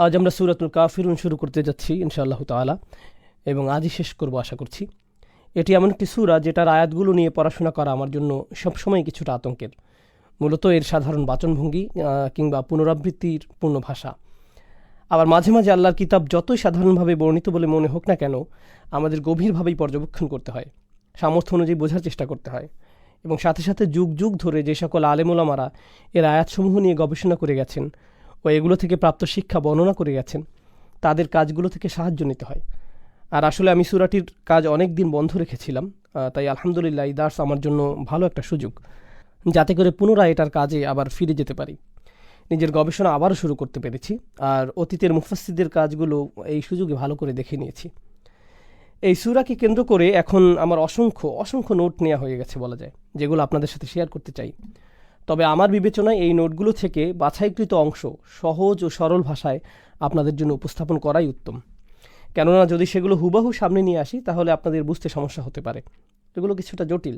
আজ আমরা সূরাতুল কাফিরুন শুরু করতে যাচ্ছি ইনশাআল্লাহ তাআলা, এবং আজই শেষ করব আশা করছি। এটি এমন একটি সূরা যেটার আয়াতগুলো নিয়ে পড়াশোনা করা আমার জন্য সবসময় কিছুটা আতঙ্কের। মূলত এর সাধারণ বাচনভঙ্গি কিংবা পুনরাবৃত্তির পূর্ণ ভাষা। আবার মাঝে মাঝে আল্লাহর কিতাব যতই সাধারণভাবে বর্ণিত বলে মনে হোক না কেন, আমাদের গভীরভাবেই পর্যবেক্ষণ করতে হয়, সামর্থ্য অনুযায়ী বোঝার চেষ্টা করতে হয়, এবং সাথে সাথে যুগ যুগ ধরে যে সকল আলেম ওলামারা এর আয়াতসমূহ নিয়ে গবেষণা করে গেছেন ও এগুলো থেকে প্রাপ্ত শিক্ষা বর্ণনা করে গেছেন, তাদের কাজগুলো থেকে সাহায্য নিতে হয়। আর আসলে আমি সূরাটির কাজ অনেক দিন বন্ধ রেখেছিলাম, তাই আলহামদুলিল্লাহ এই দার্স আমার জন্য ভালো একটা সুযোগ, যাতে করে পুনরায় এটার কাজে আবার ফিরে যেতে পারি। নিজের গবেষণা আবারও শুরু করতে পেরেছি, আর অতীতের মুফাসসিরদের কাজগুলো এই সুযোগে ভালো করে দেখে নিয়েছি। এই সূরাকে কেন্দ্র করে এখন আমার অসংখ্য নোট নেওয়া হয়ে গেছে বলা যায়, যেগুলো আপনাদের সাথে শেয়ার করতে চাই। তবে আমার বিবেচনায় এই নোটগুলো থেকে বাছাইকৃত অংশ সহজ ও সরল ভাষায় আপনাদের জন্য উপস্থাপন করাই উত্তম। কেননা যদি সেগুলো হুবাহু সামনে নিয়ে আসি তাহলে আপনাদের বুঝতে সমস্যা হতে পারে। এগুলো কিছুটা জটিল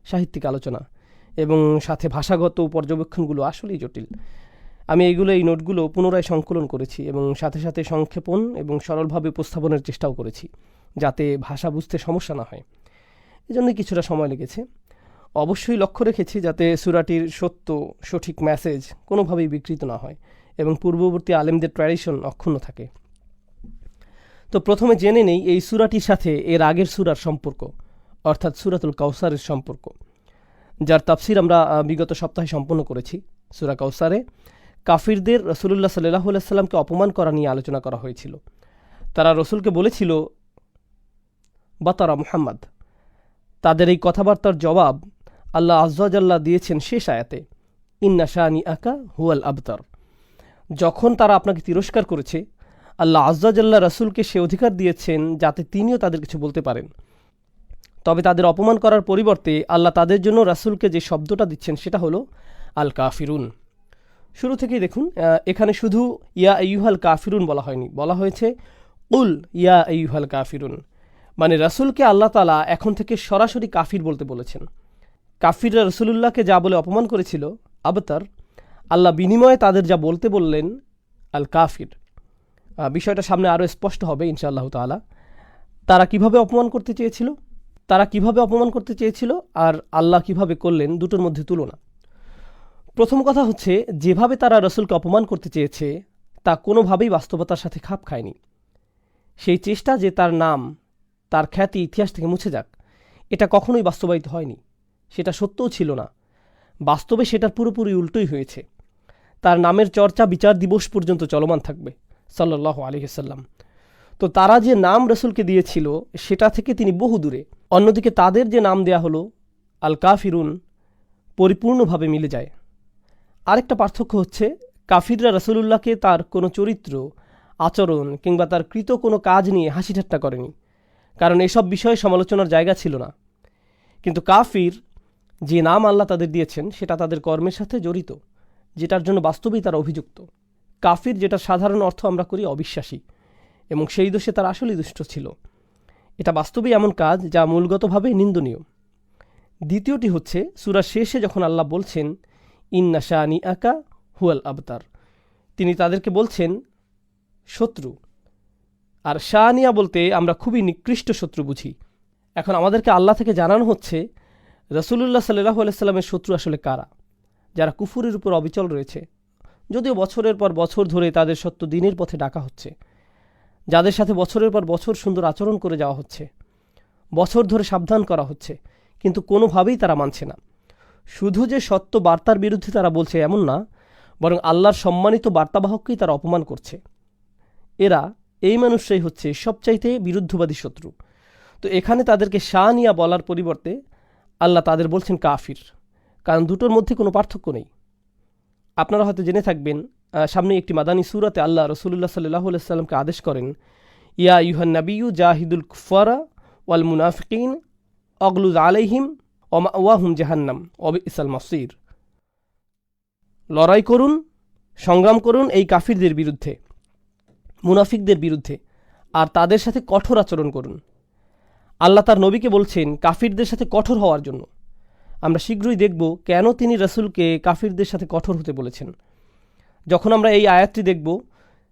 সাহিত্যিক আলোচনা, এবং সাথে ভাষাগত পর্যবেক্ষণগুলো আসলেই জটিল। আমি এই নোটগুলো পুনরায় সংকলন করেছি এবং সাথে সাথে সংক্ষেপণ এবং সরলভাবে উপস্থাপনের চেষ্টাও করেছি, যাতে ভাষা বুঝতে সমস্যা না হয়। এজন্যই কিছুটা সময় লেগেছে। অবশ্যই লক্ষ্য রেখেছি যাতে সূরাটির সঠিক মেসেজ কোনোভাবেই বিকৃত না হয় এবং পূর্ববর্তী আলেমদের ট্র্যাডিশন অক্ষুণ্ণ থাকে। তো প্রথমে জেনে নেই এই সূরাটির সাথে এর আগের সূরার সম্পর্ক, অর্থাৎ সূরাতুল কাউসারের সম্পর্ক, যার তাফসির আমরা বিগত সপ্তাহে সম্পন্ন করেছি। সূরা কাউসারে কাফিরদের রাসূলুল্লাহ সাল্লাল্লাহু আলাইহি সাল্লামকে অপমান করা নিয়ে আলোচনা করা হয়েছিল। তারা রসুলকে বলেছিল বাতারা মুহাম্মদ। তাদের এই কথাবার্তার জবাব আল্লাহ আযজা ওয়াজাল্লা দিয়েছেন শেষ আয়াতে, ইন্না শানি আকা হুয়াল আবতার। যখন তারা আপনাকে তিরস্কার করেছে, আল্লাহ আযজা ওয়াজাল্লা রাসূলকে সে অধিকার দিয়েছেন যাতে তিনিও তাদের কিছু বলতে পারেন। তবে তাদের অপমান করার পরিবর্তে আল্লাহ তাদের জন্য রাসূলকে যে শব্দটা দিচ্ছেন সেটা হলো আল কাফিরুন। শুরু থেকেই দেখুন, এখানে শুধু ইয়া আইয়ুহাল কাফিরুন বলা হয়নি, বলা হয়েছে কুল ইয়া আইয়ুহাল কাফিরুন। মানে রাসূলকে আল্লাহ তাআলা এখন থেকে সরাসরি কাফির বলতে বলেছেন। কাফিররা রাসূলুল্লাহকে যা বলে অপমান করেছিল আবতার, আল্লাহ বিনিময়ে তাদের যা বলতে বললেন আল কাফির। বিষয়টা সামনে আরও স্পষ্ট হবে ইনশাআল্লাহ তাআলা। তারা কিভাবে অপমান করতে চেয়েছিল আর আল্লাহ কিভাবে করলেন, দুটোর মধ্যে তুলনা। প্রথম কথা হচ্ছে, যেভাবে তারা রাসূলকে অপমান করতে চেয়েছে তা কোনোভাবেই বাস্তবতার সাথে খাপ খায়নি। সেই চেষ্টা যে তার নাম, তার খ্যাতি ইতিহাস থেকে মুছে যাক, এটা কখনোই বাস্তবায়িত হয়নি। সেটা সত্যও ছিল না। বাস্তবে সেটার পুরোপুরি উল্টোই হয়েছে। তার নামের চর্চা বিচার দিবস পর্যন্ত চলমান থাকবে সাল্লাল্লাহু আলাইহি ওয়াসাল্লাম। তো তারা যে নাম রাসূলকে দিয়েছিল সেটা থেকে তিনি বহু দূরে। অন্যদিকে তাদের যে নাম দেয়া হলো আল কাফিরুন পরিপূর্ণভাবে মিলে যায়। আরেকটা পার্থক্য হচ্ছে, কাফিররা রাসূলুল্লাহকে তার কোনো চরিত্র, আচরণ কিংবা তার কৃত কোনো কাজ নিয়ে হাসি ঠাট্টা করেনি, কারণ এসব বিষয়ে সমালোচনার জায়গা ছিল না। কিন্তু কাফির যে নাম আল্লাহ তাদের দিয়েছেন সেটা তাদের কর্মের সাথে জড়িত, যেটার জন্য বাস্তবেই তারা অভিযুক্ত। কাফির, যেটা সাধারণ অর্থ আমরা করি অবিশ্বাসী, এবং সেই দোষে তারা আসলেই দুষ্ট ছিল। এটা বাস্তবেই এমন কাজ যা মূলগতভাবে নিন্দনীয়। দ্বিতীয়টি হচ্ছে, সূরার শেষে যখন আল্লাহ বলছেন ইন্না শানি আকা হুয়াল আবতার, তিনি তাদেরকে বলছেন শত্রু। আর শানিয়া বলতে আমরা খুবই নিকৃষ্ট শত্রু বুঝি। এখন আমাদেরকে আল্লাহ থেকে জানানো হচ্ছে রাসূলুল্লাহ সাল্লাল্লাহু আলাইহি সাল্লামের শত্রু আসলে কারা, যারা কুফুরের উপর অবিচল রয়েছে, যদিও বছরের পর বছর ধরে তাদের সত্য দিনের পথে ডাকা হচ্ছে, যাদের সাথে বছরের পর বছর সুন্দর আচরণ করে যাওয়া হচ্ছে, বছর ধরে সাবধান করা হচ্ছে, কিন্তু কোনোভাবেই তারা মানছে না। শুধু যে সত্য বার্তার বিরুদ্ধে তারা বলছে এমন না, বরং আল্লাহর সম্মানিত বার্তাবাহককেই তারা অপমান করছে। এই মানুষরাই হচ্ছে সবচাইতে বিরুদ্ধবাদী শত্রু। তো এখানে তাদেরকে শানিয়া বলার পরিবর্তে আল্লাহ তাদের বলছেন কাফির, কারণ দুটোর মধ্যে কোনো পার্থক্য নেই। আপনারা হয়তো জেনে থাকবেন, সামনে একটি মাদানী সূরাতে আল্লাহ রাসূলুল্লাহ সাল্লাল্লাহু আলাইহি সাল্লামকে আদেশ করেন, ইয়া আইয়ুহান নাবিয়্যু জাহিদুল কুফারা ওয়াল মুনাফিকিন অগলুজ আলাইহিম ওয়া মাওয়াহুম জাহান্নাম ওয়া বিসাল মাসির। লড়াই করুন, সংগ্রাম করুন এই কাফিরদের বিরুদ্ধে, মুনাফিকদের বিরুদ্ধে, আর তাদের সাথে কঠোর আচরণ করুন। আল্লাহ তার নবীকে বলছেন কাফিরদের সাথে কঠোর হওয়ার জন্য। আমরা শীঘ্রই দেখব কেন তিনি রাসূলকে কাফিরদের সাথে কঠোর হতে বলেছেন। যখন আমরা এই আয়াতটি দেখব,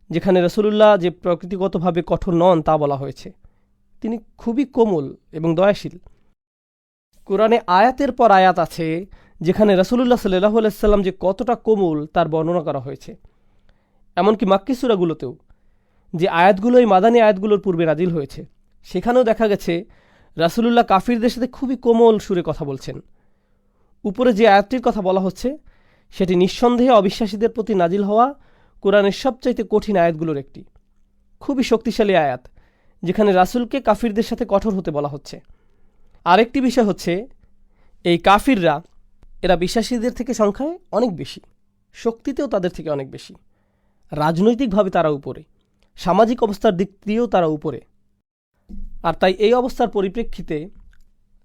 যেখানে রাসূলুল্লাহ যে প্রকৃতিগতভাবে কঠোর নন তা বলা হয়েছে। তিনি খুবই কোমল এবং দয়াশীল। কোরআনে আয়াতের পর আয়াত আছে যেখানে রাসূলুল্লাহ সাল্লাল্লাহু আলাইহি সাল্লাম যে কতটা কোমল তার বর্ণনা করা হয়েছে। এমনকি মাক্কি সূরাগুলোতেও, যে আয়াতগুলো এই মাদানী আয়াতগুলোর পূর্বে নাজিল হয়েছে, সেখানেও দেখা গেছে রাসূলুল্লাহ কাফিরদের সাথে খুবই কোমল সুরে কথা বলছেন। উপরে যে আয়াতটির কথা বলা হচ্ছে সেটি নিঃসন্দেহে অবিশ্বাসীদের প্রতি নাজিল হওয়া কোরআনের সবচাইতে কঠিন আয়াতগুলোর একটি। খুবই শক্তিশালী আয়াত, যেখানে রাসূলকে কাফিরদের সাথে কঠোর হতে বলা হচ্ছে। আরেকটি বিষয় হচ্ছে, এই কাফিররা এরা বিশ্বাসীদের থেকে সংখ্যায় অনেক বেশি, শক্তিতেও তাদের থেকে অনেক বেশি, রাজনৈতিকভাবে তারা উপরে, সামাজিক অবস্থার দিক দিয়েও তারা উপরে। আর তাই এই অবস্থার পরিপ্রেক্ষিতে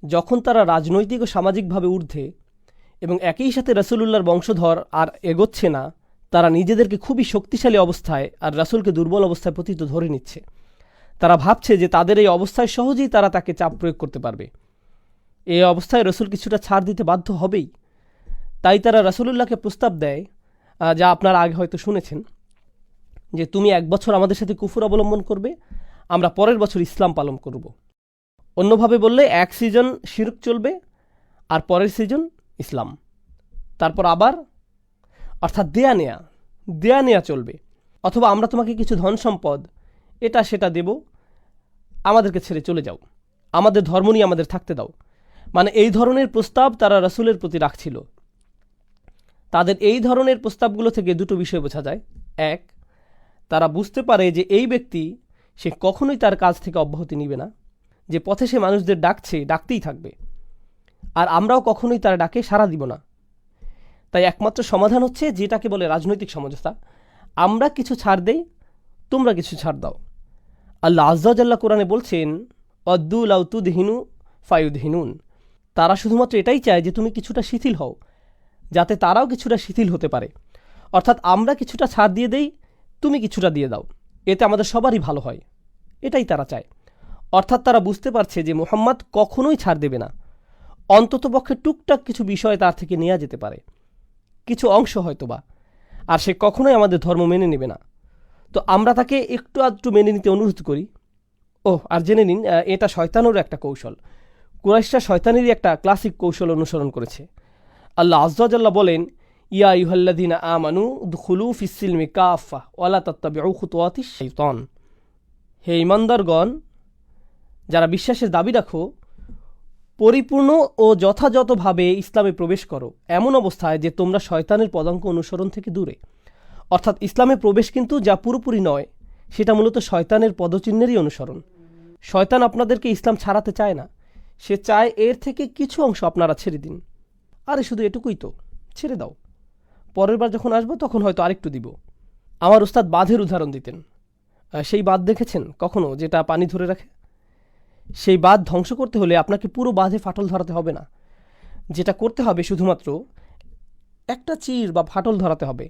যখন তারা রাজনৈতিক ও সামাজিকভাবে ঊর্ধ্বে এবং একই সাথে রাসূলুল্লাহর বংশধর আর এগোচ্ছে না, তারা নিজেদেরকে খুবই শক্তিশালী অবস্থায় আর রাসূলকে দুর্বল অবস্থায় প্রতীত ধরে নিচ্ছে। তারা ভাবছে যে তাদের এই অবস্থায় সহজেই তারা তাকে চাপ প্রয়োগ করতে পারবে। এই অবস্থায় রাসূল কিছুটা ছাড় দিতে বাধ্য হবেই। তাই তারা রাসূলুল্লাহকে প্রস্তাব দেয়, যা আপনারা আগে হয়তো শুনেছেন, যে তুমি 1 বছর আমাদের সাথে কুফর অবলম্বন করবে, আমরা পরের বছর ইসলাম পালন করব। অন্যভাবে বললে 1 সিজন শিরক চলবে আর পরের সিজন ইসলাম, তারপর আবার, অর্থাৎ দেয়া নেয়া চলবে। অথবা আমরা তোমাকে কিছু ধন সম্পদ এটা সেটা দেব, আমাদেরকে ছেড়ে চলে যাও, আমাদের ধর্ম নিয়ে আমাদের থাকতে দাও। মানে এই ধরনের প্রস্তাব তারা রাসূলের প্রতি রাখছিল। তাদের এই ধরনের প্রস্তাবগুলো থেকে দুটো বিষয় বোঝা যায়। এক, তারা বুঝতে পারে যে এই ব্যক্তি সে কখনোই তার কাজ থেকে অব্যাহতি নিবে না, যে পথে সে মানুষদের ডাকতেই থাকবে, আর আমরাও কখনোই তার ডাকে সাড়া দিব না। তাই একমাত্র সমাধান হচ্ছে যেটাকে বলে রাজনৈতিক সমঝোতা। আমরা কিছু ছাড় দেই, তোমরা কিছু ছাড় দাও। আল্লাহ আযজা ওয়া জাল্লা কোরআনে বলছেন, অদ্দু লাউ তুদহিনু ফায়ুদহিনুন। তারা শুধুমাত্র এটাই চায় যে তুমি কিছুটা শিথিল হও, যাতে তারাও কিছুটা শিথিল হতে পারে। অর্থাৎ আমরা কিছুটা ছাড় দিয়ে দেই, তুমি কিছুটা দিয়ে দাও, এতে আমাদের সবারই ভালো হয়, এটাই তারা চায়। অর্থাৎ তারা বুঝতে পারছে যে মুহাম্মদ কখনোই ছাড় দেবে না। অন্ততপক্ষে টুকটাক কিছু বিষয় তার থেকে নেওয়া যেতে পারে, কিছু অংশ হয়তোবা, আর সে কখনোই আমাদের ধর্ম মেনে নেবে না। তো আমরা তাকে একটু আধটু মেনে নিতে অনুরোধ করি। আর জেনে নিন, এটা শয়তানেরও একটা কৌশল। কুরাইশরা শয়তানেরই একটা ক্লাসিক কৌশল অনুসরণ করেছে। আল্লাহ আযজা ওয়া জাল্লা বলেন, ইয়া আইয়ুহাল্লাযীনা আমানু উদখুলু ফিস-সিলমি কাফা ওয়া লা তাত্তাবিউ খুতুওয়াতিশ শাইতান। হে ঈমানদারগণ, যারা বিশ্বাসের দাবি রাখো, পরিপূর্ণ ও যথাযথভাবে ইসলামে প্রবেশ করো, এমন অবস্থায় যে তোমরা শয়তানের পদাঙ্ক অনুসরণ থেকে দূরে। অর্থাৎ ইসলামে প্রবেশ কিন্তু যা পুরোপুরি নয়, সেটা মূলত শয়তানের পদচিহ্নেরই অনুসরণ। শয়তান আপনাদেরকে ইসলাম ছাড়াতে চায় না, সে চায় এর থেকে কিছু অংশ আপনারা ছেড়ে দিন। আরে শুধু এটুকুই তো, ছেড়ে দাও, পরের বার যখন আসবো তখন হয়তো আরেকটু দিব। আমার উস্তাদ বাঁধের উদাহরণ দিতেন। সেই বাঁধ দেখেছেন কখনো, যেটা পানি ধরে রাখে? সেই বাঁধ ধ্বংস করতে হলে আপনাকে পুরো বাঁধে ফাটল ধরাতে হবে না। যেটা করতে হবে শুধুমাত্র একটা চির বা ফাটল ধরাতে হবে।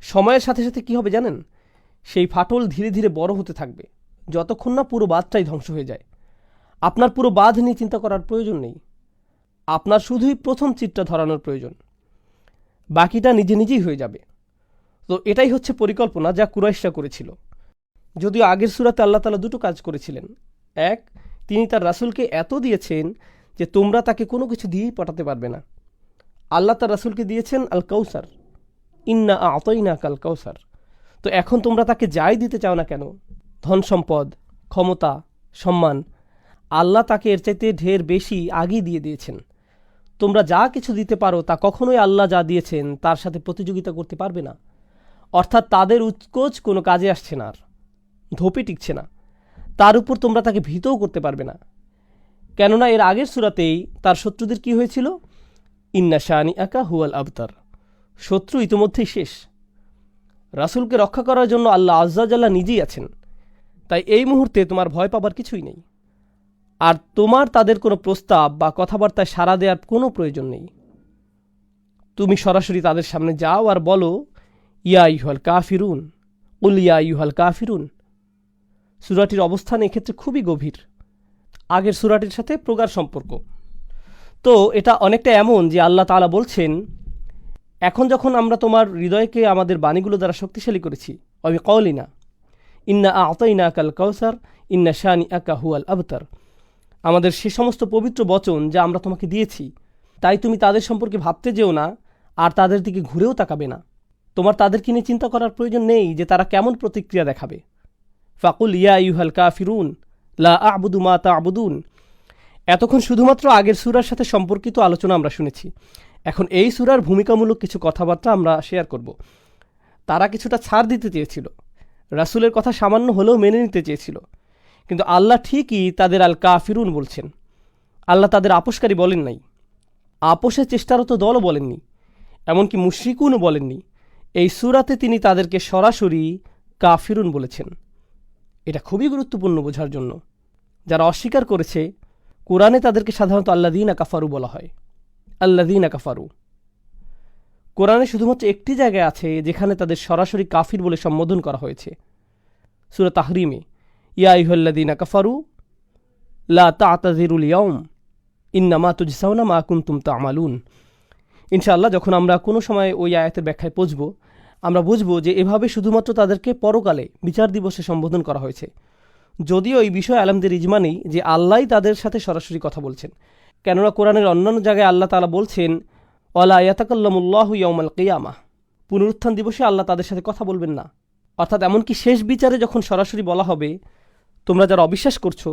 সময়ের সাথে সাথে কি হবে জানেন? সেই ফাটল ধীরে ধীরে বড় হতে থাকবে, যতক্ষণ না পুরো বাঁধটাই ধ্বংস হয়ে যায়। আপনার পুরো বাঁধ নিয়ে চিন্তা করার প্রয়োজন নেই, আপনার শুধুই প্রথম চিরটা ধরানোর প্রয়োজন, বাকিটা নিজে নিজেই হয়ে যাবে। তো এটাই হচ্ছে পরিকল্পনা যা কুরাইশরা করেছিল। যদিও আগের সূরাতে আল্লাহ তাআলা দুটো কাজ করেছিলেন। এক, তিনি তার রাসূলকে এত দিয়েছেন যে তোমরা তাকে কোনো কিছু দিয়েই পটাতে পারবে না। আল্লাহ তার রাসূলকে দিয়েছেন আল কাউসার, ইন্না আ'তাইনাকা আল কাউসার। তো এখন তোমরা তাকে যাই দিতে চাও না কেন, ধন সম্পদ, ক্ষমতা, সম্মান, আল্লাহ তাকে এর চাইতে ঢের বেশি আগেই দিয়ে দিয়েছেন। তোমরা যা কিছু দিতে পারো তা কখনোই আল্লাহ যা দিয়েছেন তার সাথে প্রতিযোগিতা করতে পারবে না। অর্থাৎ তাদের উৎকোচ কোনো কাজে আসছে না, আর ধোপে টিকছে না। তার উপর তোমরা তাকে ভীতও করতে পারবে না, কেননা এর আগের সূরাতেই তার শত্রুদের কি হয়েছিল? ইন্না শানিআকা হুয়াল আবতার। শত্রু ইতিমধ্যেই শেষ। রাসূলকে রক্ষা করার জন্য আল্লাহ আযজা ওয়া জাল্লা নিজেই আছেন। তাই এই মুহূর্তে তোমার ভয় পাবার কিছুই নেই, আর তোমার তাদের কোনো প্রস্তাব বা কথাবার্তায় সাড়া দেওয়ার কোনো প্রয়োজন নেই। তুমি সরাসরি তাদের সামনে যাও আর বলো, ইয়া আইয়ুহাল কাফিরুন, কুল ইয়া আইয়ুহাল কাফিরুন। সূরাটির অবস্থান এক্ষেত্রে খুবই গভীর, আগের সূরাটির সাথে প্রগাঢ় সম্পর্ক। তো এটা অনেকটা এমন যে আল্লাহ তাআলা বলছেন, এখন যখন আমরা তোমার হৃদয়কে আমাদের বাণীগুলো দ্বারা শক্তিশালী করেছি, ওয়া বিকাউলিনা ইন্না আ'তাইনাকাল কাউসার ইন্না শানিআকা হুয়াল আবতার। আমাদের সে সমস্ত পবিত্র বচন যা আমরা তোমাকে দিয়েছি, তাই তুমি তাদের সম্পর্কে ভাবতে যেও না আর তাদের দিকে ঘুরেও তাকাবে না। তোমার তাদেরকে নিয়ে চিন্তা করার প্রয়োজন নেই যে তারা কেমন প্রতিক্রিয়া দেখাবে। ফাকুল ইয়া আইয়ুহাল কাফিরুন লা আ'বুদু মা তা'বুদুন। এতক্ষণ শুধুমাত্র আগের সূরার সাথে সম্পর্কিত আলোচনা আমরা শুনেছি। এখন এই সূরার ভূমিকামূলক কিছু কথাবার্তা আমরা শেয়ার করব। তারা কিছুটা ছাড় দিতে চেয়েছিল, রাসূলের কথা সামান্য হলেও মেনে নিতে চেয়েছিল, কিন্তু আল্লাহ ঠিকই তাদের আল কাফিরুন বলছেন। আল্লাহ তাদের আপোষকারী বলেন নাই, আপোষের চেষ্টারত দলও বলেননি, এমনকি মুশরিকুনও বলেননি। এই সূরাতে তিনি তাদেরকে সরাসরি কাফিরুন বলেছেন। এটা খুবই গুরুত্বপূর্ণ বোঝার জন্য। যারা অস্বীকার করেছে, কোরআনে তাদেরকে সাধারণত আল্লাযীনা কাফারু বলা হয়। আল্লাযীনা কাফারু কোরআনে শুধুমাত্র একটি জায়গায় আছে যেখানে তাদের সরাসরি কাফির বলে সম্বোধন করা হয়েছে, সূরা তাহরিমে, ইয়া আইয়ুহাল্লাযীনা কাফারু লা তা'তাযিরুল ইয়াওম ইন্নামা তুজসাউনা মা কুনতুম তা'মালুন। ইনশাআল্লাহ যখন আমরা কোনো সময় ওই আয়াতের ব্যাখ্যায় পৌঁছব, আমরা বুঝব যে এভাবে শুধুমাত্র তাদেরকে পরকালে বিচার দিবসে সম্বোধন করা হয়েছে। যদিও এই বিষয়ে আলেমদের ইজমা নেই যে আল্লাহই তাদের সাথে সরাসরি কথা বলছেন, কেননা কোরআনের অন্যান্য জায়গায় আল্লাহ তাআলা বলছেন ওয়ালা ইয়াতাকাল্লামুল্লাহু ইয়াওমাল কিয়ামাহ, পুনরুত্থান দিবসে আল্লাহ তাদের সাথে কথা বলবেন না। অর্থাৎ এমনকি শেষ বিচারে যখন সরাসরি বলা হবে তোমরা যারা অবিশ্বাস করছো,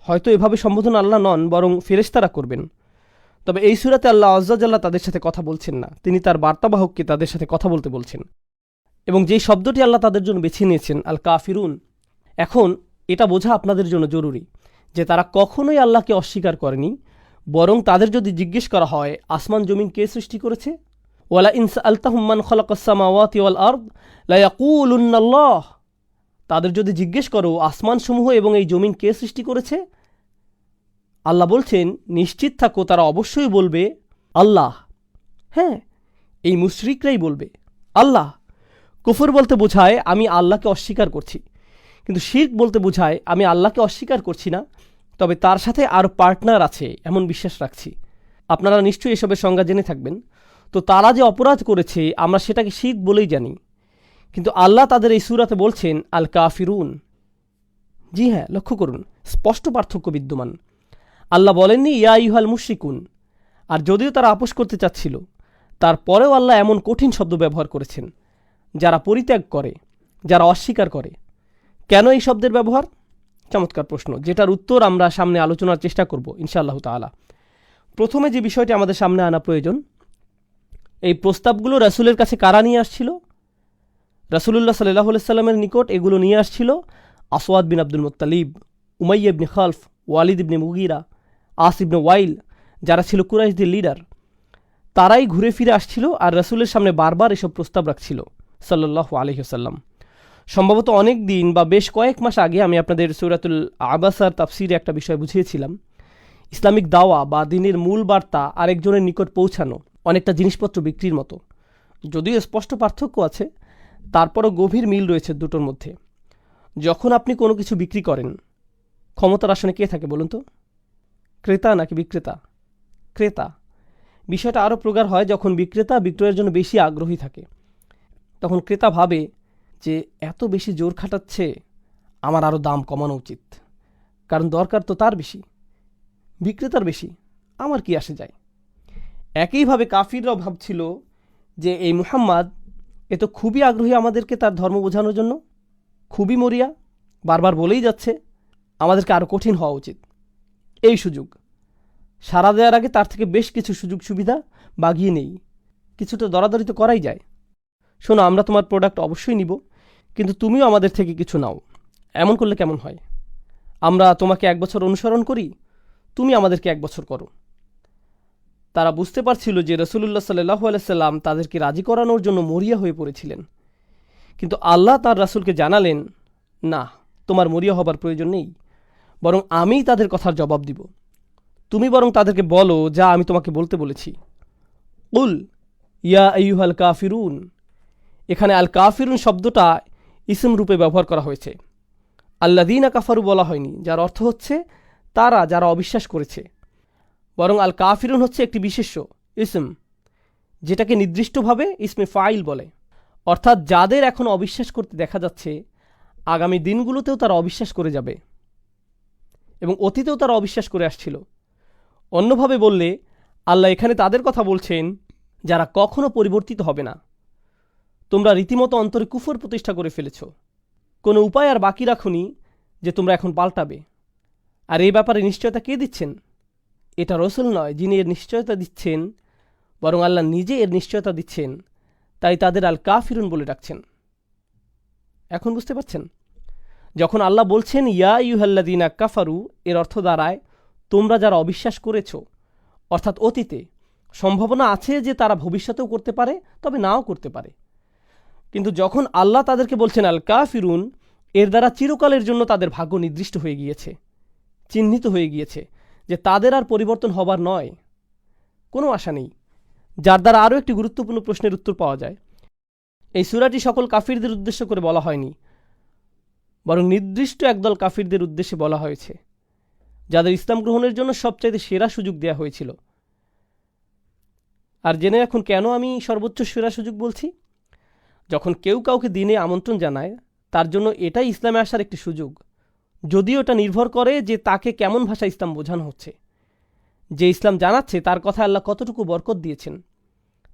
হয়তো এভাবে সম্বোধন আল্লাহ নন বরং ফেরেশতারা করবেন। তবে এই সূরাতে আল্লাহ আযজা ওয়া জাল্লা তাদের সাথে কথা বলছেন না, তিনি তার বার্তাবাহককে তাদের সাথে কথা বলতে বলছেন। এবং যেই শব্দটি আল্লাহ তাদের জন্য বেছে নিয়েছেন, আল কাফিরুন, এখন এটা বোঝা আপনাদের জন্য জরুরি যে তারা কখনোই আল্লাহকে অস্বীকার করেনি, বরং তাদের যদি জিজ্ঞেস করা হয় আসমান জমিন কে সৃষ্টি করেছে, ওয়ালা ইন সাআলতাহুম মান খালাকাস সামাওয়াতি ওয়াল আরদ লা ইয়াকুলুন্নাল্লাহ, তাদের যদি জিজ্ঞেস করো আসমানসমূহ এবং এই জমিন কে সৃষ্টি করেছে, আল্লাহ বলছেন নিশ্চিত থাকো তারা অবশ্যই বলবে আল্লাহ। হ্যাঁ, এই মুশরিকরাই বলবে আল্লাহ। কুফর বলতে বোঝায় আমি আল্লাহকে অস্বীকার করছি, কিন্তু শিরক বলতে বোঝায় আমি আল্লাহকে অস্বীকার করছি না, তবে তার সাথে আরও পার্টনার আছে এমন বিশ্বাস রাখছি। আপনারা নিশ্চয়ই এসবের সংজ্ঞা জেনে থাকবেন। তো তারা যে অপরাধ করেছে আমরা সেটাকে শিরক বলেই জানি, কিন্তু আল্লাহ তাদের এই সূরাতে বলছেন আল কাফিরুন। জি হ্যাঁ, লক্ষ্য করুন, স্পষ্ট পার্থক্য বিদ্যমান। আল্লাহ বলেননি ইয়া আইয়ুহাল মুশরিকুন, আর যদিও তারা আপোষ করতে চাচ্ছিল, তারপরেও আল্লাহ এমন কঠিন শব্দ ব্যবহার করেছেন যারা পরিত্যাগ করে, যারা অস্বীকার করে। কেন এই শব্দের ব্যবহার? চমৎকার প্রশ্ন, যেটার উত্তর আমরা সামনে আলোচনার চেষ্টা করব ইনশাআল্লাহ তাআলা। প্রথমে যে বিষয়টি আমাদের সামনে আনা প্রয়োজন, এই প্রস্তাবগুলো রাসূলের কাছে কারা নিয়ে আসছিল? রাসূলুল্লাহ সাল্লাল্লাহু আলাইহি সাল্লামের নিকট এগুলো নিয়ে আসছিল আসওয়াদ বিন আব্দুল মুত্তালিব, উমাইয়া ইবনে খালফ, ওয়ালিদ ইবনে মুগীরা, আস ইবনে ওয়াইল, যারা ছিল কুরাইশদের লিডার। তারাই ঘুরে ফিরে আসছিল আর রাসূলের সামনে বারবার এসব প্রস্তাব রাখছিল সাল্লাল্লাহু আলাইহি ওয়াসাল্লাম। সম্ভবত অনেক দিন বা বেশ কয়েক মাস আগে আমি আপনাদের সূরাতুল আবাসার তাফসিরে একটা বিষয় বুঝিয়েছিলাম। ইসলামিক দাওয়া বা দ্বীনের মূল বার্তা আরেকজনের নিকট পৌঁছানো অনেকটা জিনিসপত্র বিক্রির মতো। যদিও স্পষ্ট পার্থক্য আছে, তারপরও গভীর মিল রয়েছে দুটোর মধ্যে। যখন আপনি কোনো কিছু বিক্রি করেন, ক্ষমতার আসনে কে থাকে বলুন তো? ক্রেতা নাকি বিক্রেতা? ক্রেতা। বিষয়টা আরও প্রগাঢ় হয় যখন বিক্রেতা বিক্রয়ের জন্য বেশি আগ্রহী থাকে। তখন ক্রেতা ভাবে যে এত বেশি জোর খাটাচ্ছে, আমার আরও দাম কমানো উচিত, কারণ দরকার তো তার বেশি, বিক্রেতার বেশি, আমার কি আসে যায়। একইভাবে কাফিররাও ভাবছিল যে এই মুহাম্মদ এ তো খুবই আগ্রহী আমাদেরকে তার ধর্ম বোঝানোর জন্য, খুবই মরিয়া, বারবার বলেই যাচ্ছে, আমাদেরকে আরও কঠিন হওয়া উচিত। এই সুযোগ সাড়া দেওয়ার আগে তার থেকে বেশ কিছু সুযোগ সুবিধা বাগিয়ে নেই, কিছুটা দরাদরি তো করাই যায়। শোনো, আমরা তোমার প্রোডাক্ট অবশ্যই নিব, কিন্তু তুমিও আমাদের থেকে কিছু নাও। এমন করলে কেমন হয়? আমরা তোমাকে 1 বছর অনুসরণ করি, তুমি আমাদেরকে 1 বছর করো। তারা বুঝতে পারছিল যে রাসূলুল্লাহ সাল্লাল্লাহু আলাইহি সাল্লাম তাদেরকে রাজি করানোর জন্য মরিয়া হয়ে পড়েছিলেন, কিন্তু আল্লাহ তার রাসূলকে জানালেন, না, তোমার মরিয়া হবার প্রয়োজন নেই, বরং আমিই তাদের কথার জবাব দিব। তুমি বরং তাদেরকে বলো যা আমি তোমাকে বলতে বলেছি। কুল ইয়া আইয়ুহাল কাফিরুন। এখানে আল কাফিরুন শব্দটা ইসম রূপে ব্যবহার করা হয়েছে। আল্লাযীনা কাফারু বলা হয়নি, যার অর্থ হচ্ছে তারা যারা অবিশ্বাস করেছে, বরং আল কাফিরুন হচ্ছে একটি বিশেষ্য ইসম, যেটাকে নির্দিষ্টভাবে ইসমে ফাইল বলে। অর্থাৎ যাদের এখন অবিশ্বাস করতে দেখা যাচ্ছে, আগামী দিনগুলোতেও তারা অবিশ্বাস করে যাবে এবং অতীতেও তারা অবিশ্বাস করে আসছিল। অন্যভাবে বললে আল্লাহ এখানে তাদের কথা বলছেন যারা কখনো পরিবর্তিত হবে না। তোমরা রীতিমতো অন্তরে কুফর প্রতিষ্ঠা করে ফেলেছ, কোনো উপায় আর বাকি রাখুনি যে তোমরা এখন পাল্টাবে। আর এই ব্যাপারে নিশ্চয়তা কে দিচ্ছেন? এটা রসুল নয় যিনি এর নিশ্চয়তা দিচ্ছেন, বরং আল্লাহ নিজে এর নিশ্চয়তা দিচ্ছেন। তাই তাদের আল কাফিরুন বলে ডাকছেন। এখন বুঝতে পারছেন? যখন আল্লাহ বলছেন ইয়া আইয়ুহাল্লাযীনা কাফারু, এর অর্থ দাঁড়ায় তোমরা যারা অবিশ্বাস করেছ, অর্থাৎ অতীতে। সম্ভাবনা আছে যে তারা ভবিষ্যতেও করতে পারে, তবে নাও করতে পারে। কিন্তু যখন আল্লাহ তাদেরকে বলছেন আল কাফিরুন, এর দ্বারা চিরকালের জন্য তাদের ভাগ্য নির্দিষ্ট হয়ে গিয়েছে, চিহ্নিত হয়ে গিয়েছে যে তাদের আর পরিবর্তন হবার নয়, কোনো আশা নেই। যার দ্বারা আরও একটি গুরুত্বপূর্ণ প্রশ্নের উত্তর পাওয়া যায়। এই সূরাটি সকল কাফিরদের উদ্দেশ্য করে বলা হয়নি, বরং নির্দিষ্ট একদল কাফিরদের উদ্দেশ্যে বলা হয়েছে, যাদের ইসলাম গ্রহণের জন্য সবচাইতে সেরা সুযোগ দেয়া হয়েছিল। আর জেনে এখন কেন আমি সর্বোচ্চ সেরা সুযোগ বলছি? যখন কেউ কাউকে দিনে আমন্ত্রণ জানায়, তার জন্য এটাই ইসলামে আসার একটি সুযোগ, যদিও এটা নির্ভর করে যে তাকে কেমন ভাষায় ইসলাম বোঝানো হচ্ছে। যে ইসলাম জানাচ্ছে তার কথা আল্লাহ কতটুকু বরকত দিয়েছেন,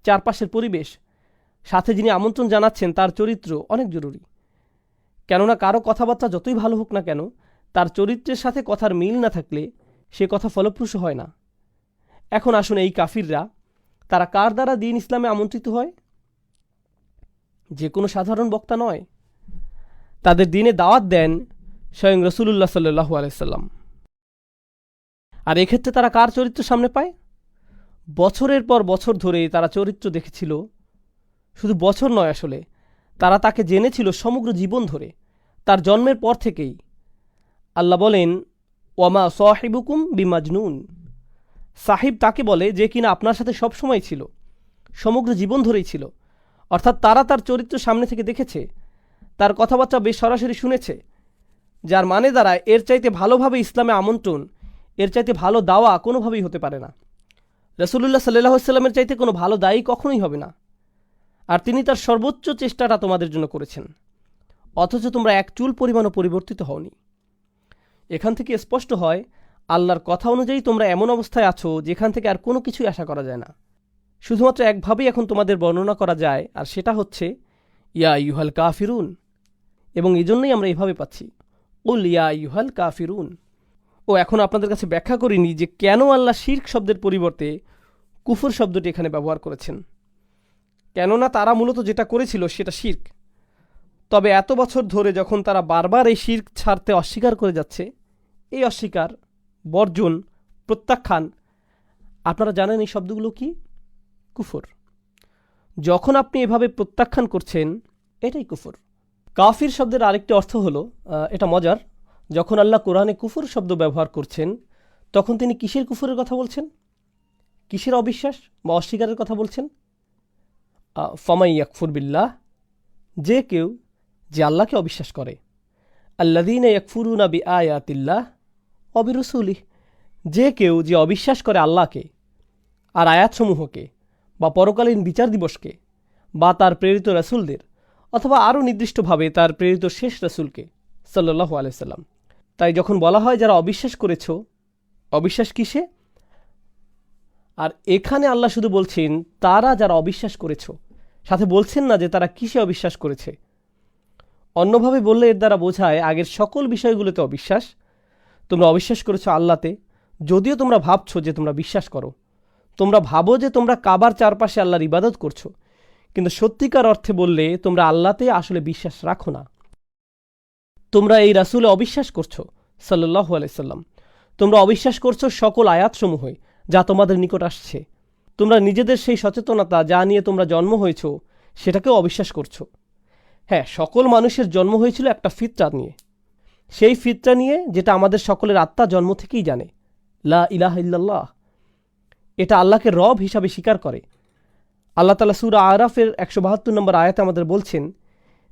চারপাশের পরিবেশ, সাথে যিনি আমন্ত্রণ জানাচ্ছেন তার চরিত্র অনেক জরুরি। কেননা কারো কথাবার্তা যতই ভালো হোক না কেন, তার চরিত্রের সাথে কথার মিল না থাকলে সে কথা ফলপ্রসূ হয় না। এখন আসুন, এই কাফিররা তারা কার দ্বারা দিন ইসলামে আমন্ত্রিত হয়? যে কোনো সাধারণ বক্তা নয়, তাদের দিনে দাওয়াত দেন স্বয়ং রসুলুল্লাহ সাল্লাল্লাহু আলাইহি সাল্লাম। আর এক্ষেত্রে তারা কার চরিত্র সামনে পায়? বছরের পর বছর ধরে তারা চরিত্র দেখেছিল, শুধু বছর নয়, আসলে তারা তাকে জেনেছিল সমগ্র জীবন ধরে, তার জন্মের পর থেকেই। আল্লাহ বলেন ওয়ামা সাহিবুকুম বিমাজনুন, সাহিব তাকে বলে যে কিনা আপনার সাথে সবসময় ছিল, সমগ্র জীবন ধরেই ছিল। অর্থাৎ তারা তার চরিত্র সামনে থেকে দেখেছে, তার কথাবার্তা বেশ সরাসরি শুনেছে, যার মানে দাঁড়ায় এর চাইতে ভালোভাবে ইসলামে আমন্ত্রণ, এর চাইতে ভালো দাওয়া কোনোভাবেই হতে পারে না। রাসূলুল্লাহ সাল্লাল্লাহু আলাইহি সাল্লামের চাইতে কোনো ভালো দায়ী কখনোই হবে না। আর তিনি তার সর্বোচ্চ চেষ্টাটা তোমাদের জন্য করেছেন, অথচ তোমরা এক চুল পরিমাণও পরিবর্তিত হওনি। এখান থেকে স্পষ্ট হয় আল্লাহর কথা অনুযায়ী তোমরা এমন অবস্থায় আছো যেখান থেকে আর কোনো কিছুই আশা করা যায় না। শুধুমাত্র একভাবেই এখন তোমাদের বর্ণনা করা যায়, আর সেটা হচ্ছে ইয়া আইয়ুহাল কাফিরুন। এবং এই জন্যই আমরা এভাবে পাচ্ছি কুল ইয়া আইয়ুহাল কাফিরুন। ও এখন আপনাদের কাছে ব্যাখ্যা করিনি যে কেন আল্লাহ শিরক শব্দের পরিবর্তে কুফর শব্দটি এখানে ব্যবহার করেছেন। কেননা তারা মূলত যেটা করেছিল সেটা শিরক। তবে এত বছর ধরে যখন তারা বারবার এই শিরক ছাড়তে অস্বীকার করে যাচ্ছে, এই অস্বীকার, বর্জন, প্রত্যাখ্যান, আপনারা জানেন এই শব্দগুলো কি? কুফর। যখন আপনি এভাবে প্রত্যাখ্যান করছেন, এটাই কুফর। কাফির শব্দের আরেকটি অর্থ হলো, এটা মজার, যখন আল্লাহ কোরআনে কুফর শব্দ ব্যবহার করছেন, তখন তিনি কিসের কুফরের কথা বলছেন? কিসের অবিশ্বাস বা অস্বীকারের কথা বলছেন? ফামাই ইয়াকফুর বিল্লাহ, যে কেউ যে আল্লাহকে অবিশ্বাস করে, আল্লাযীনা ইয়াকফুরুনা বিআয়াতিল্লাহ ওয়া বিরুসুলিহি, যে কেউ যে অবিশ্বাস করে আল্লাহকে আর আয়াতসমূহকে, বা পরকালীন বিচার দিবসকে, বা তার প্রেরিত রাসূলদের, অথবা আরও নির্দিষ্টভাবে তার প্রেরিত শেষ রাসূলকে সাল্লাল্লাহু আলাইহি সাল্লাম। তাই যখন বলা হয় যারা অবিশ্বাস করেছ, অবিশ্বাস কিসে? আর এখানে আল্লাহ শুধু বলছেন তারা যারা অবিশ্বাস করেছ, সাথে বলছেন না যে তারা কিসে অবিশ্বাস করেছে। অন্যভাবে বললে এর দ্বারা বোঝায় আগের সকল বিষয়গুলোতে অবিশ্বাস। তোমরা অবিশ্বাস করেছো আল্লাহতে, যদিও তোমরা ভাবছো যে তোমরা বিশ্বাস করো। তোমরা ভাবো যে তোমরা কাবার চারপাশে আল্লাহর ইবাদত করছো, কিন্তু সত্যিকার অর্থে বললে তোমরা আল্লাহতে আসলে বিশ্বাস রাখো না। তোমরা এই রাসূলে অবিশ্বাস করছো সাল্লাল্লাহু আলাইহি সাল্লাম। তোমরা অবিশ্বাস করছো সকল আয়াতসমূহে যা তোমাদের নিকট আসছে। তোমরা নিজেদের সেই সচেতনতা যা নিয়ে তোমরা জন্ম হয়েছ সেটাকেও অবিশ্বাস করছো। হ্যাঁ, সকল মানুষের জন্ম হয়েছিল একটা ফিতরা নিয়ে, সেই ফিতরা নিয়ে যেটা আমাদের সকলের আত্মা জন্ম থেকেই জানে, লা ইলাহা ইল্লাল্লাহ। এটা আল্লাহকে রব হিসাবে স্বীকার করে। আল্লাহ তাআলা সূরা আরাফের 172 নম্বর আয়াতে আমাদের বলছেন,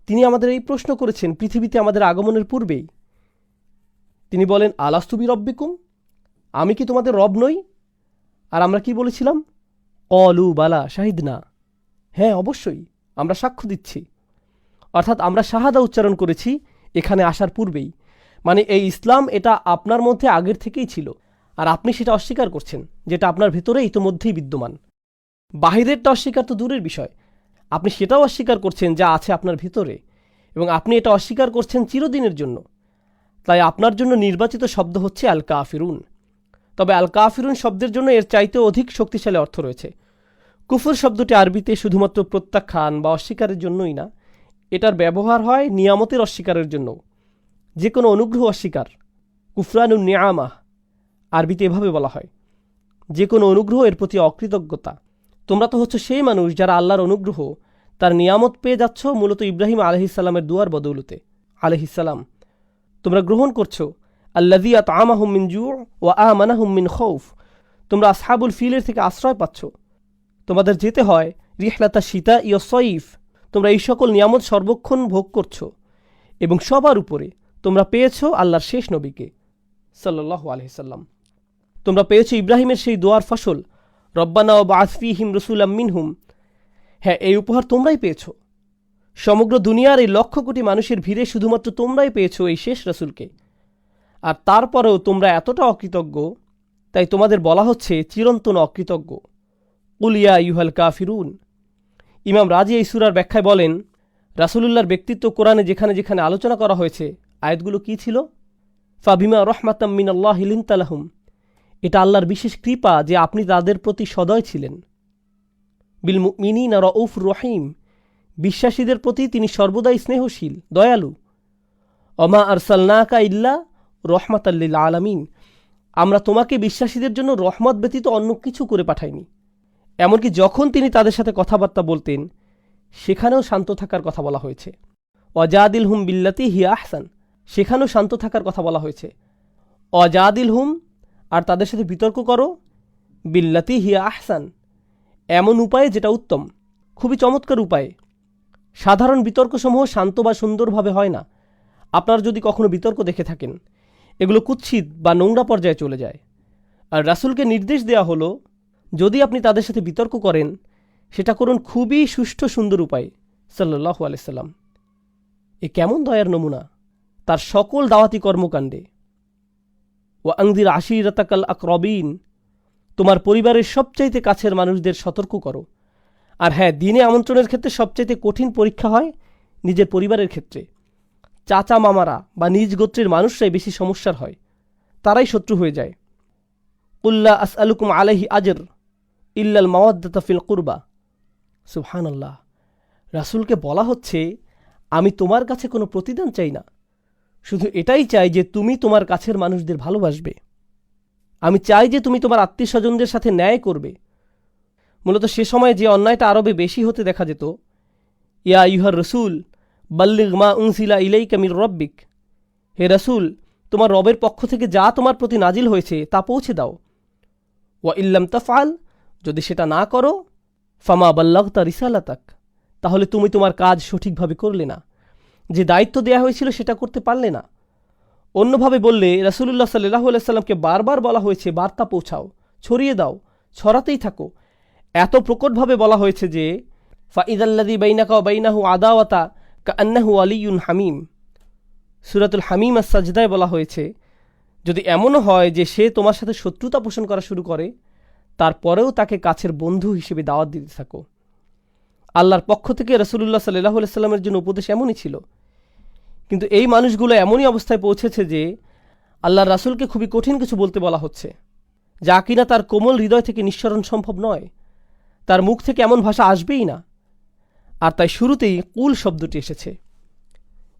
তিনি আমাদের এই প্রশ্ন করেছেন পৃথিবীতে আমাদের আগমনের পূর্বেই। তিনি বলেন আলাস্তু বিরব্বিকুম, আমি কি তোমাদের রব নই? আর আমরা কি বলেছিলাম? ক্বালু বালা শাহিদনা, হ্যাঁ অবশ্যই আমরা সাক্ষ্য দিচ্ছি, অর্থাৎ আমরা শাহাদা উচ্চারণ করেছি এখানে আসার পূর্বেই। মানে এই ইসলাম এটা আপনার মধ্যে আগের থেকেই ছিল, আর আপনি সেটা অস্বীকার করছেন, যেটা আপনার ভেতরে ইতোমধ্যেই বিদ্যমান। বাহিরেরটা অস্বীকার তো দূরের বিষয়, আপনি সেটাও অস্বীকার করছেন যা আছে আপনার ভেতরে, এবং আপনি এটা অস্বীকার করছেন চিরদিনের জন্য। তাই আপনার জন্য নির্বাচিত শব্দ হচ্ছে আল কাফিরুন। তবে আল কাফিরুন শব্দের জন্য এর চাইতেও অধিক শক্তিশালী অর্থ রয়েছে। কুফর শব্দটি আরবিতে শুধুমাত্র প্রত্যাখ্যান বা অস্বীকারের জন্যই না, এটার ব্যবহার হয় নিয়ামতের অস্বীকারের জন্য। যে কোনো অনুগ্রহ অস্বীকার, কুফরানুন নিয়ামাহ আরবিতে এভাবে বলা হয়। যে কোনো অনুগ্রহ এর প্রতি অকৃতজ্ঞতা। তোমরা তো হচ্ছে সেই মানুষ যারা আল্লাহর অনুগ্রহ, তার নিয়ামত পেয়ে যাচ্ছ মূলত ইব্রাহিম আলহিসাল্লামের দুয়ার বদৌলতে। আলহিসাল্লাম, তোমরা গ্রহণ করছো আল্লাযী আত'আমাহুম মিন জু' ওয়া আমানাহুম মিন খৌফ। তোমরা আসহাবুল ফিলের থেকে আশ্রয় পাচ্ছ। তোমাদের যেতে হয় রিহলাতা শীতা ইয় সয়ীফ। তোমরা এই সকল নিয়ামত সর্বক্ষণ ভোগ করছো, এবং সবার উপরে তোমরা পেয়েছো আল্লাহর শেষ নবীকে সাল্লাল্লাহু আলাইহি সাল্লাম। তোমরা পেয়েছো ইব্রাহিমের সেই দোয়ার ফসল, রব্বানা ওয়াবআথ ফীহিম রাসূলাম মিনহুম। হ্যাঁ, এই উপহার তোমরাই পেয়েছো। সমগ্র দুনিয়ার এই লক্ষ কোটি মানুষের ভিড়ে শুধুমাত্র তোমরাই পেয়েছো এই শেষ রাসূলকে। আর তারপরেও তোমরা এতটা অকৃতজ্ঞ, তাই তোমাদের বলা হচ্ছে চিরন্তন অকৃতজ্ঞ। কুল ইয়া আইয়ুহাল কাফিরুন। ইমাম রাজি এই সূরার ব্যাখ্যায় বলেন, রাসূলুল্লাহর ব্যক্তিত্ব কোরআনে যেখানে যেখানে আলোচনা করা হয়েছে, আয়াতগুলো কি ছিল? ফাবিমা রহমাতাম মিনাল্লাহি লিনতা লাহুম। এটা আল্লাহর বিশেষ কৃপা যে আপনি তাদের প্রতি সদয় ছিলেন। বিল মুমিনিনা রাউফুর রহিম। বিশ্বাসীদের প্রতি তিনি সর্বদাই স্নেহশীল, দয়ালু। অমা আরসালনাকা ইল্লা রহমাতাল লিল আলামিন। আমরা তোমাকে বিশ্বাসীদের জন্য রহমত ব্যতীত অন্য কিছু করে পাঠাইনি। এমনকি যখন তিনি তাদের সাথে কথাবার্তা বলতেন, সেখানেও শান্ত থাকার কথা বলা হয়েছে। অজাদিল হুম বিল্লাতি হিয়া আহসান। সেখানেও শান্ত থাকার কথা বলা হয়েছে। অজাদিল হুম, আর তাদের সাথে বিতর্ক করো, বিল্লাতি হিয়া আহসান, এমন উপায়ে যেটা উত্তম, খুবই চমৎকার উপায়ে। সাধারণ বিতর্কসমূহ শান্ত বা সুন্দরভাবে হয় না। আপনারা যদি কখনো বিতর্ক দেখে থাকেন, এগুলো কুৎসিত বা নোংরা পর্যায়ে চলে যায়। আর রাসূলকে নির্দেশ দেওয়া হলো, যদি আপনি তাদের সাথে বিতর্ক করেন, সেটা করুন খুবই সুষ্ঠু সুন্দর উপায়ে। সাল্লাল্লাহু আলাইহি সাল্লাম, এ কেমন দয়ার নমুনা তার সকল দাওয়াতি কর্মকাণ্ডে। ওয়া আনযির আশীরাতাকাল আকরাবিন। তোমার পরিবারের সবচাইতে কাছের মানুষদের সতর্ক করো। আর হ্যাঁ, দিনে আমন্ত্রণের ক্ষেত্রে সবচাইতে কঠিন পরীক্ষা হয় নিজের পরিবারের ক্ষেত্রে। চাচা মামারা বা নিজ গোত্রের মানুষরাই বেশি সমস্যার হয়, তারাই শত্রু হয়ে যায়। কুল্লা আসআলুকুম আলাইহি আজর ইল্লাল মাওয়াদ্দাতা ফিল কুরবা। সুবহানাল্লাহ, রাসূলকে বলা হচ্ছে, আমি তোমার কাছে কোনো প্রতিদান চাই না, শুধু এটাই চাই যে তুমি তোমার কাছের মানুষদের ভালোবাসবে। আমি চাই যে তুমি তোমার আত্মীয় স্বজনদের সাথে ন্যায় করবে। মূলত সে সময় যে অন্যায়টা আরবে বেশি হতে দেখা যেত, ইয়া আইয়ুহার রসুল বাল্লিগ মা উনজিলা ইলাইকা মির রব্বিক। হে রাসূল, তোমার রবের পক্ষ থেকে যা তোমার প্রতি নাজিল হয়েছে তা পৌঁছে দাও। ওয়া ইল্লাম তাফআল, যদি সেটা না করো, ফামা বাল্লাগতা রিসালাতাক, তাহলে তুমি তোমার কাজ সঠিকভাবে করলে না, যে দায়িত্ব দেয়া হয়েছিল সেটা করতে পারলে না। অন্যভাবে বললে, রাসূলুল্লাহ সাল্লাল্লাহু আলাইহি সাল্লামকে বারবার বলা হয়েছে বার্তা পৌঁছাও, ছড়িয়ে দাও, ছড়াতেই থাকো। এত প্রকটভাবে বলা হয়েছে যে ফাইদাল্লাযী বাইনাকা ওয়া বাইনাহু আদাওয়াতা কাআন্নাহু ওয়ালিয়্যুন হামীম। সূরাতুল হামীম আস-সাজদায় বলা হয়েছে, যদি এমনও হয় যে সে তোমার সাথে শত্রুতা পোষণ করা শুরু করে, তারপরেও তাকে কাছের বন্ধু হিসেবে দাওয়াত দিতে থাকো। আল্লাহর পক্ষ থেকে রাসূলুল্লাহ সাল্লাল্লাহু আলাইহি সাল্লামের জন্য উপদেশ এমনই ছিল। কিন্তু এই মানুষগুলো এমনই অবস্থায় পৌঁছেছে যে আল্লাহর রাসূলকে খুবই কঠিন কিছু বলতে বলা হচ্ছে, যা কিনা তার কোমল হৃদয় থেকে নিঃসরণ সম্ভব নয়। তার মুখ থেকে এমন ভাষা আসবেই না। আর তাই শুরুতেই কুল শব্দটি এসেছে।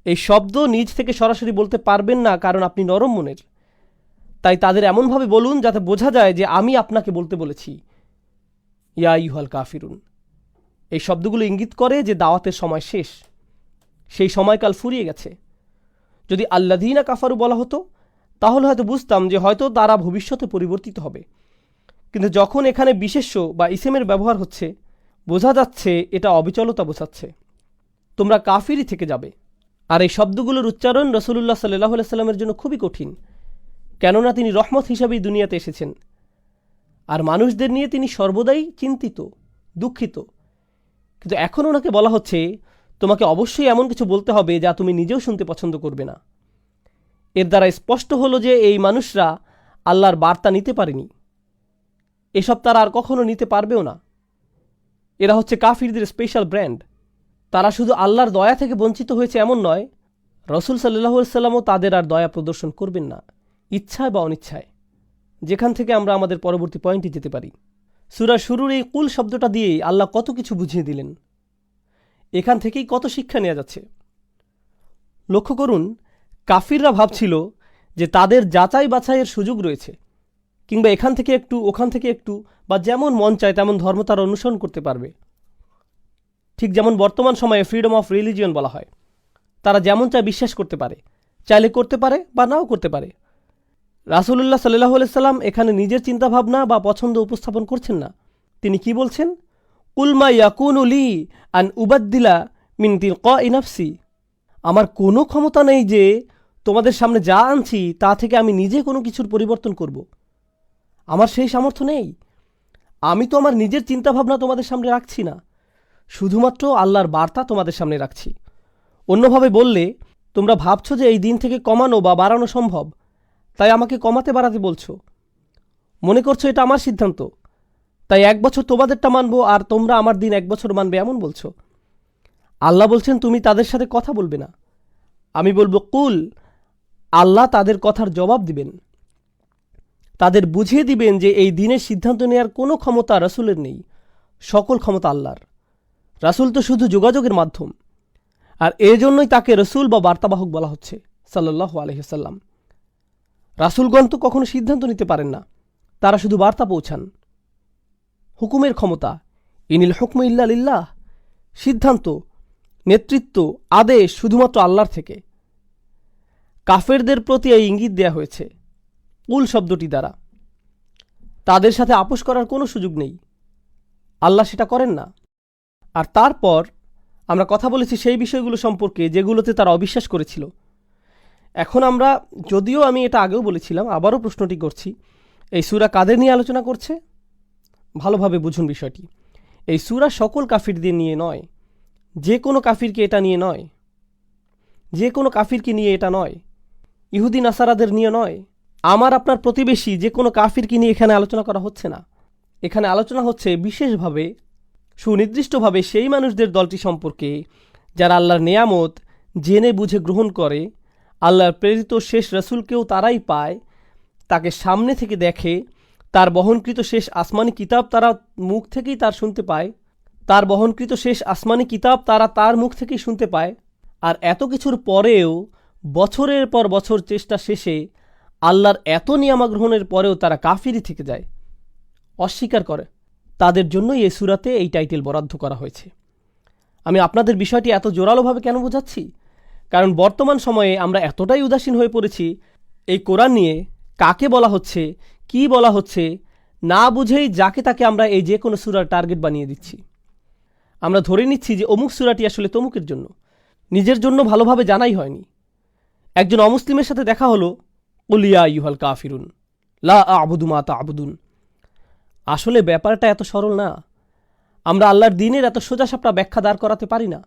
এই শব্দ নিজ থেকে সরাসরি বলতে পারবেন না, কারণ আপনি নরম মনের। তাই তাদের এমনভাবে বলুন যাতে বোঝা যায় যে আমি আপনাকে বলতে বলেছি, ইয়া আইয়ুহাল কাফিরুন। এই শব্দগুলো ইঙ্গিত করে যে দাওয়াতের সময় শেষ, সেই সময়কাল ফুরিয়ে গেছে। যদি আল্লাযীনা কাফারু বলা হতো, তাহলে হয়তো বুঝতাম যে হয়তো তারা ভবিষ্যতে পরিবর্তিত হবে। কিন্তু যখন এখানে বিশেষ্য বা ইসেমের ব্যবহার হচ্ছে, বোঝা যাচ্ছে এটা অবিচলতা বোঝাচ্ছে। তোমরা কাফিরই থেকে যাবে। আর এই শব্দগুলোর উচ্চারণ রাসূলুল্লাহ সাল্লাল্লাহু আলাইহি সাল্লামের জন্য খুবই কঠিন, কেননা তিনি রহমত হিসাবেই দুনিয়াতে এসেছেন। আর মানুষদের নিয়ে তিনি সর্বদাই চিন্তিত, দুঃখিত। কিন্তু এখন ওনাকে বলা হচ্ছে তোমাকে অবশ্যই এমন কিছু বলতে হবে যা তুমি নিজেও শুনতে পছন্দ করবে না। এর দ্বারা স্পষ্ট হলো যে এই মানুষরা আল্লাহর বার্তা নিতে পারেনি, এসব তারা আর কখনো নিতে পারবেও না। এরা হচ্ছে কাফিরদের স্পেশাল ব্র্যান্ড। তারা শুধু আল্লাহর দয়া থেকে বঞ্চিত হয়েছে এমন নয়, রসুল সাল্লাল্লাহু আলাইহি সাল্লামও তাদের আর দয়া প্রদর্শন করবেন না, ইচ্ছায় বা অনিচ্ছায়। যেখান থেকে আমরা আমাদের পরবর্তী পয়েন্টে যেতে পারি। সূরার শুরুর এই কুল শব্দটা দিয়েই আল্লাহ কত কিছু বুঝিয়ে দিলেন। এখান থেকেই কত শিক্ষা নেওয়া যাচ্ছে। লক্ষ্য করুন, কাফিররা ভাবছিল যে তাদের যাচাই বাছাইয়ের সুযোগ রয়েছে, কিংবা এখান থেকে একটু ওখান থেকে একটু, বা যেমন মন চায় তেমন ধর্ম তারা অনুসরণ করতে পারবে। ঠিক যেমন বর্তমান সময়ে ফ্রিডম অফ রিলিজিয়ন বলা হয়। তারা যেমন চায় বিশ্বাস করতে পারে, চাইলে করতে পারে বা নাও করতে পারে। রাসূলুল্লাহ সাল্লাল্লাহু আলাইহি সাল্লাম এখানে নিজের চিন্তাভাবনা বা পছন্দ উপস্থাপন করছেন না। তিনি কি বলছেন? কুল মা ইয়াকুনু লি আন উবাদ্দিলা মিন তিলকাই নাফসি। আমার কোনো ক্ষমতা নেই যে তোমাদের সামনে যা আনছি তা থেকে আমি নিজে কোনো কিছুর পরিবর্তন করব। আমার সেই সামর্থ্য নেই। আমি তো আমার নিজের চিন্তাভাবনা তোমাদের সামনে রাখছি না, শুধুমাত্র আল্লাহর বার্তা তোমাদের সামনে রাখছি। অন্যভাবে বললে, তোমরা ভাবছো যে এই দিন থেকে কমানো বা বাড়ানো সম্ভব, তাই আমাকে কমাতে বাড়াতে বলছো। মনে করছো এটা আমার সিদ্ধান্ত, তাই 1 বছর তোমাদেরটা মানবো আর তোমরা আমার দিন 1 বছর মানবে এমন বলছো। আল্লাহ বলছেন তুমি তাদের সাথে কথা বলবে না। আমি বলবো কুল, আল্লাহ তাদের কথার জবাব দিবেন, তাদের বুঝিয়ে দিবেন যে এই দিনের সিদ্ধান্ত নেওয়ার কোনো ক্ষমতা রাসূলের নেই, সকল ক্ষমতা আল্লাহর। রাসূল তো শুধু যোগাযোগের মাধ্যম, আর এজন্যই তাকে রসুল বা বার্তাবাহক বলা হচ্ছে সাল্লাল্লাহু আলাইহি ওয়াসাল্লাম। রাসূলগণ তো কখনো সিদ্ধান্ত নিতে পারেন না, তারা শুধু বার্তা পৌঁছান। হুকুমের ক্ষমতা, ইনিল হুকমু ইল্লা লিল্লাহ, সিদ্ধান্ত, নেতৃত্ব, আদেশ শুধুমাত্র আল্লাহর থেকে। কাফেরদের প্রতি এই ইঙ্গিত দেয়া হয়েছে কুল শব্দটি দ্বারা। তাদের সাথে আপোষ করার কোনো সুযোগ নেই, আল্লাহ সেটা করেন না। আর তারপর আমরা কথা বলেছি সেই বিষয়গুলো সম্পর্কে যেগুলোতে তারা অবিশ্বাস করেছিল। এখন আমরা, যদিও আমি এটা আগেও বলেছিলাম, আবারও প্রশ্নটি করছি, এই সূরা কাদের নিয়ে আলোচনা করছে? ভালোভাবে বুঝুন বিষয়টি। এই সূরা সকল কাফিরদের নিয়ে নয়, যে কোনো কাফিরকে এটা নিয়ে নয়, যে কোনো কাফিরকে নিয়ে এটা নয়, ইহুদি নাসারাদের নিয়ে নয়, আমার আপনার প্রতিবেশী যে কোনো কাফিরকে নিয়ে এখানে আলোচনা করা হচ্ছে না। এখানে আলোচনা হচ্ছে বিশেষভাবে, সুনির্দিষ্টভাবে সেই মানুষদের দলটি সম্পর্কে যারা আল্লাহর নেয়ামত জেনে বুঝে গ্রহণ করে, আল্লাহর প্রেরিত শেষ রসুলকেও তারাই পায়, তাকে সামনে থেকে দেখে, তার বহনকৃত শেষ আসমানি কিতাব তারা মুখ থেকেই তার শুনতে পায়, তার বহনকৃত শেষ আসমানি কিতাব তারা তার মুখ থেকেই শুনতে পায়। আর এত কিছুর পরেও, বছরের পর বছর চেষ্টা শেষে, আল্লাহর এত নিয়ামত গ্রহণের পরেও তারা কাফিরই থেকে যায়, অস্বীকার করে। তাদের জন্যই এই সূরাতে এই টাইটেল বরাদ্দ করা হয়েছে। আমি আপনাদের বিষয়টি এত জোরালোভাবে কেন বোঝাচ্ছি? কারণ বর্তমান সময়ে আমরা এতটাই উদাসীন হয়ে পড়েছি এই কোরআন নিয়ে, কাকে বলা হচ্ছে, কি বলা হচ্ছে না বুঝেই যাকে তাকে আমরা এই যে কোনো সূরার টার্গেট বানিয়ে দিচ্ছি। আমরা ধরে নিচ্ছি যে অমুক সূরাটি আসলে তমুকের জন্য, নিজের জন্য ভালোভাবে জানাই হয়নি। একজন অমুসলিমের সাথে দেখা হলো, কুল ইয়া আইয়ুহাল কাফিরুন লা আ'বুদু মা তা'বুদুন। আসলে ব্যাপারটা এত সরল না। আমরা আল্লাহর দ্বীনের এত সোজাসাপটা ব্যাখ্যা দাঁড় করাতে পারি না।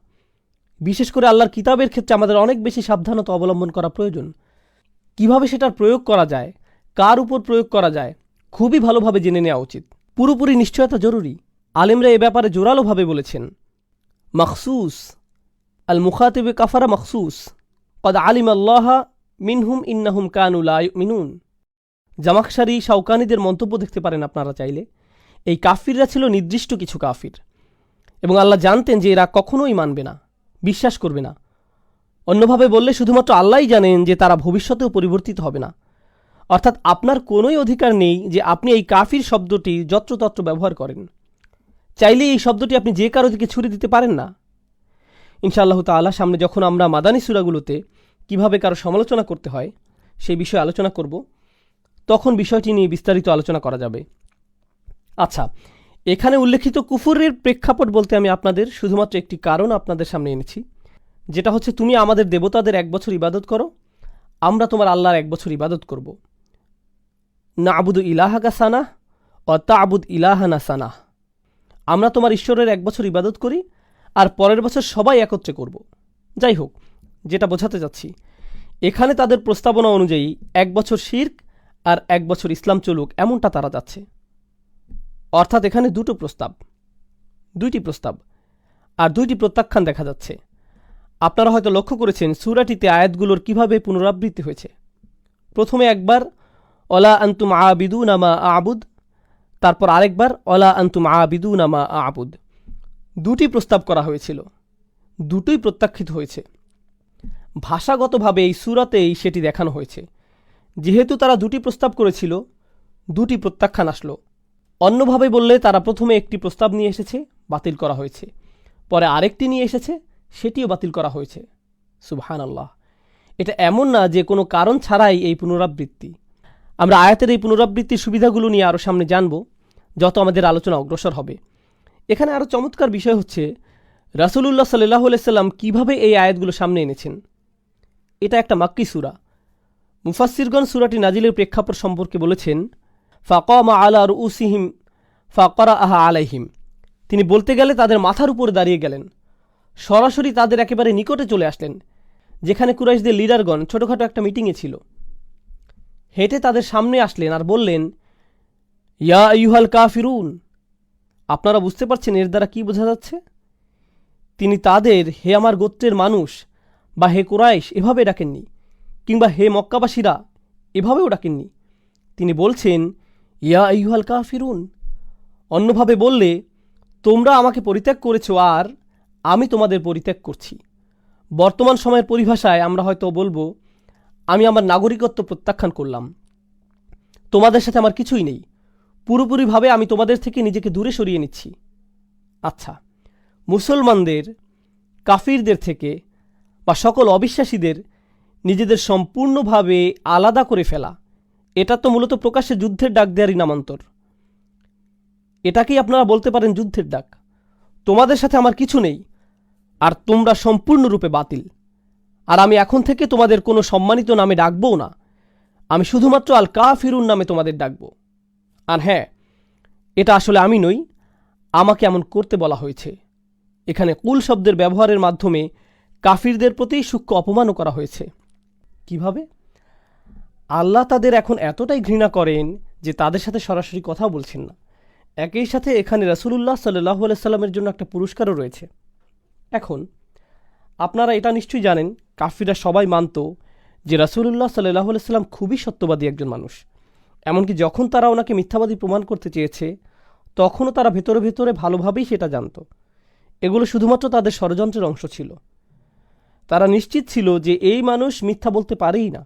বিশেষ করে আল্লাহর কিতাবের ক্ষেত্রে আমাদের অনেক বেশি সাবধানতা অবলম্বন করা প্রয়োজন। কিভাবে সেটার প্রয়োগ করা যায়, কার উপর প্রয়োগ করা যায়, খুবই ভালোভাবে জেনে নেওয়া উচিত। পুরোপুরি নিশ্চয়তা জরুরি। আলেমরা এ ব্যাপারে জোরালোভাবে বলেছেন, মখসুস আল মুখাতিবে কাফারা মখসুস কদ আলিম আল্লাহ মিনহুম ইন্নাহুম কানু লা ইউমিনুন। জামাখশারি, শাওকানিদের মন্তব্য দেখতে পারেন আপনারা চাইলে। এই কাফিররা ছিল নির্দিষ্ট কিছু কাফির, এবং আল্লাহ জানতেন যে এরা কখনোই মানবে না, বিশ্বাস করবে না। অন্যভাবে বললে শুধুমাত্র আল্লাহই জানেন যে তারা ভবিষ্যতেও পরিবর্তিত হবে না। অর্থাৎ আপনার কোনোই অধিকার নেই যে আপনি এই কাফির শব্দটি যত্রতত্র ব্যবহার করেন। চাইলে এই শব্দটি আপনি যে কারো দিকে ছুড়ে দিতে পারেন না। ইনশাআল্লাহ তাআলা সামনে যখন আমরা মাদানী সূরাগুলোতে কিভাবে কারো সমালোচনা করতে হয় সেই বিষয়ে আলোচনা করব, তখন বিষয়টি নিয়ে বিস্তারিত আলোচনা করা যাবে। আচ্ছা, এখানে উল্লেখিত কুফরের প্রেক্ষাপট বলতে আমি আপনাদের শুধুমাত্র একটি কারণ আপনাদের সামনে এনেছি, যেটা হচ্ছে তুমি আমাদের দেবতাদের 1 বছর ইবাদত করো, আমরা তোমার আল্লাহর 1 বছর ইবাদত করব। না'বুদু ইলাহাকা সানাহ ওয়া তা'বুদ ইলাহানা সানাহ। আমরা তোমার ঈশ্বরের 1 বছর ইবাদত করি, আর পরের বছর সবাই একত্রে করব। যাই হোক, যেটা বোঝাতে যাচ্ছি, এখানে তাদের প্রস্তাবনা অনুযায়ী 1 বছর শিরক আর 1 বছর ইসলাম চলুক, এমনটা তারা যাচ্ছে। অর্থাৎ এখানে দুইটি প্রস্তাব আর 2টি প্রত্যাখ্যান দেখা যাচ্ছে। আপনারা হয়তো লক্ষ্য করেছেন সূরাটিতে আয়াতগুলোর কিভাবে পুনরাবৃত্তি হয়েছে। প্রথমে একবার ওয়ালা আনতুম আবিদুনা মা আ'বুদ, তারপর আরেকবার ওয়ালা আনতুম আবিদুনা মা আ'বুদ। 2টি প্রস্তাব করা হয়েছিল, দুটোই প্রত্যাখ্যিত হয়েছে। ভাষাগতভাবে এই সূরাতেই সেটি দেখানো হয়েছে। যেহেতু তারা 2টি প্রস্তাব করেছিল, 2টি প্রত্যাখ্যান আসলো। অন্যভাবে বললে তারা প্রথমে একটি প্রস্তাব নিয়ে এসেছে, বাতিল করা হয়েছে, পরে আরেকটি নিয়ে এসেছে, সেটিও বাতিল করা হয়েছে। সুবহানাল্লাহ। এটা এমন না যে কোনো কারণ ছাড়াই এই পুনরাবৃত্তি। আমরা আয়াতের এই পুনরাবৃত্তির সুবিধাগুলো নিয়ে আরও সামনে জানব যত আমাদের আলোচনা অগ্রসর হবে। এখানে আরও চমৎকার বিষয় হচ্ছে রাসূলুল্লাহ সাল্লাল্লাহু আলাইহি সাল্লাম কীভাবে এই আয়াতগুলো সামনে এনেছেন। এটা একটা মাক্কি সূরা। মুফাসসিরগণ সূরাটি নাজিলের প্রেক্ষাপট সম্পর্কে বলেছেন, ফাকামা আলা রুউসিহিম ফাকরাআহা আলাইহিম। তিনি বলতে গেলে তাদের মাথার উপরে দাঁড়িয়ে গেলেন, সরাসরি তাদের একেবারে নিকটে চলে আসলেন, যেখানে কুরাইশদের লিডারগণ ছোটোখাটো একটা মিটিংয়ে ছিল। হেঁটে তাদের সামনে আসলেন আর বললেন, ইয়া আইয়ুহাল কাফিরুন। আপনারা বুঝতে পারছেন এর দ্বারা কি বোঝা যাচ্ছে? তিনি তাদের হে আমার গোত্রের মানুষ বা হে কুরাইশ এভাবে ডাকেননি, কিংবা হে মক্কাবাসীরা এভাবেও ডাকেননি। তিনি বলছেন ইয়া আইয়ুহাল কাফিরুন। অন্যভাবে বললে, তোমরা আমাকে পরিত্যাগ করেছ আর আমি তোমাদের পরিত্যাগ করছি। বর্তমান সময়ের পরিভাষায় আমরা হয়তো বলবো, আমি আমার নাগরিকত্ব প্রত্যাখ্যান করলাম, তোমাদের সাথে আমার কিছুই নেই, পুরোপুরিভাবে আমি তোমাদের থেকে নিজেকে দূরে সরিয়ে নিচ্ছি। আচ্ছা, মুসলমানদের কাফিরদের থেকে বা সকল অবিশ্বাসীদের নিজেদের সম্পূর্ণভাবে আলাদা করে ফেলা, এটা তো মূলত প্রকাশ্যে যুদ্ধের ডাক দেওয়ারই নামান্তর। এটাকেই আপনারা বলতে পারেন যুদ্ধের ডাক। তোমাদের সাথে আমার কিছু নেই আর তোমরা সম্পূর্ণরূপে বাতিল, আর আমি এখন থেকে তোমাদের কোনো সম্মানিত নামে ডাকবও না, আমি শুধুমাত্র আল কাফিরুন নামে তোমাদের ডাকব। আর হ্যাঁ, এটা আসলে আমি নই, আমাকে এমন করতে বলা হয়েছে। এখানে কুল শব্দের ব্যবহারের মাধ্যমে কাফিরদের প্রতি সূক্ষ্ম অপমানও করা হয়েছে। কিভাবে? আল্লাহ তাদের এখন এতটাই ঘৃণা করেন যে তাদের সাথে সরাসরি কথা বলছেন না। একই সাথে এখানে রাসূলুল্লাহ সাল্লাল্লাহু আলাইহি সাল্লামের জন্য একটা পুরস্কারও রয়েছে। এখন আপনারা এটা নিশ্চয়ই জানেন, কাফিররা সবাই মানত যে রাসূলুল্লাহ সাল্লাল্লাহু আলাইহি সাল্লাম খুবই সত্যবাদী একজন মানুষ। এমনকি যখন তারা ওনাকে মিথ্যাবাদী প্রমাণ করতে চেয়েছে, তখনও তারা ভেতরে ভেতরে ভালোভাবেই সেটা জানত। এগুলো শুধুমাত্র তাদের ষড়যন্ত্রের অংশ ছিল। তারা নিশ্চিত ছিল যে এই মানুষ মিথ্যা বলতে পারেই না।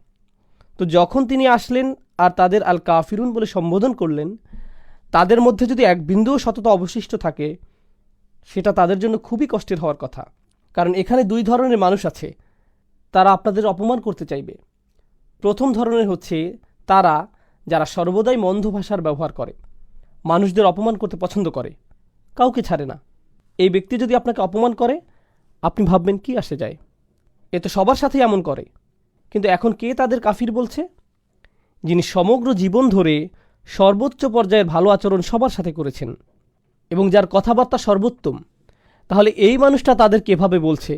তো যখন তিনি আসলেন আর তাদের আল কাফিরুন বলে সম্বোধন করলেন, তাদের মধ্যে যদি এক বিন্দুও সততা অবশিষ্ট থাকে, সেটা তাদের জন্য খুবই কষ্টের হওয়ার কথা। কারণ এখানে 2 ধরনের মানুষ আছে, তারা আপনাদের অপমান করতে চাইবে। প্রথম ধরনের হচ্ছে তারা যারা সর্বদাই মন্দ ভাষার ব্যবহার করে, মানুষদের অপমান করতে পছন্দ করে, কাউকে ছাড়ে না। এই ব্যক্তি যদি আপনাকে অপমান করে, আপনি ভাববেন কি আসে যায়, এ তো সবার সাথেই এমন করে। কিন্তু এখন কে তাদের কাফির বলছে? যিনি সমগ্র জীবন ধরে সর্বোচ্চ পর্যায়ের ভালো আচরণ সবার সাথে করেছেন এবং যার কথাবার্তা সর্বোত্তম। তাহলে এই মানুষটা তাদেরকে এভাবে বলছে,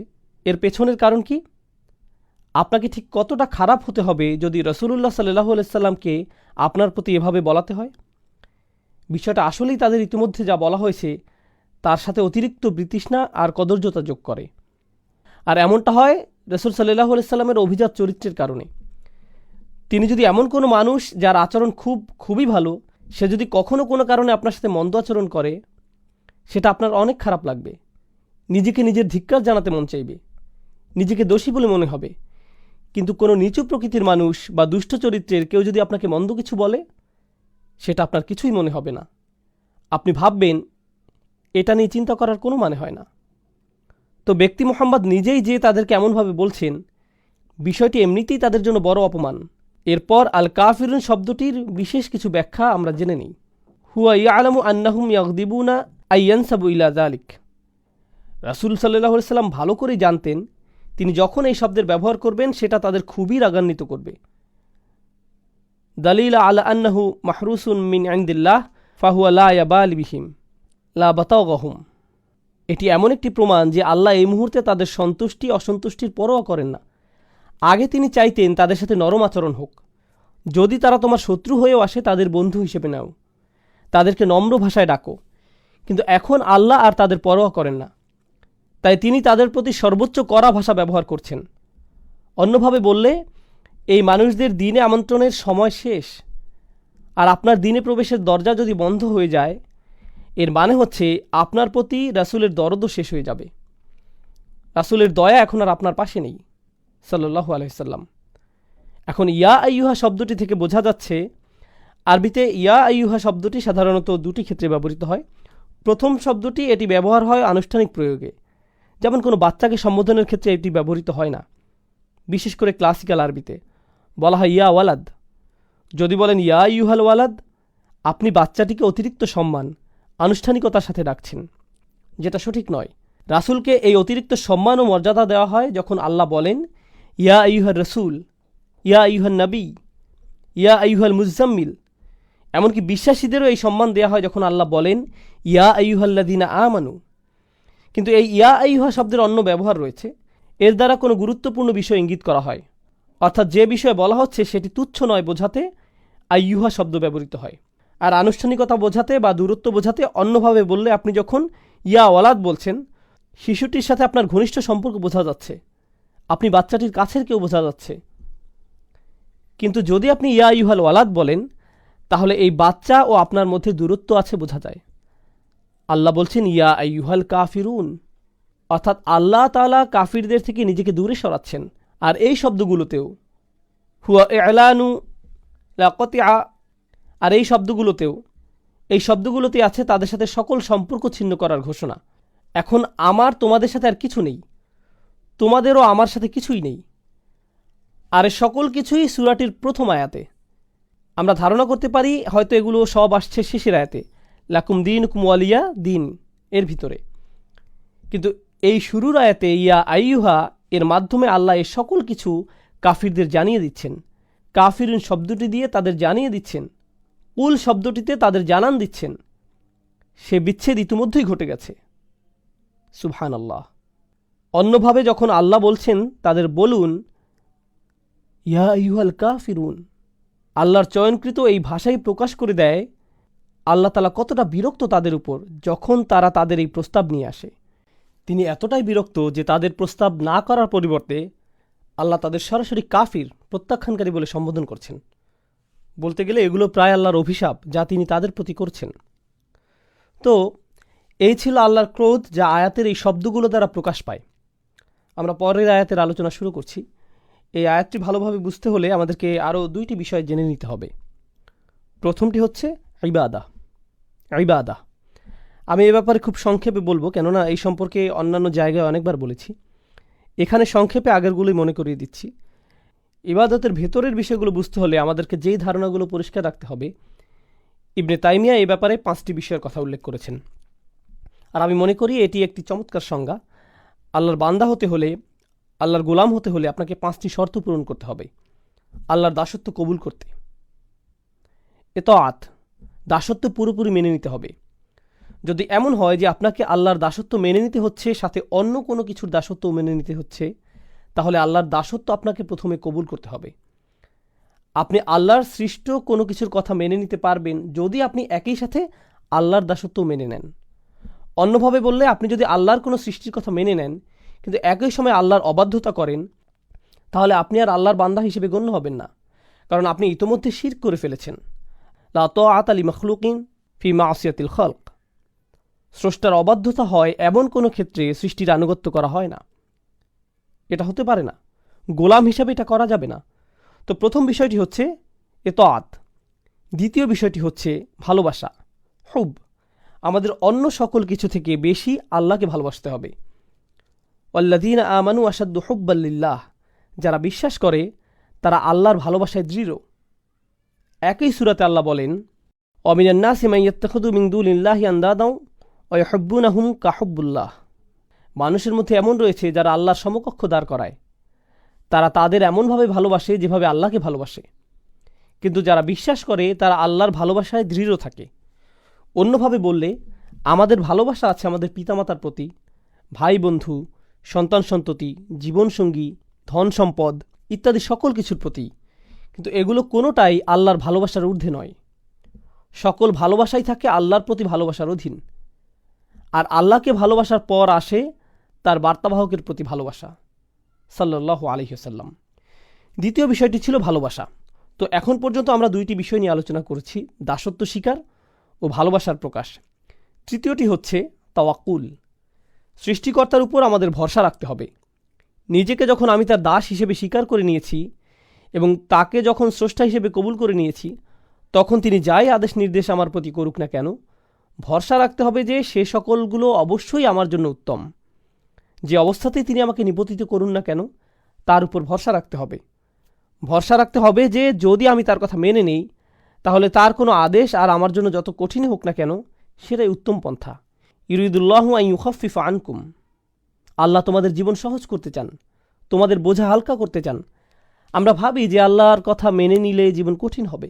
এর পেছনের কারণ কি? আপনাকে ঠিক কতটা খারাপ হতে হবে যদি রাসূলুল্লাহ সাল্লাল্লাহু আলাইহি সাল্লামকে আপনার প্রতি এভাবে বলাতে হয়? বিষয়টা আসলেই তাদের ইতিমধ্যে যা বলা হয়েছে তার সাথে অতিরিক্ত বিতৃষ্ণা আর কদর্যতা যোগ করে। আর এমনটা হয় রাসূল সাল্লাল্লাহু আলাইহি সাল্লামের অভিজাত চরিত্রের কারণে। তিনি যদি এমন কোনো মানুষ যার আচরণ খুবই ভালো, সে যদি কখনো কোনো কারণে আপনার সাথে মন্দ আচরণ করে, সেটা আপনার অনেক খারাপ লাগবে, নিজেকে নিজের ধিক্কার জানাতে মন চাইবে, নিজেকে দোষী বলে মনে হবে। কিন্তু কোনো নিচু প্রকৃতির মানুষ বা দুষ্ট চরিত্রের কেউ যদি আপনাকে মন্দ কিছু বলে, সেটা আপনার কিছুই মনে হবে না। আপনি ভাববেন এটা নিয়ে চিন্তা করার কোনো মানে হয় না। তো ব্যক্তি মুহাম্মদ নিজেই যে তাদেরকে এমনভাবে বলছেন, বিষয়টি এমনিতেই তাদের জন্য বড় অপমান। এরপর আল কাফিরুন শব্দটির বিশেষ কিছু ব্যাখ্যা আমরা জেনে নিই। হুয়া ইয়ালামু আন্নাহুম ইয়াগদিবুনা আইয়ানসাবু ইলা যালিক। রাসূল সাল্লাল্লাহু আলাইহি সাল্লাম ভালো করেই জানতেন, তিনি যখন এই শব্দের ব্যবহার করবেন সেটা তাদের খুবই রাগান্বিত করবে। দালিল আলা আন্নাহু মাহরুসুন মিন ইনদিল্লাহ ফাহুয়া লা ইয়াবালি বিহিম লা বাতাগাহুম। এটি এমন একটি প্রমাণ যে আল্লাহ এই মুহূর্তে তাদের সন্তুষ্টি অসন্তুষ্টির পরোয়া করেন না। আগে তিনি চাইতেন তাদের সাথে নরম আচরণ হোক। যদি তারা তোমার শত্রু হয়েও আসে তাদের বন্ধু হিসেবে নাও, তাদেরকে নম্র ভাষায় ডাকো। কিন্তু এখন আল্লাহ আর তাদের পরোয়া করেন না, তাই তিনি তাদের প্রতি সর্বোচ্চ কড়া ভাষা ব্যবহার করছেন। অন্যভাবে বললে, এই মানুষদের দিনে আমন্ত্রণের সময় শেষ, আর আপনার দিনে প্রবেশের দরজা যদি বন্ধ হয়ে যায়, এর মানে হচ্ছে আপনার প্রতি রাসূলের দরদও শেষ হয়ে যাবে। রাসূলের দয়া এখন আর আপনার পাশে নেই সাল্লাল্লাহু আলাইহি সাল্লাম। এখন ইয়া আইয়ুহা শব্দটি থেকে বোঝা যাচ্ছে, আরবিতে ইয়া আইয়ুহা শব্দটি সাধারণত দুটি ক্ষেত্রে ব্যবহৃত হয়। প্রথম শব্দটি এটি ব্যবহার হয় আনুষ্ঠানিক প্রয়োগে, যেমন কোনো বাচ্চাকে সম্বোধনের ক্ষেত্রে এটি ব্যবহৃত হয় না। বিশেষ করে ক্লাসিক্যাল আরবিতে বলা হয় ইয়া ওয়ালাদ। যদি বলেন ইয়া আইয়ুহাল ওয়ালাদ, আপনি বাচ্চাটিকে অতিরিক্ত সম্মান, আনুষ্ঠানিকতার সাথে ডাকছেন, যেটা সঠিক নয়। রাসূলকে এই অতিরিক্ত সম্মান ও মর্যাদা দেওয়া হয় যখন আল্লাহ বলেন ইয়া আইয়ুহার রসুল, ইয়া আইয়ুহান নবী, ইয়া আইয়ুহাল মুজাম্মিল। এমনকি বিশ্বাসীদেরও এই সম্মান দেওয়া হয় যখন আল্লাহ বলেন ইয়া আইয়ুহাল্লাযীনা আমানু। কিন্তু এই ইয়া আইয়ুহা শব্দের অন্য ব্যবহার রয়েছে। এর দ্বারা কোনো গুরুত্বপূর্ণ বিষয় ইঙ্গিত করা হয়, অর্থাৎ যে বিষয়ে বলা হচ্ছে সেটি তুচ্ছ নয় বোঝাতে আইয়ুহা শব্দ ব্যবহৃত হয়। আর আনুষ্ঠানিকতা বোঝাতে বা দূরত্ব বোঝাতে অন্যভাবে বললে, আপনি যখন ইয়া ওয়ালাদ বলছেন, শিশুটির সাথে আপনার ঘনিষ্ঠ সম্পর্ক বোঝা যাচ্ছে, আপনি বাচ্চাটির কাছের কেউ বোঝা যাচ্ছে। কিন্তু যদি আপনি ইয়া আইয়ুহাল ওয়ালাদ বলেন, তাহলে এই বাচ্চা ও আপনার মধ্যে দূরত্ব আছে বোঝা যায়। আল্লাহ বলছেন ইয়া আইয়ুহাল কাফিরুন, অর্থাৎ আল্লাহ তাআলা কাফিরদের থেকে নিজেকে দূরে সরাচ্ছেন। আর এই শব্দগুলোতেও হুয়া ইলানু লাকাতিআ, আর এই শব্দগুলোতে আছে তাদের সাথে সকল সম্পর্ক ছিন্ন করার ঘোষণা। এখন আমার তোমাদের সাথে আর কিছু নেই, তোমাদেরও আমার সাথে কিছুই নেই। আর সকল কিছুই সূরাটির প্রথম আয়াতে। আমরা ধারণা করতে পারি হয়তো এগুলো সব আসছে শেষের আয়াতে, লাকুম দীনুকুম ওয়ালিয়া দিন এর ভিতরে। কিন্তু এই শুরুর আয়াতে ইয়া আইয়ুহা এর মাধ্যমে আল্লাহ এই সকল কিছু কাফিরদের জানিয়ে দিচ্ছেন। কাফিরুন শব্দটি দিয়ে তাদের জানিয়ে দিচ্ছেন, কুল শব্দটিতে তাদের জানান দিচ্ছেন সে বিচ্ছেদ ইতিমধ্যেই ঘটে গেছে। সুবহানাল্লাহ। অন্যভাবে যখন আল্লাহ বলছেন তাদের বলুন ইয়া আইয়ুহাল কাফিরুন, আল্লাহর চয়নকৃত এই ভাষাই প্রকাশ করে দেয় আল্লাহ তাআলা কতটা বিরক্ত তাদের উপর যখন তারা তাদের এই প্রস্তাব নিয়ে আসে। তিনি এতটাই বিরক্ত যে তাদের প্রস্তাব না করার পরিবর্তে আল্লাহ তাদের সরাসরি কাফির, প্রত্যাখ্যানকারী বলে সম্বোধন করছেন। বলতে গেলে এগুলো প্রায় আল্লাহর অভিশাপ যা তিনি তাদের প্রতি করছেন। তো এই ছিল আল্লাহর ক্রোধ যা আয়াতের এই শব্দগুলো দ্বারা প্রকাশ পায়। আমরা পরের আয়াতের আলোচনা শুরু করছি। এই আয়াতটি ভালোভাবে বুঝতে হলে আমাদেরকে আরও দুইটি বিষয় জেনে নিতে হবে। প্রথমটি হচ্ছে ইবাদা। আমি এ ব্যাপারে খুব সংক্ষেপে বলবো, কেননা এই সম্পর্কে অন্যান্য জায়গায় অনেকবার বলেছি। এখানে সংক্ষেপে আগেরগুলোই মনে করিয়ে দিচ্ছি। ইবাদতের ভেতরের বিষয়গুলো বুঝতে হলে আমাদেরকে যেই ধারণাগুলো পরিষ্কার রাখতে হবে, ইবনে তাইমিয়া এই ব্যাপারে 5টি বিষয়ের কথা উল্লেখ করেছেন। আর আমি মনে করি এটি একটি চমৎকার সংজ্ঞা। আল্লাহর বান্দা হতে হলে, আল্লাহর গোলাম হতে হলে আপনাকে 5টি শর্ত পূরণ করতে হবে। আল্লাহর দাসত্ব কবুল করতে, ইতাআত, দাসত্ব পুরোপুরি মেনে নিতে হবে। যদি এমন হয় যে আপনাকে আল্লাহর দাসত্ব মেনে নিতে হচ্ছে, সাথে অন্য কোনো কিছুর দাসত্ব মেনে নিতে হচ্ছে, তাহলে আল্লাহর দাসত্ব আপনাকে প্রথমে কবুল করতে হবে। আপনি আল্লাহর সৃষ্ট কোনো কিছুর কথা মেনে নিতে পারবেন যদি আপনি একই সাথে আল্লাহর দাসত্ব মেনে নেন। অন্যভাবে বললে, আপনি যদি আল্লাহর কোনো সৃষ্টির কথা মেনে নেন কিন্তু একই সময় আল্লাহর অবাধ্যতা করেন, তাহলে আপনি আর আল্লাহর বান্দা হিসেবে গণ্য হবেন না, কারণ আপনি ইতোমধ্যে শিরক করে ফেলেছেন। লা তাআতা লিমাখলুকিন ফি মাসিয়াতিল খালক। স্রষ্টার অবাধ্যতা হয় এমন কোনো ক্ষেত্রে সৃষ্টির আনুগত্য করা হয় না, এটা হতে পারে না। গোলাম হিসাবে এটা করা যাবে না। তো প্রথম বিষয়টি হচ্ছে ইতাআত। দ্বিতীয় বিষয়টি হচ্ছে ভালোবাসা, হুব। আমাদের অন্য সকল কিছু থেকে বেশি আল্লাহকে ভালোবাসতে হবে। ওয়াল্লাযীনা আমানু আশাদ্দু হুব্বাল লিল্লাহ, যারা বিশ্বাস করে তারা আল্লাহর ভালোবাসায় দৃঢ়। একই সূরাতে আল্লাহ বলেন ওয়া মিনান নাসি মান ইয়াত্তাখিযু মিন দুনিল্লাহি আনদাদা ওয়া ইউহিব্বুনাহুম কাহুব্বুল্লাহ। মানুষের মধ্যে এমন রয়েছে যারা আল্লাহর সমকক্ষ দাঁড় করায়, তারা তাদের এমনভাবে ভালোবাসে যেভাবে আল্লাহকে ভালোবাসে। কিন্তু যারা বিশ্বাস করে তারা আল্লাহর ভালোবাসায় দৃঢ় থাকে। অন্যভাবে বললে, আমাদের ভালোবাসা আছে আমাদের পিতামাতার প্রতি, ভাই বন্ধু, সন্তান সন্ততি, জীবনসঙ্গী, ধন সম্পদ ইত্যাদি সকল কিছুর প্রতি, কিন্তু এগুলো কোনোটাই আল্লাহর ভালোবাসার ঊর্ধ্বে নয়। সকল ভালোবাসাই থাকে আল্লাহর প্রতি ভালোবাসার অধীন। আর আল্লাহকে ভালোবাসার পর আসে তার বার্তাবাহকের প্রতি ভালোবাসা, সাল্লাল্লাহু আলাইহি ওয়াসাল্লাম। দ্বিতীয় বিষয়টি ছিল ভালোবাসা। তো এখন পর্যন্ত আমরা দুইটি বিষয় নিয়ে আলোচনা করেছি, দাসত্ব স্বীকার ও ভালোবাসার প্রকাশ। তৃতীয়টি হচ্ছে তাওয়াক্কুল। সৃষ্টিকর্তার উপর আমাদের ভরসা রাখতে হবে। নিজেকে যখন আমি তার দাস হিসেবে স্বীকার করে নিয়েছি এবং তাকে যখন স্রষ্টা হিসেবে কবুল করে নিয়েছি, তখন তিনি যাই আদেশ নির্দেশ আমার প্রতি করুক না কেন, ভরসা রাখতে হবে যে সে সকলগুলো অবশ্যই আমার জন্য উত্তম। যে অবস্থাতেই তিনি আমাকে নিপতিত করুন না কেন, তার উপর ভরসা রাখতে হবে। ভরসা রাখতে হবে যে যদি আমি তার কথা মেনে নেই, তাহলে তার কোনো আদেশ আর আমার জন্য যত কঠিন হোক না কেন, সেটাই উত্তম পন্থা। ইউরিদুল্লাহু আন ইউখাফফিফা আনকুম। আল্লাহ তোমাদের জীবন সহজ করতে চান, তোমাদের বোঝা হালকা করতে চান। আমরা ভাবি যে আল্লাহর কথা মেনে নিলে জীবন কঠিন হবে,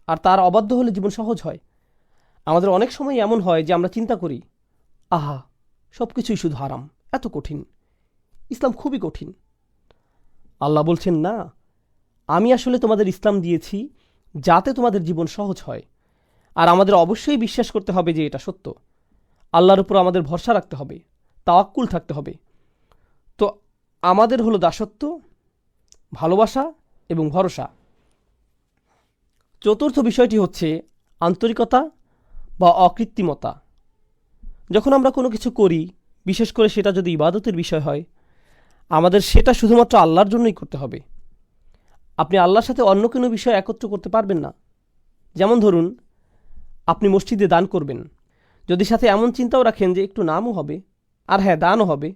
আর তার অবাধ্য হলে জীবন সহজ হয়। আমাদের অনেক সময় এমন হয় যে আমরা চিন্তা করি, আহা, সব কিছুই শুধু হারাম, এত কঠিন, ইসলাম খুবই কঠিন। আল্লাহ বলছেন, না, আমি আসলে তোমাদের ইসলাম দিয়েছি যাতে তোমাদের জীবন সহজ হয়। আর আমাদের অবশ্যই বিশ্বাস করতে হবে যে এটা সত্য। আল্লাহর উপর আমাদের ভরসা রাখতে হবে, তাওয়াক্কুল থাকতে হবে। তো আমাদের হলো দাসত্ব, ভালোবাসা এবং ভরসা। চতুর্থ বিষয়টি হচ্ছে আন্তরিকতা বা অকৃত্রিমতা। যখন আমরা কোনো কিছু করি, বিশেষ করে সেটা যদি ইবাদতের বিষয় হয়, আমাদের সেটা শুধুমাত্র আল্লাহর জন্যই করতে হবে। আপনি আল্লাহর সাথে অন্য কোনো বিষয় একত্র করতে পারবেন না। যেমন ধরুন, আপনি মসজিদে দান করবেন, যদি সাথে এমন চিন্তাও রাখেন যে একটু নামও হবে আর হ্যাঁ দানও হবে,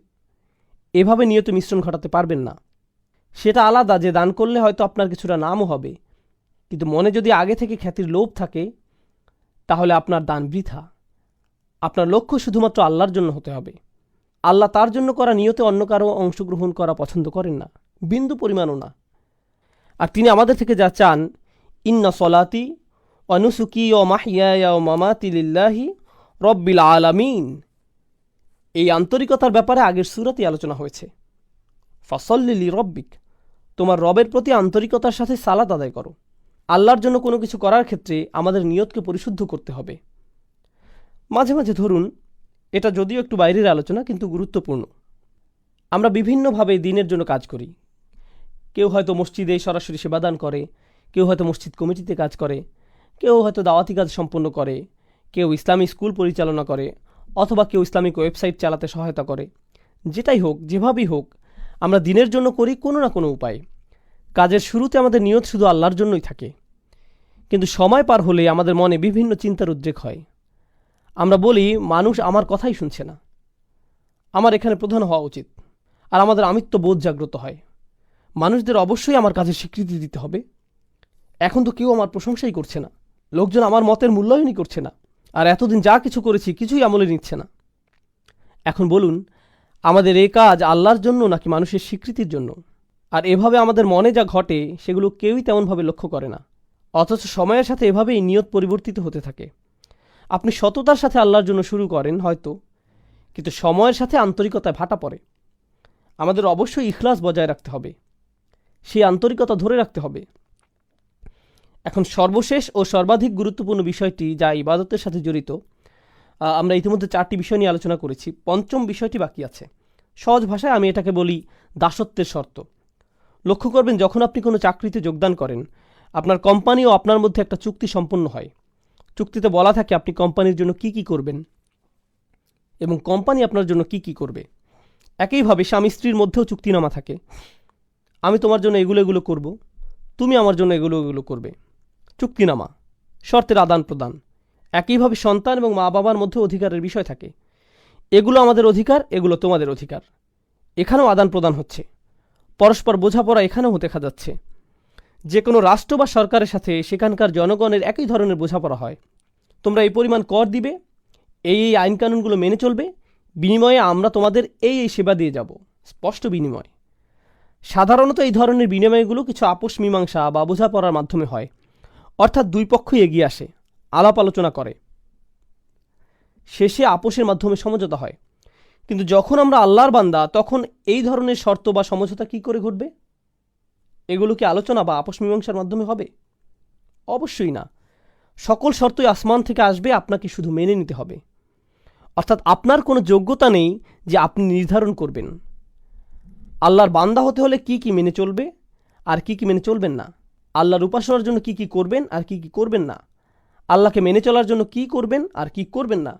এভাবে নিয়ত মিশ্রণ ঘটাতে পারবেন না। সেটা আলাদা যে দান করলে হয়তো আপনার কিছুটা নামও হবে, কিন্তু মনে যদি আগে থেকে খ্যাতির লোভ থাকে, তাহলে আপনার দান বৃথা। আপনার লক্ষ্য শুধুমাত্র আল্লাহর জন্য হতে হবে। আল্লাহ তার জন্য করা নিয়তে অন্য কারো অংশগ্রহণ করা পছন্দ করেন না, বিন্দু পরিমাণও না। আর তিনি আমাদের থেকে যা চান, ইন্না সলাতি ওয়া নুসুকি ওয়া মাহইয়ায়া ওয়া মামাতি লিল্লাহি রব্বিল আলামিন। এই আন্তরিকতার ব্যাপারে আগের সূরাতেই আলোচনা হয়েছে। ফাসল্লি লিরব্বিক, তোমার রবের প্রতি আন্তরিকতার সাথে সালাত আদায় করো। আল্লাহর জন্য কোনো কিছু করার ক্ষেত্রে আমাদের নিয়তকে পরিশুদ্ধ করতে হবে। মাঝে মাঝে ধরুন, এটা যদিও একটু বাইরের আলোচনা কিন্তু গুরুত্বপূর্ণ, আমরা বিভিন্নভাবে দিনের জন্য কাজ করি। কেউ হয়তো মসজিদে সরাসরি সেবাদান করে, কেউ হয়তো মসজিদ কমিটিতে কাজ করে, কেউ হয়তো দাওয়াতি কাজ সম্পন্ন করে, কেউ ইসলামী স্কুল পরিচালনা করে, অথবা কেউ ইসলামিক ওয়েবসাইট চালাতে সহায়তা করে। যেটাই হোক, যেভাবেই হোক, আমরা দিনের জন্য করি কোনো না কোনো উপায়। কাজের শুরুতে আমাদের নিয়ত শুধু আল্লাহর জন্যই থাকে, কিন্তু সময় পার হলে আমাদের মনে বিভিন্ন চিন্তার উদ্রেক হয়। আমরা বলি, মানুষ আমার কথাই শুনছে না, আমার এখানে প্রধান হওয়া উচিত। আর আমাদের আমিত্ব বোধ জাগ্রত হয়, মানুষদের অবশ্যই আমার কাজের স্বীকৃতি দিতে হবে। এখন তো কেউ আমার প্রশংসাই করছে না, লোকজন আমার মতের মূল্যায়নই করছে না, আর এতদিন যা কিছু করেছি কিছুই আমলে নিচ্ছে না। এখন বলুন, আমাদের এই কাজ আল্লাহর জন্য নাকি মানুষের স্বীকৃতির জন্য? আর এভাবে আমাদের মনে যা ঘটে সেগুলো কেউই তেমনভাবে লক্ষ্য করে না, অথচ সময়ের সাথে এভাবেই নিয়ত পরিবর্তিত হতে থাকে। আপনি সততার সাথে আল্লাহর জন্য শুরু করেন হয়তো, কিন্তু সময়ের সাথে আন্তরিকতায় ভাটা পড়ে। আমাদের অবশ্যই ইখলাস বজায় রাখতে হবে, সেই আন্তরিকতা ধরে রাখতে হবে। এখন সর্বশেষ ও সর্বাধিক গুরুত্বপূর্ণ বিষয়টি যা ইবাদতের সাথে জড়িত, আমরা ইতিমধ্যে 4টি বিষয় নিয়ে আলোচনা করেছি, পঞ্চম বিষয়টি বাকি আছে। সহজ ভাষায় আমি এটাকে বলি দাসত্বের শর্ত। লক্ষ্য করবেন, যখন আপনি কোনো চাকরিতে যোগদান করেন, আপনার কোম্পানি ও আপনার মধ্যে একটা চুক্তি সম্পন্ন হয়। চুক্তিতে বলা থাকে আপনি কোম্পানির জন্য কি কি করবেন এবং কোম্পানি আপনার জন্য কি কি করবে। একইভাবে স্বামী স্ত্রীর মধ্যেও চুক্তিনামা থাকে, আমি তোমার জন্য এগুলো এগুলো করব, তুমি আমার জন্য এগুলো এগুলো করবে। চুক্তিনামা, শর্তের আদান প্রদান। একইভাবে সন্তান এবং মা বাবার মধ্যে অধিকারের বিষয় থাকে, এগুলো আমাদের অধিকার, এগুলো তোমাদের অধিকার। এখানেও আদান প্রদান হচ্ছে, পরস্পর বোঝাপড়া এখানেও দেখা যাচ্ছে। যে কোনো রাষ্ট্র বা সরকারের সাথে সেখানকার জনগণের একই ধরনের বোঝাপড়া হয়। তোমরা এই পরিমাণ কর দিবে, এই এই আইনকানুনগুলো মেনে চলবে, বিনিময়ে আমরা তোমাদের এই এই সেবা দিয়ে যাব, স্পষ্ট বিনিময়। সাধারণত এই ধরনের বিনিময়গুলো কিছু আপোষ মীমাংসা বা বোঝাপড়ার মাধ্যমে হয়, অর্থাৎ দুই পক্ষই এগিয়ে আসে, আলাপ আলোচনা করে। শেষে আপোষের মাধ্যমে সমঝোতা হয়। কিন্তু যখন আমরা আল্লাহর বান্দা, তখন এই ধরনের শর্ত বা সমঝোতা কি করে ঘটবে? এগুলো কি আলোচনা বা আপোষ মীমাংসার মাধ্যমে হবে? অবশ্যই না। সকল শর্তই আসমান থেকে আসবে, আপনাকে শুধু মেনে নিতে হবে। অর্থাৎ আপনার কোনো যোগ্যতা নেই যে আপনি নির্ধারণ করবেন আল্লাহর বান্দা হতে হলে কি কি মেনে চলবে আর কি কি মেনে চলবেন না, আল্লাহর উপাসনার জন্য কি কি করবেন আর কি কি করবেন না, আল্লাহকে মেনে চলার জন্য কি করবেন আর কি করবেন না।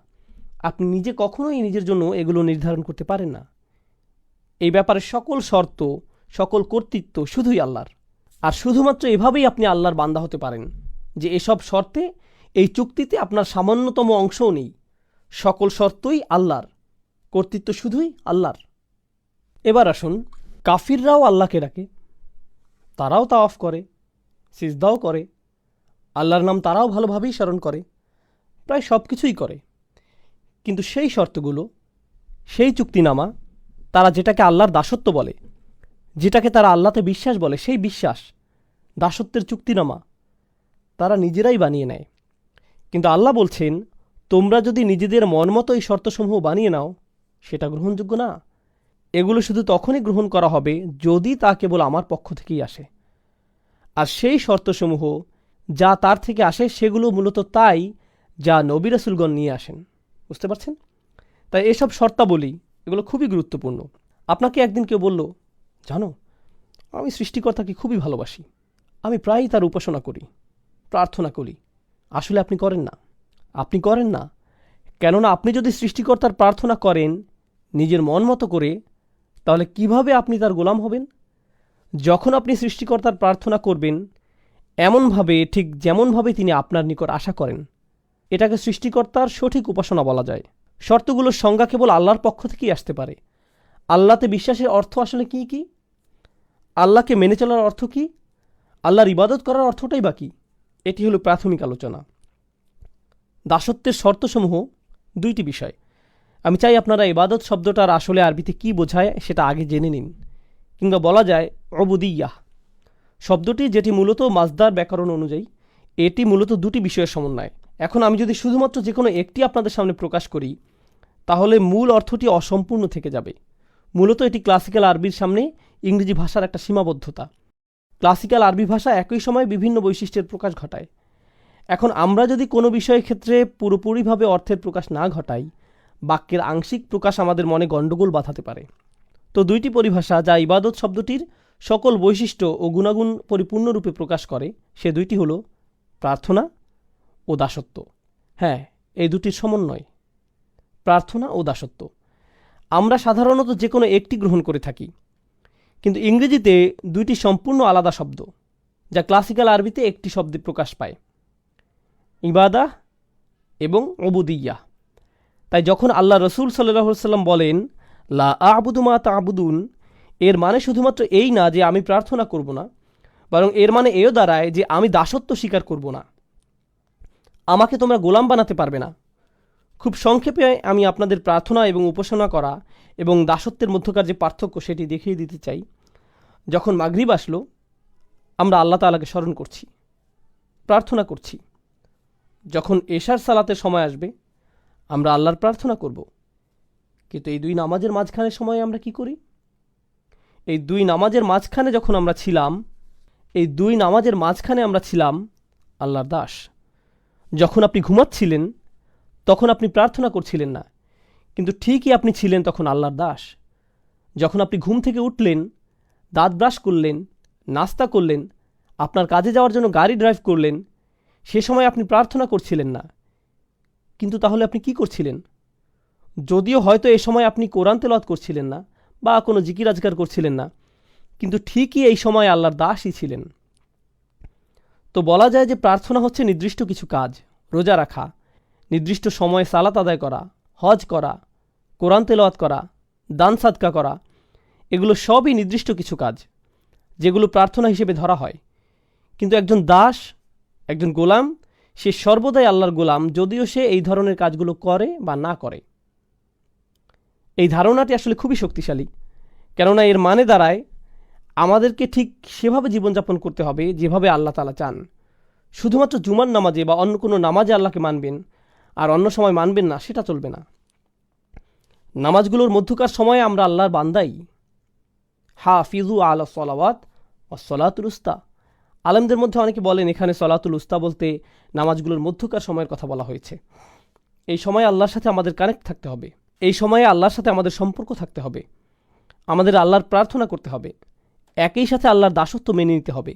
আপনি নিজে কখনোই নিজের জন্য এগুলো নির্ধারণ করতে পারেন না। এই ব্যাপারে সকল শর্ত, সকল কর্তৃত্ব শুধুই আল্লাহর। আর শুধুমাত্র এভাবেই আপনি আল্লাহর বান্দা হতে পারেন যে এসব শর্তে, এই চুক্তিতে আপনার সামান্যতম অংশও নেই। সকল শর্তই আল্লাহর, কর্তৃত্ব শুধুই আল্লাহর। এবার আসুন, কাফিররাও আল্লাহকে ডাকে, তারাও তাওয়াফ করে, সিজদাও করে, আল্লাহর নাম তারাও ভালোভাবেই স্মরণ করে, প্রায় সব কিছুই করে। কিন্তু সেই শর্তগুলো, সেই চুক্তিনামা, তারা যেটাকে আল্লাহর দাসত্ব বলে, যেটাকে তারা আল্লাহতে বিশ্বাস বলে, সেই বিশ্বাস, দাসত্বের চুক্তিনামা তারা নিজেরাই বানিয়ে নেয়। কিন্তু আল্লাহ বলছেন, তোমরা যদি নিজেদের মন মতো এই শর্তসমূহ বানিয়ে নাও, সেটা গ্রহণযোগ্য না। এগুলো শুধু তখনই গ্রহণ করা হবে যদি তা কেবল আমার পক্ষ থেকেই আসে। আর সেই শর্তসমূহ যা তার থেকে আসে, সেগুলো মূলত তাই যা নবী রাসূলগণ নিয়ে আসেন। বুঝতে পারছেন? তাই এসব শর্তাবলী, এগুলো খুবই গুরুত্বপূর্ণ। আপনাকে একদিন কেউ বলল, জানো, আমি সৃষ্টিকর্তাকে খুবই ভালোবাসি, আমি প্রায়ই তার উপাসনা করি, প্রার্থনা করি। আসলে আপনি করেন না। আপনি করেন না, কেননা আপনি যদি সৃষ্টিকর্তার প্রার্থনা করেন নিজের মন মতো করে, তাহলে কিভাবে আপনি তার গোলাম হবেন? যখন আপনি সৃষ্টিকর্তার প্রার্থনা করবেন এমনভাবে, ঠিক যেমনভাবে তিনি আপনার নিকট আশা করেন, এটাকে সৃষ্টিকর্তার সঠিক উপাসনা বলা যায়। শর্তগুলোর সংজ্ঞা কেবল আল্লাহর পক্ষ থেকেই আসতে পারে। আল্লাহতে বিশ্বাসের অর্থ আসলে কি কি? আল্লাহকে মেনে চলার অর্থ কি? আল্লাহর ইবাদত করার অর্থটাই বা কী? এটি হলো প্রাথমিক আলোচনা। দাসত্বের শর্তসমূহ দুইটি বিষয়। আমি চাই আপনারা ইবাদত শব্দটার আসলে আরবিতে কি বোঝায় সেটা আগে জেনে নিন। কিংবা বলা যায় উবুদিয়্যাহ শব্দটি, যেটি মূলত মাজদার ব্যাকরণ অনুযায়ী, এটি মূলত দুটি বিষয়ের সমন্বয়। এখন আমি যদি শুধুমাত্র যে কোনো একটি আপনাদের সামনে প্রকাশ করি, তাহলে মূল অর্থটি অসম্পূর্ণ থেকে যাবে। মূলত এটি ক্লাসিক্যাল আরবির সামনে ইংরেজি ভাষার একটা সীমাবদ্ধতা। ক্লাসিক্যাল আরবি ভাষা একই সময় বিভিন্ন বৈশিষ্ট্যের প্রকাশ ঘটায়। এখন আমরা যদি কোনো বিষয়ের ক্ষেত্রে পুরোপুরিভাবে অর্থের প্রকাশ না ঘটাই, বাক্যের আংশিক প্রকাশ আমাদের মনে গণ্ডগোল বাঁধাতে পারে। তো দুইটি পরিভাষা যা ইবাদত শব্দটির সকল বৈশিষ্ট্য ও গুণাগুণ পরিপূর্ণরূপে প্রকাশ করে, সে দুইটি হলো প্রার্থনা ও দাসত্ব। হ্যাঁ, এই দুটির সমন্বয়, প্রার্থনা ও দাসত্ব। আমরা সাধারণত যে কোনো একটি গ্রহণ করে থাকি, কিন্তু ইংরেজিতে দুইটি সম্পূর্ণ আলাদা শব্দ, যা ক্লাসিক্যাল আরবিতে একটি শব্দে প্রকাশ পায়, ইবাদাহ এবং উবুদিয়্যাহ। তাই যখন আল্লাহ রসুল সাল্লাল্লাহু আলাইহি ওয়াসাল্লাম বলেন লা আ'বুদু মা তা'বুদুন, এর মানে শুধুমাত্র এই না যে আমি প্রার্থনা করব না, বরং এর মানে এও দাঁড়ায় যে আমি দাসত্ব স্বীকার করব না। আমাকে তোমরা গোলাম বানাতে পারবে না। খুব সংক্ষেপে আমি আপনাদের প্রার্থনা এবং উপাসনা করা এবং দাসত্বের মধ্যকার যে পার্থক্য সেটি দেখিয়ে দিতে চাই। যখন মাগরিব আসলো, আমরা আল্লাহ তাআলাকে স্মরণ করছি, প্রার্থনা করছি। যখন এশার সালাতের সময় আসবে, আমরা আল্লাহর প্রার্থনা করব। কিন্তু এই দুই নামাজের মাঝখানে সময়ে আমরা কি করি? এই দুই নামাজের মাঝখানে যখন আমরা ছিলাম, এই দুই নামাজের মাঝখানে আমরা ছিলাম আল্লাহর দাস। যখন আপনি ঘুমাচ্ছিলেন, তখন আপনি প্রার্থনা করছিলেন না, কিন্তু ঠিকই আপনি ছিলেন তখন আল্লাহর দাস। যখন আপনি ঘুম থেকে উঠলেন, দাঁত ব্রাশ করলেন, নাস্তা করলেন, আপনার কাজে যাওয়ার জন্য গাড়ি ড্রাইভ করলেন, সে সময় আপনি প্রার্থনা করছিলেন না, কিন্তু তাহলে আপনি কি করছিলেন? যদিও হয়তো এ সময় আপনি কোরআন তেলাওয়াত করছিলেন না বা কোনো জিকির আজকার করছিলেন না, কিন্তু ঠিকই এই সময় আল্লাহর দাসই ছিলেন। তো বলা যায় যে প্রার্থনা হচ্ছে নির্দিষ্ট কিছু কাজ, রোজা রাখা, নির্দিষ্ট সময়ে সালাত আদায় করা, হজ করা, কোরআন তেলাওয়াত করা, দান সাদকা করা। এগুলো সবই নির্দিষ্ট কিছু কাজ, যেগুলো প্রার্থনা হিসেবে ধরা হয়। কিন্তু একজন দাস, একজন গোলাম, সে সর্বদাই আল্লাহর গোলাম, যদিও সে এই ধরনের কাজগুলো করে বা না করে। এই ধারণাটি আসলে খুবই শক্তিশালী, কেননা এর মানে দাঁড়ায় আমাদেরকে ঠিক সেভাবে জীবনযাপন করতে হবে যেভাবে আল্লাহ তাআলা চান। শুধুমাত্র জুমার নামাজে বা অন্য কোনো নামাজে আল্লাহকে মানবেন, আর অন্য সময় মানবেন না, সেটা চলবে না। নামাজগুলোর মধ্যকার সময়ে আমরা আল্লাহর বান্দাই। হাফিজু আলা সলাওয়াত ওয়াস সলাতুল উস্তা। আলেমদের মধ্যে অনেকে বলেন এখানে সলাতুল উস্তা বলতে নামাজগুলোর মধ্যকার সময়ের কথা বলা হয়েছে। এই সময়ে আল্লাহর সাথে আমাদের কানেক্ট থাকতে হবে, এই সময়ে আল্লাহর সাথে আমাদের সম্পর্ক থাকতে হবে, আমাদের আল্লাহর প্রার্থনা করতে হবে, একই সাথে আল্লাহর দাসত্ব মেনে নিতে হবে।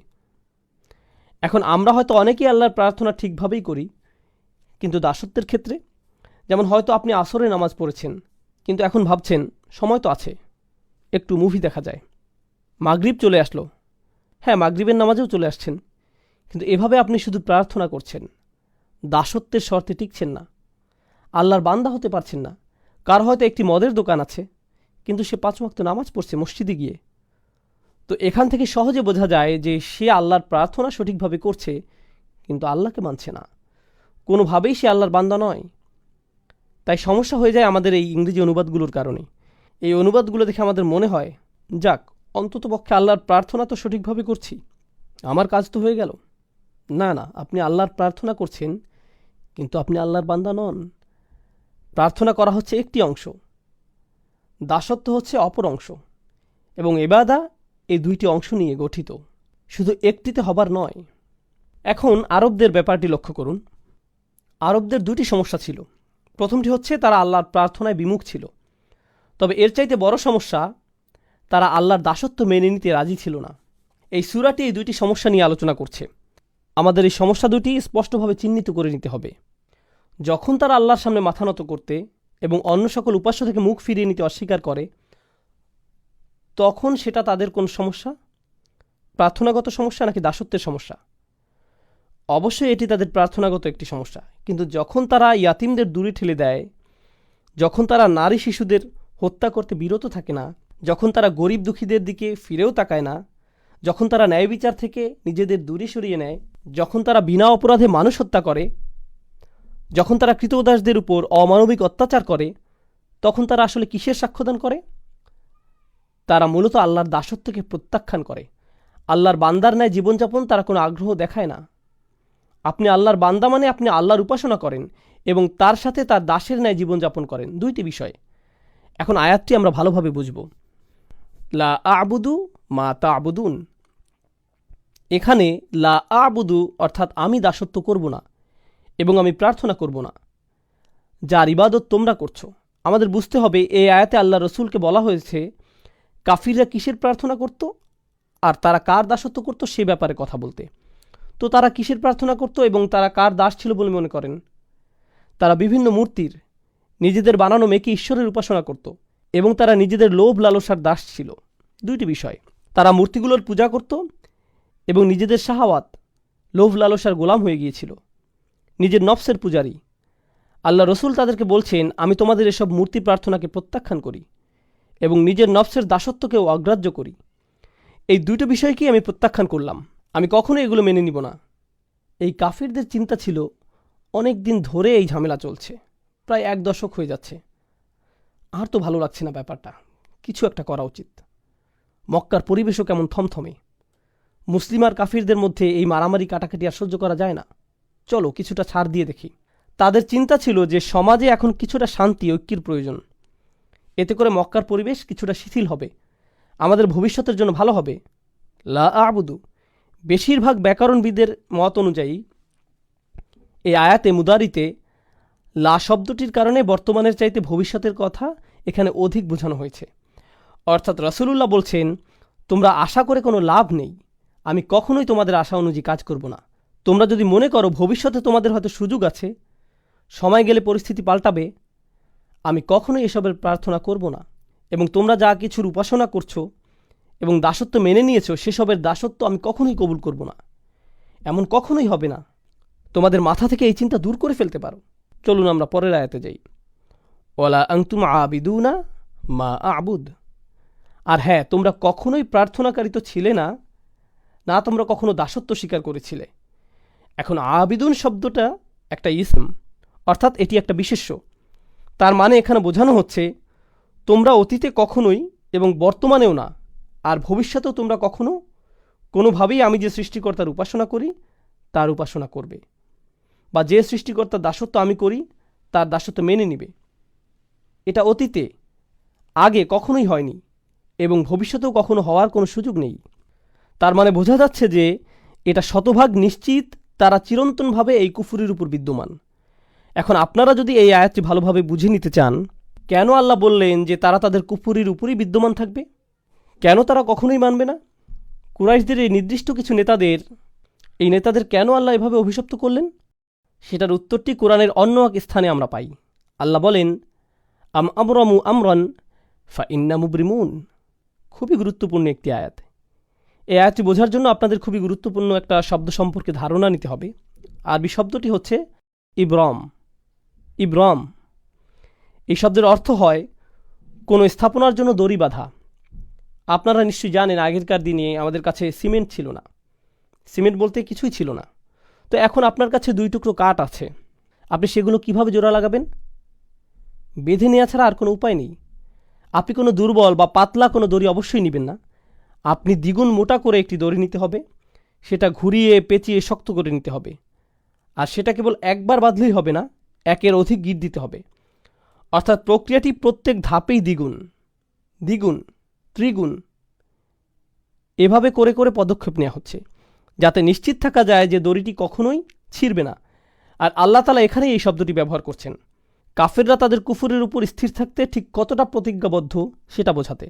এখন আমরা হয়তো অনেকেই আল্লাহর প্রার্থনা ঠিকভাবেই করি, কিন্তু দাসত্বের ক্ষেত্রে, যেমন হয়তো আপনি আসরে নামাজ পড়েছেন, কিন্তু এখন ভাবছেন সময় তো আছে, একটু মুভি দেখা যায়। মাগরিব চলে আসলো, হ্যাঁ মাগরিবের নামাজেও চলে আসছেন, কিন্তু এভাবে আপনি শুধু প্রার্থনা করছেন, দাসত্বের শর্তে টিকছেন না, আল্লাহর বান্দা হতে পারছেন না। কার হয়তো একটি মদের দোকান আছে, কিন্তু সে 5 ওয়াক্ত নামাজ পড়ছে মসজিদে গিয়ে। তো এখান থেকে সহজে বোঝা যায় যে সে আল্লাহর প্রার্থনা সঠিকভাবে করছে, কিন্তু আল্লাহকে মানছে না, কোনোভাবেই সে আল্লাহর বান্দা নয়। তাই সমস্যা হয়ে যায় আমাদের এই ইংরেজি অনুবাদগুলোর কারণে। এই অনুবাদগুলো দেখে আমাদের মনে হয়, যাক অন্ততপক্ষে আল্লাহর প্রার্থনা তো সঠিকভাবে করছি, আমার কাজ তো হয়ে গেল। না না, আপনি আল্লাহর প্রার্থনা করছেন, কিন্তু আপনি আল্লাহর বান্দা নন। প্রার্থনা করা হচ্ছে একটি অংশ, দাসত্ব হচ্ছে অপর অংশ, এবং ইবাদা এই দুইটি অংশ নিয়ে গঠিত, শুধু একটিতে হবার নয়। এখন আরবদের ব্যাপারটি লক্ষ্য করুন। আরবদের দুটি সমস্যা ছিল। প্রথমটি হচ্ছে তারা আল্লাহর প্রার্থনায় বিমুখ ছিল, তবে এর চাইতে বড় সমস্যা, তারা আল্লাহর দাসত্ব মেনে নিতে রাজি ছিল না। এই সূরাটি এই দুইটি সমস্যা নিয়ে আলোচনা করছে। আমাদের এই সমস্যা দুটি স্পষ্টভাবে চিহ্নিত করে নিতে হবে। যখন তারা আল্লাহর সামনে মাথা নত করতে এবং অন্য সকল উপাস্য থেকে মুখ ফিরিয়ে নিতে অস্বীকার করে, তখন সেটা তাদের কোন সমস্যা? প্রার্থনাগত সমস্যা নাকি দাসত্বের সমস্যা? অবশ্যই এটি তাদের প্রার্থনাগত একটি সমস্যা। কিন্তু যখন তারা ইয়াতিমদের দূরে ঠেলে দেয়, যখন তারা নারী শিশুদের হত্যা করতে বিরত থাকে না, যখন তারা গরিব দুঃখীদের দিকে ফিরেও তাকায় না, যখন তারা ন্যায় বিচার থেকে নিজেদের দূরে সরিয়ে নেয়, যখন তারা বিনা অপরাধে মানুষ হত্যা করে, যখন তারা কৃতদাসদের উপর অমানবিক অত্যাচার করে, তখন তারা আসলে কিসের সাক্ষ্যদান করে? তারা মূলত আল্লাহর দাসত্বকে প্রত্যাখ্যান করে। আল্লাহর বান্দার ন্যায় জীবনযাপন তারা কোনো আগ্রহ দেখায় না। আপনি আল্লাহর বান্দা মানে আপনি আল্লাহর উপাসনা করেন এবং তার সাথে তার দাসের ন্যায় জীবনযাপন করেন, দুইটি বিষয়। এখন আয়াতটি আমরা ভালোভাবে বুঝব। লা আ'বুদু মা তা'বুদুন। এখানে লা আ'বুদু অর্থাৎ আমি দাসত্ব করব না এবং আমি প্রার্থনা করব না, যার ইবাদত তোমরা করছো। আমাদের বুঝতে হবে এই আয়াতে আল্লাহ রসুলকে বলা হয়েছে কাফিররা কিসের প্রার্থনা করত আর তারা কার দাসত্ব করত সে ব্যাপারে কথা বলতে। তো তারা কিসের প্রার্থনা করত এবং তারা কার দাস ছিল বলে মনে করেন? তারা বিভিন্ন মূর্তির, নিজেদের বানানো মেয়েকে ঈশ্বরের উপাসনা করত এবং তারা নিজেদের লোভ লালসার দাস ছিল। দুইটি বিষয়, তারা মূর্তিগুলোর পূজা করত এবং নিজেদের শাহাওয়াত, লোভ লালসার গোলাম হয়ে গিয়েছিল, নিজের নফসের পূজারী। আল্লাহ রসুল তাদেরকে বলছেন, আমি তোমাদের এসব মূর্তি প্রার্থনাকে প্রত্যাখ্যান করি এবং নিজের নফসের দাসত্বকেও অগ্রাহ্য করি। এই দুটো বিষয়কেই আমি প্রত্যাখ্যান করলাম, আমি কখনো এগুলো মেনে নিব না। এই কাফিরদের চিন্তা ছিল অনেক দিন ধরে এই ঝামেলা চলছে, প্রায় 1 দশক হয়ে যাচ্ছে, আর তো ভালো লাগছে না ব্যাপারটা, কিছু একটা করা উচিত। মক্কার পরিবেশও কেমন থমথমে, মুসলিম আর কাফিরদের মধ্যে এই মারামারি কাটাকাটি আর সহ্য করা যায় না, চলো কিছুটা ছাড় দিয়ে দেখি। তাদের চিন্তা ছিল যে সমাজে এখন কিছুটা শান্তি ঐক্যের প্রয়োজন, এতে করে মক্কার পরিবেশ কিছুটা শিথিল হবে, আমাদের ভবিষ্যতের জন্য ভালো হবে। লা আ'বুদু, বেশিরভাগ ব্যাকরণবিদের মত অনুযায়ী এই আয়াতে মুদারিতে লা শব্দটির কারণে বর্তমানের চাইতে ভবিষ্যতের কথা এখানে অধিক বোঝানো হয়েছে। অর্থাৎ রাসূলুল্লাহ বলছেন, তোমরা আশা করে কোনো লাভ নেই, আমি কখনোই তোমাদের আশা অনুযায়ী কাজ করব না। তোমরা যদি মনে করো ভবিষ্যতে তোমাদের হয়তো সুযোগ আছে, সময় গেলে পরিস্থিতি পাল্টাবে, আমি কখনোই এসবের প্রার্থনা করব না। এবং তোমরা যা কিছুর উপাসনা করছো এবং দাসত্ব মেনে নিয়েছো, সেসবের দাসত্ব আমি কখনোই কবুল করব না, এমন কখনোই হবে না। তোমাদের মাথা থেকে এই চিন্তা দূর করে ফেলতে পারো। চলুন আমরা পরের আয়াতে যাই। ওয়ালা আনতুম আবিদুনা মা আ'বুদ। আর হ্যাঁ, তোমরা কখনোই প্রার্থনাকারী তো ছিলে না, না তোমরা কখনো দাসত্ব স্বীকার করেছিলে। এখন আবিদুন শব্দটা একটা ইসম, অর্থাৎ এটি একটা বিশেষ্য। তার মানে এখানে বোঝানো হচ্ছে তোমরা অতীতে কখনোই এবং বর্তমানেও না, আর ভবিষ্যতেও তোমরা কখনো কোনোভাবেই আমি যে সৃষ্টিকর্তার উপাসনা করি তার উপাসনা করবে, বা যে সৃষ্টিকর্তার দাসত্ব আমি করি তার দাসত্ব মেনে নিবে। এটা অতীতে আগে কখনোই হয়নি এবং ভবিষ্যতেও কখনো হওয়ার কোনো সুযোগ নেই। তার মানে বোঝা যাচ্ছে যে এটা শতভাগ নিশ্চিত তারা চিরন্তনভাবে এই কুফুরির উপর বিদ্যমান। এখন আপনারা যদি এই আয়াতটি ভালোভাবে বুঝে নিতে চান, কেন আল্লাহ বললেন যে তারা তাদের কুফুরির উপরই বিদ্যমান থাকবে, কেন তারা কখনোই মানবে না, কুরাইশদের এই নির্দিষ্ট কিছু নেতাদের কেন আল্লাহ এভাবে অভিশপ্ত করলেন, সেটার উত্তরটি কোরআনের অন্য এক স্থানে আমরা পাই। আল্লাহ বলেন, আম আমরামু আমরান ফা ইন্না মুবরিমুন। খুবই গুরুত্বপূর্ণ একটি আয়াত। এই আয়াতটি বোঝার জন্য আপনাদের খুবই গুরুত্বপূর্ণ একটা শব্দ সম্পর্কে ধারণা নিতে হবে। আরবি শব্দটি হচ্ছে ইব্রম। ইব্রম এই শব্দের অর্থ হয় কোনো স্থাপনার জন্য দড়ি বাঁধা। আপনারা নিশ্চয়ই জানেন, আগেরকার দিনে আমাদের কাছে সিমেন্ট ছিল না, সিমেন্ট বলতে কিছুই ছিল না। তো এখন আপনার কাছে 2 টুকরো কাঠ আছে, আপনি সেগুলো কিভাবে জোড়া লাগাবেন? বেঁধে নেওয়া ছাড়া আর কোনো উপায় নেই। আপনি কোনো দুর্বল বা পাতলা কোনো দড়ি অবশ্যই নেবেন না, আপনি দ্বিগুণ মোটা করে একটি দড়ি নিতে হবে, সেটা ঘুরিয়ে পেঁচিয়ে শক্ত করে নিতে হবে। আর সেটা কেবল একবার বাঁধলেই হবে না, একের অধিক গিট দিতে হবে। অর্থাৎ প্রক্রিয়াটি প্রত্যেক ধাপেই দ্বিগুণ, দ্বিগুণ, ত্রিগুণ এভাবে করে করে পদক্ষেপ নেওয়া হচ্ছে, যাতে নিশ্চিত থাকা যায় যে দড়িটি কখনোই ছিঁড়বে না। আর আল্লাহ তাআলা এখানেই এই শব্দটি ব্যবহার করছেন কাফেররা তাদের কুফরের উপর স্থির থাকতে ঠিক কতটা প্রতিজ্ঞাবদ্ধ সেটা বোঝাতে।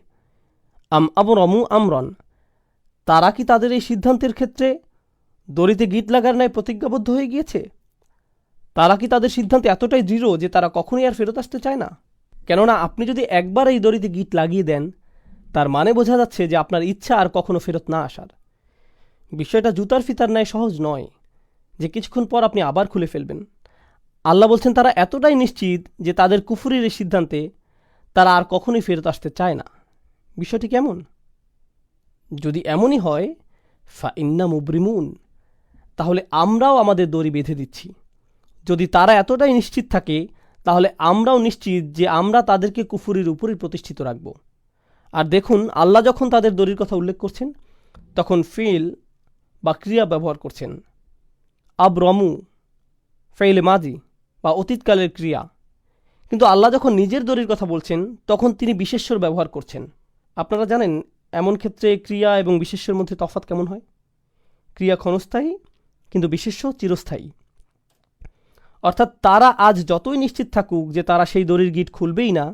আম আমরমু আমরন, তারা কি তাদের এই সিদ্ধান্তের ক্ষেত্রে দড়িতে গিট লাগার ন্যায় প্রতিজ্ঞাবদ্ধ হয়ে গিয়েছে? তারা কি তাদের সিদ্ধান্তে এতটাই দৃঢ় যে তারা কখনোই আর ফেরত আসতে চায় না? কেননা আপনি যদি একবার এই দড়িতে গিট লাগিয়ে দেন, তার মানে বোঝা যাচ্ছে যে আপনার ইচ্ছা আর কখনো ফেরত না আসার। বিষয়টা জুতার ফিতার ন্যায় সহজ নয় যে কিছুক্ষণ পর আপনি আবার খুলে ফেলবেন। আল্লাহ বলছেন তারা এতটাই নিশ্চিত যে তাদের কুফরির এই সিদ্ধান্তে তারা আর কখনোই ফেরত আসতে চায় না। বিষয়টি কেমন? যদি এমনই হয়, ফা ইন্না মুবরিমুন, তাহলে আমরাও আমাদের দড়ি বেঁধে দিচ্ছি। যদি তারা এতটাই নিশ্চিত থাকে, তাহলে আমরাও নিশ্চিত যে আমরা তাদেরকে কুফরির উপরই প্রতিষ্ঠিত রাখব। আর দেখুন, আল্লাহ যখন তাদের দড়ির কথা উল্লেখ করছেন, তখন ফিল বা ক্রিয়া ব্যবহার করছেন। আবরমু ফেইলে মাজি বা অতীতকালের ক্রিয়া। কিন্তু আল্লাহ যখন নিজের দড়ির কথা বলছেন, তখন তিনি বিশেষ্যর ব্যবহার করছেন। আপনারা জানেন এমন ক্ষেত্রে ক্রিয়া এবং বিশেষ্যের মধ্যে তফাৎ কেমন হয়? ক্রিয়া ক্ষণস্থায়ী, কিন্তু বিশেষ্য চিরস্থায়ী। অর্থাৎ তারা আজ যতই নিশ্চিত থাকুক যে তারা সেই দড়ির গিট খুলবেই না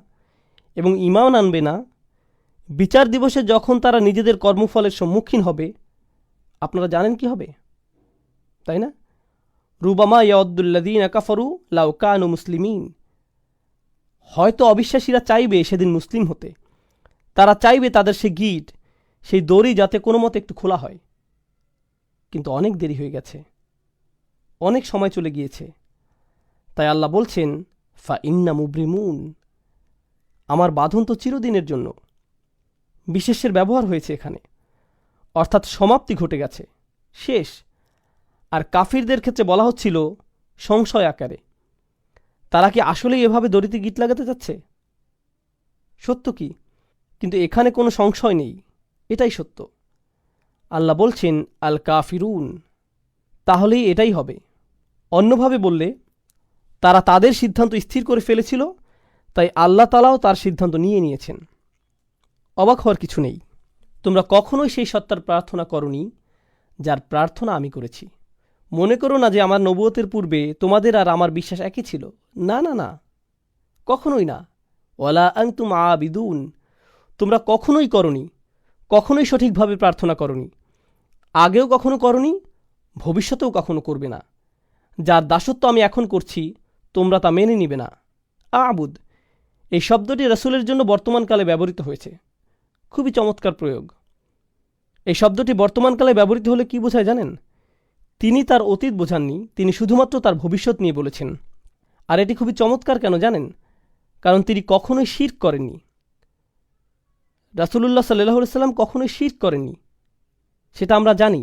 এবং ঈমান আনবে না, বিচার দিবসে যখন তারা নিজেদের কর্মফলের সম্মুখীন হবে, আপনারা জানেন কি হবে, তাই না? রুবামা ইয়াউদ্দুল্লাযীনা কাফারু লাউ কানু মুসলিমিন। হয়তো অবিশ্বাসীরা চাইবে সেদিন মুসলিম হতে, তারা চাইবে তাদের সেই গিট, সেই দড়ি যাতে কোনো মতে একটু খোলা হয়। কিন্তু অনেক দেরি হয়ে গেছে, অনেক সময় চলে গিয়েছে। তাই আল্লাহ বলছেন, ফা ইন্না মুবরিমুন, আমার বাঁধন তো চিরদিনের জন্য। বিশেষের ব্যবহার হয়েছে এখানে, অর্থাৎ সমাপ্তি ঘটে গেছে, শেষ। আর কাফিরদের ক্ষেত্রে বলা হচ্ছিল সংশয় আকারে, তারা কি আসলেই এভাবে দড়িতে গিট লাগাতে যাচ্ছে? সত্য কি? কিন্তু এখানে কোনো সংশয় নেই, এটাই সত্য। আল্লাহ বলছেন আল কাফিরুন, তাহলেই এটাই হবে। অন্যভাবে বললে, তারা তাদের সিদ্ধান্ত স্থির করে ফেলেছিল, তাই আল্লাহ তাআলাও তার সিদ্ধান্ত নিয়েছেন। অবাক হওয়ার কিছু নেই। তোমরা কখনোই সেই সত্তার প্রার্থনা করনি যার প্রার্থনা আমি করেছি। মনে করো না যে আমার নবুয়তের পূর্বে তোমাদের আর আমার বিশ্বাস একই ছিল। না না না, কখনোই না। ওয়ালা আনতুম আবিদুন, তোমরা কখনোই করনি, কখনোই সঠিকভাবে প্রার্থনা করনি, আগেও কখনো করনি, ভবিষ্যতেও কখনো করবে না। যার দাসত্ব আমি এখন করছি, তোমরা তা মেনে নিবে না। আবুদ এই শব্দটি রাসূলের জন্য বর্তমানকালে ব্যবহৃত হয়েছে। খুবই চমৎকার প্রয়োগ। এই শব্দটি বর্তমানকালে ব্যবহৃত হলে কি বোঝায় জানেন? তিনি তার অতীত বোঝাননি, তিনি শুধুমাত্র তার ভবিষ্যৎ নিয়ে বলেছেন। আর এটি খুবই চমৎকার কেন জানেন? কারণ তিনি কখনোই শিরক করেননি। রাসূলুল্লাহ সাল্লাল্লাহু আলাইহি ওয়াসাল্লাম কখনোই শিরক করেননি, সেটা আমরা জানি।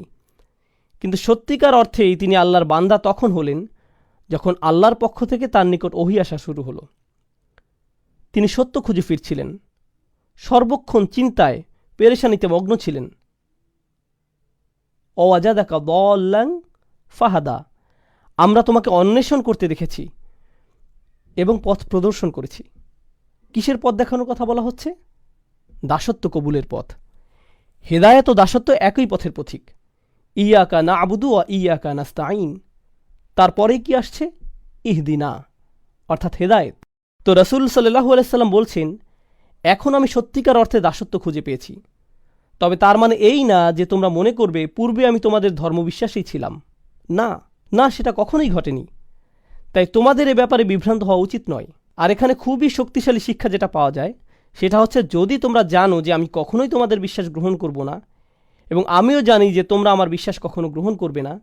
কিন্তু সত্যিকার অর্থেই তিনি আল্লাহর বান্দা তখন হলেন যখন আল্লাহর পক্ষ থেকে তার নিকট ওহী আসা শুরু হলো। তিনি সত্য খুঁজে ফিরছিলেন, সর্বক্ষণ চিন্তায় পেরেশানিতে মগ্ন ছিলেন। ওয়াজাদাকা দাল্লান ফাহাদা, আমরা তোমাকে অন্বেষণ করতে দেখেছি, এবং পথ প্রদর্শন করেছি। কিসের পথ দেখানোর কথা বলা হচ্ছে? দাসত্ব কবুলের পথ। হেদায়েত ও দাসত্ব একই পথের পথিক। ইয়াকা না'বুদু ওয়া ইয়াকা নাস্তাঈন। তারপরেই কি আসছে? ইহদিনা, অর্থাৎ হেদায়েত। তো রাসূল সাল্লাল্লাহু আলাইহি সাল্লাম বলছেন, এখন আমি সত্যিকার অর্থে দাসত্ব খুঁজে পেয়েছি। তবে তার মানে এই না যে তোমরা মনে করবে পূর্বে আমি তোমাদের ধর্মবিশ্বাসী ছিলাম। না না, সেটা কখনোই ঘটেনি। তাই তোমাদের এ ব্যাপারে বিভ্রান্ত হওয়া উচিত নয়। আর এখানে খুবই শক্তিশালী শিক্ষা যেটা পাওয়া যায় সেটা হচ্ছে, যদি তোমরা জানো যে আমি কখনোই তোমাদের বিশ্বাস গ্রহণ করব না, এবং আমিও জানি যে তোমরা আমার বিশ্বাস কখনো গ্রহণ করবে না,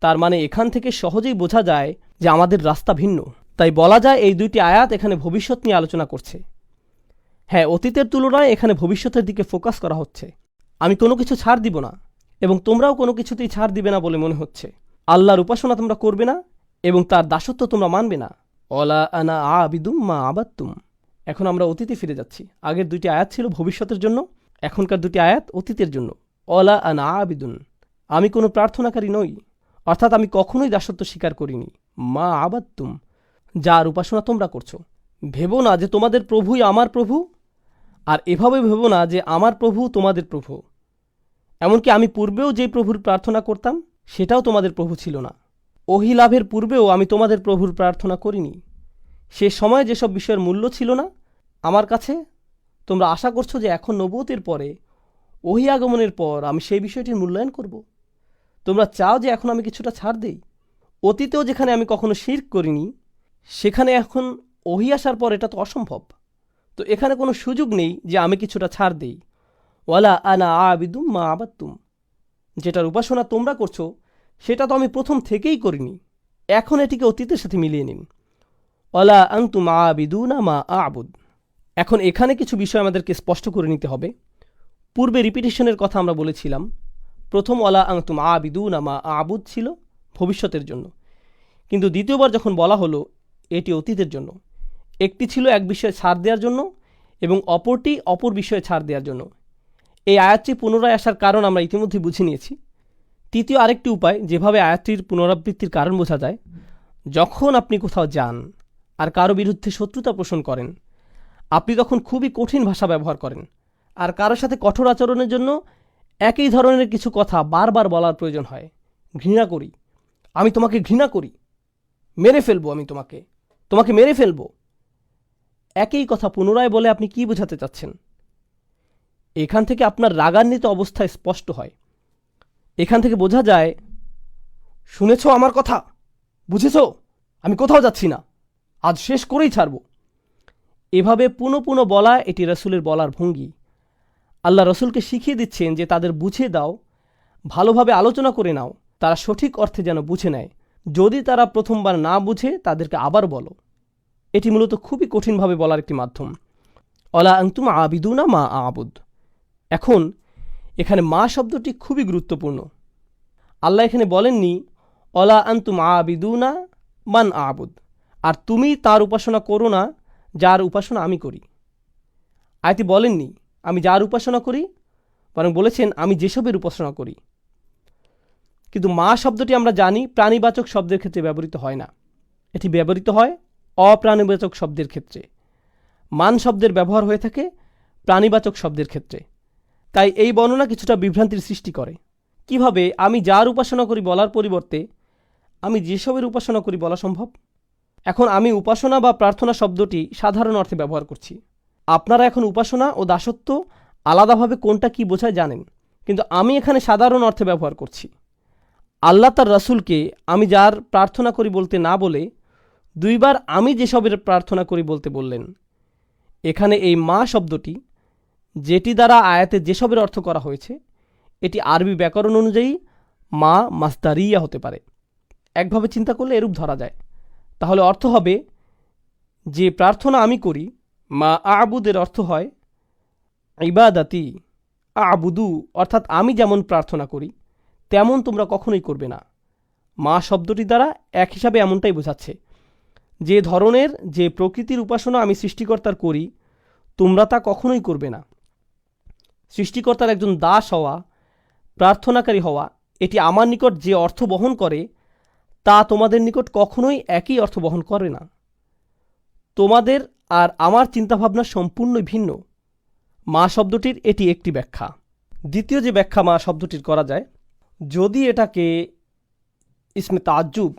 তার মানে এখান থেকে সহজেই বোঝা যায় যে আমাদের রাস্তা ভিন্ন। তাই বলা যায় এই দুইটি আয়াত এখানে ভবিষ্যৎ নিয়ে আলোচনা করছে। হ্যাঁ, অতীতের তুলনায় এখানে ভবিষ্যতের দিকে ফোকাস করা হচ্ছে। আমি কোনো কিছু ছাড় দিব না, এবং তোমরাও কোনো কিছুতেই ছাড় দিবে না বলে মনে হচ্ছে। আল্লাহর উপাসনা তোমরা করবে না এবং তার দাসত্ব তোমরা মানবে না। অলা আনা আবিদুম মা আবাদতুম। এখন আমরা অতীতে ফিরে যাচ্ছি। আগের দুইটি আয়াত ছিল ভবিষ্যতের জন্য, এখনকার দুটি আয়াত অতীতের জন্য। অলা আনা আবিদুন, আমি কোনো প্রার্থনাকারী নই, অর্থাৎ আমি কখনোই দাসত্ব স্বীকার করিনি। মা আবাদতুম, যার উপাসনা তোমরা করছো। ভেবো না যে তোমাদের প্রভুই আমার প্রভু, আর এভাবে ভেবো না যে আমার প্রভু তোমাদের প্রভু। এমনকি আমি পূর্বেও যে প্রভুর প্রার্থনা করতাম সেটাও তোমাদের প্রভু ছিল না। ওহী লাভের পূর্বেও আমি তোমাদের প্রভুর প্রার্থনা করিনি। সে সময় যেসব বিষয়ের মূল্য ছিল না আমার কাছে, তোমরা আশা করছো যে এখন নবুয়তের পরে, ওহী আগমনের পর আমি সেই বিষয়টির মূল্যায়ন করব। তোমরা চাও যে এখন আমি কিছুটা ছাড় দেই। অতীতেও যেখানে আমি কখনো শিরক করিনি, সেখানে এখন ওহী আসার পর এটা তো অসম্ভব। তো এখানে কোনো সুযোগ নেই যে আমি কিছুটা ছাড় দেই। ওয়ালা আনা আবিদুম মা আবাদতুম, যেটার উপাসনা তোমরা করছো সেটা তো আমি প্রথম থেকেই করিনি। এখন এটিকে অতীতের সাথে মিলিয়ে নিন। ওয়ালা আনতুম আবিদুনা মা আবুদ। এখন এখানে কিছু বিষয় আমাদেরকে স্পষ্ট করে নিতে হবে। পূর্বে রিপিটেশনের কথা আমরা বলেছিলাম। প্রথম ওয়ালা আনতুম আবিদুনা মা আবুদ ছিল ভবিষ্যতের জন্য, কিন্তু দ্বিতীয়বার যখন বলা হলো এটি অতীতের জন্য। একটি ছিল এক বিষয়ে ছাড় দেওয়ার জন্য এবং অপরটি অপর বিষয়ে ছাড় দেওয়ার জন্য। এই আয়াতটি পুনরায় আসার কারণ আমরা ইতিমধ্যে বুঝে নিয়েছি। তৃতীয় আরেকটি উপায় যেভাবে আয়াতটির পুনরাবৃত্তির কারণ বোঝা যায়, যখন আপনি কোথাও যান আর কারো বিরুদ্ধে শত্রুতা পোষণ করেন, আপনি তখন খুবই কঠিন ভাষা ব্যবহার করেন, আর কারোর সাথে কঠোর আচরণের জন্য একই ধরনের কিছু কথা বারবার বলার প্রয়োজন হয়। ঘৃণা করি, আমি তোমাকে ঘৃণা করি, মেরে ফেলবো, আমি তোমাকে মেরে ফেলবো। একই কথা পুনরায় বলে আপনি কি বোঝাতে চাচ্ছেন? এখান থেকে আপনার রাগান্বিত অবস্থায় স্পষ্ট হয়। এখান থেকে বোঝা যায়, শুনেছ আমার কথা, বুঝেছ, আমি কোথাও যাচ্ছি না, আজ শেষ করেই ছাড়ব। এভাবে পুনঃ পুনঃ বলা এটি রসুলের বলার ভঙ্গি। আল্লাহ রসুলকে শিখিয়ে দিচ্ছেন যে তাদের বুঝিয়ে দাও, ভালোভাবে আলোচনা করে নাও, তারা সঠিক অর্থে যেন বুঝে নেয়। যদি তারা প্রথমবার না বুঝে তাদেরকে আবার বলো। এটি মূলত খুবই কঠিনভাবে বলার একটি মাধ্যম। অলা আনতুম আবিদুনা মা আবুদ। এখন এখানে মা শব্দটি খুবই গুরুত্বপূর্ণ। আল্লাহ এখানে বলেননি অলা আনতুম আবিদুনা মান আবুদ, আর তুমি তার উপাসনা করো না যার উপাসনা আমি করি। আয়াতে বলেননি আমি যার উপাসনা করি, বরং বলেছেন আমি যেসবের উপাসনা করি। কিন্তু মা শব্দটি আমরা জানি প্রাণীবাচক শব্দের ক্ষেত্রে ব্যবহৃত হয় না, এটি ব্যবহৃত হয় অপ্রাণীবাচক শব্দের ক্ষেত্রে। মান শব্দের ব্যবহার হয়ে থাকে প্রাণীবাচক শব্দের ক্ষেত্রে। তাই এই বর্ণনা কিছুটা বিভ্রান্তির সৃষ্টি করে। কিভাবে আমি যার উপাসনা করি বলার পরিবর্তে আমি যেসবের উপাসনা করি বলা সম্ভব? এখন আমি উপাসনা বা প্রার্থনা শব্দটি সাধারণ অর্থে ব্যবহার করছি। আপনারা এখন উপাসনা ও দাসত্ব আলাদাভাবে কোনটা কি বোঝায় জানেন, কিন্তু আমি এখানে সাধারণ অর্থে ব্যবহার করছি। আল্লাহ তার রাসূলকে আমি যার প্রার্থনা করি বলতে না বলে দুইবার আমি যেসবের প্রার্থনা করি বলতে বললেন। এখানে এই মা শব্দটি, যেটি দ্বারা আয়াতে যেসবের অর্থ করা হয়েছে, এটি আরবি ব্যাকরণ অনুযায়ী মা মাসদারিয়া হতে পারে। একভাবে চিন্তা করলে এরূপ ধরা যায়। তাহলে অর্থ হবে যে প্রার্থনা আমি করি, মা আবুদের অর্থ হয় ইবাদাতি আবুদু, অর্থাৎ আমি যেমন প্রার্থনা করি তেমন তোমরা কখনোই করবে না। মা শব্দটি দ্বারা এক হিসাবে এমনটাই বোঝাচ্ছে, যে ধরনের যে প্রকৃতির উপাসনা আমি সৃষ্টিকর্তার করি তোমরা তা কখনোই করবে না। সৃষ্টিকর্তার একজন দাস হওয়া, প্রার্থনাকারী হওয়া, এটি আমার নিকট যে অর্থ বহন করে তা তোমাদের নিকট কখনোই একই অর্থ বহন করে না। তোমাদের আর আমার চিন্তাভাবনা সম্পূর্ণ ভিন্ন। মা শব্দটির এটি একটি ব্যাখ্যা। দ্বিতীয় যে ব্যাখ্যা মা শব্দটির করা যায়, যদি এটাকে ইসমে তাজ্জুব,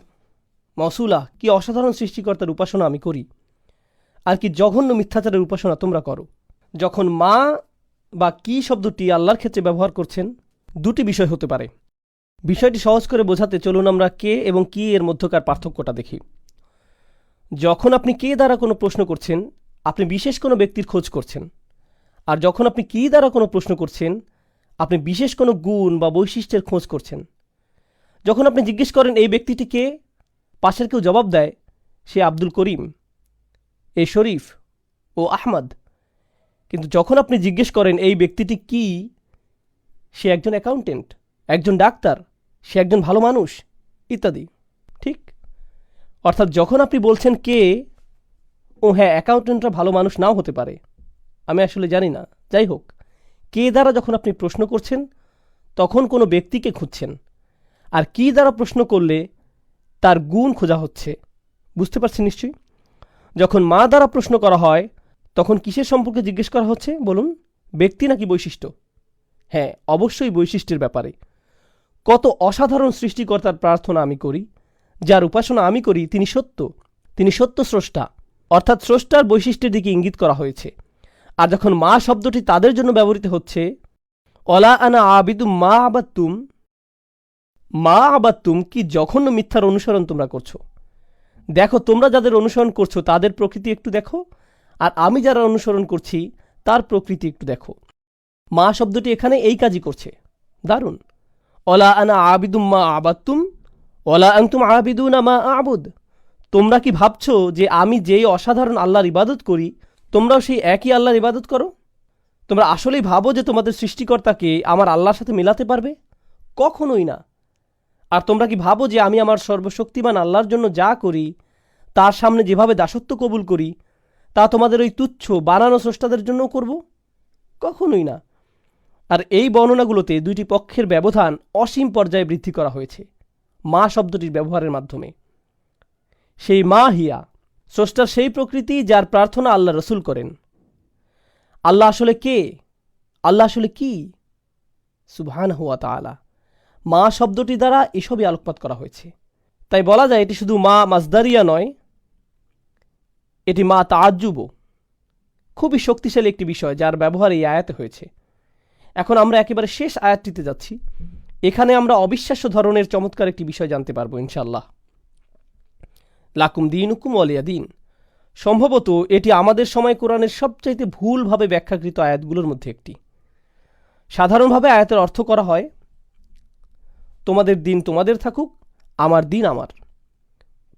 মৌসুলা, কি অসাধারণ সৃষ্টিকর্তার উপাসনা আমি করি, আর কি জঘন্য মিথ্যাচারের উপাসনা তোমরা করো। যখন মা বা কি শব্দটি আল্লাহর ক্ষেত্রে ব্যবহার করছেন, দুটি বিষয় হতে পারে। বিষয়টি সহজ করে বোঝাতে চলুন আমরা কে এবং কি এর মধ্যকার পার্থক্যটা দেখি। যখন আপনি কে দ্বারা কোনো প্রশ্ন করছেন, আপনি বিশেষ কোনো ব্যক্তির খোঁজ করছেন। আর যখন আপনি কি দ্বারা কোনো প্রশ্ন করছেন, আপনি বিশেষ কোনো গুণ বা বৈশিষ্ট্যের খোঁজ করছেন। যখন আপনি জিজ্ঞেস করেন এই ব্যক্তিটি কে, পাশের কেউ জবাব দেয় সে আব্দুল করিম, এ শরীফ ও আহমদ। কিন্তু যখন আপনি জিজ্ঞেস করেন এই ব্যক্তিটি কি, সে একজন অ্যাকাউন্টেন্ট, একজন ডাক্তার, সে একজন ভালো মানুষ ইত্যাদি। ঠিক? অর্থাৎ যখন আপনি বলছেন কে, ও হ্যাঁ, অ্যাকাউন্টেন্টরা ভালো মানুষ নাও হতে পারে, আমি আসলে জানি না, যাই হোক, কে দ্বারা যখন আপনি প্রশ্ন করছেন তখন কোনো ব্যক্তিকে খুঁজছেন। আর কি দ্বারা প্রশ্ন করলে তার গুণ খোঁজা হচ্ছে। বুঝতে পারছেন নিশ্চয়ই? যখন মা দ্বারা প্রশ্ন করা হয় তখন কিসের সম্পর্কে জিজ্ঞেস করা হচ্ছে বলুন? ব্যক্তি নাকি বৈশিষ্ট্য? হ্যাঁ, অবশ্যই বৈশিষ্ট্যের ব্যাপারে। কত অসাধারণ সৃষ্টিকর্তার প্রার্থনা আমি করি, যার উপাসনা আমি করি, তিনি সত্য, তিনি সত্য স্রষ্টা, অর্থাৎ স্রষ্টার বৈশিষ্ট্যের দিকে ইঙ্গিত করা হয়েছে। আর যখন মা শব্দটি তাদের জন্য ব্যবহৃত হচ্ছে, অলা আনা আবিদুম মা আবাত্তুম, মা আবাত্তুম, কি জঘন্য মিথ্যার অনুসরণ তোমরা করছো। দেখো, তোমরা যাদের অনুসরণ করছো তাদের প্রকৃতি একটু দেখো, আর আমি যারা অনুসরণ করছি তার প্রকৃতি একটু দেখো। মা শব্দটি এখানে এই কাজই করছে। দারুণ। অলা আনা আবিদুম মা আবাত্তুম অলা আনতুম আবিদুনা মা আবুদ। তোমরা কি ভাবছো যে আমি যেই অসাধারণ আল্লাহর ইবাদত করি তোমরাও সেই একই আল্লাহর ইবাদত করো? তোমরা আসলেই ভাবো যে তোমাদের সৃষ্টিকর্তাকে আমার আল্লাহর সাথে মেলাতে পারবে? কখনোই না। আর তোমরা কি ভাবো যে আমি আমার সর্বশক্তিমান আল্লাহর জন্য যা করি, তার সামনে যেভাবে দাসত্ব কবুল করি, তা তোমাদের ওই তুচ্ছ বানানো স্রষ্টাদের জন্যও করব? কখনোই না। আর এই বর্ণনাগুলোতে দুইটি পক্ষের ব্যবধান অসীম পর্যায়ে বৃদ্ধি করা হয়েছে মা শব্দটির ব্যবহারের মাধ্যমে। সেই মা হিয়া, স্রষ্টার সেই প্রকৃতি যার প্রার্থনা আল্লাহ রসুল করেন। আল্লাহ আসলে কে? আল্লাহ আসলে কি? সুবহানাহু ওয়া তাআলা। মা শব্দটি দ্বারা এসবই আলোকপাত করা হয়েছে। তাই বলা যায় এটি শুধু মা মাজদারিয়া নয়, এটি মা তাআজ্জুবও। খুবই শক্তিশালী একটি বিষয় যার ব্যবহার এই আয়াতে হয়েছে। এখন আমরা একেবারে শেষ আয়াতটিতে যাচ্ছি। এখানে আমরা অবিশ্বাস্য ধরনের চমৎকার একটি বিষয় জানতে পারবো ইনশাআল্লাহ। লাকুম দীনুকুম ওয়ালিয়া দিন। সম্ভবত এটি আমাদের সময় কোরআনের সবচাইতে ভুলভাবে ব্যাখ্যাকৃত আয়াতগুলোর মধ্যে একটি। সাধারণভাবে আয়াতের অর্থ করা হয় তোমাদের দিন তোমাদের থাকুক, আমার দিন আমার।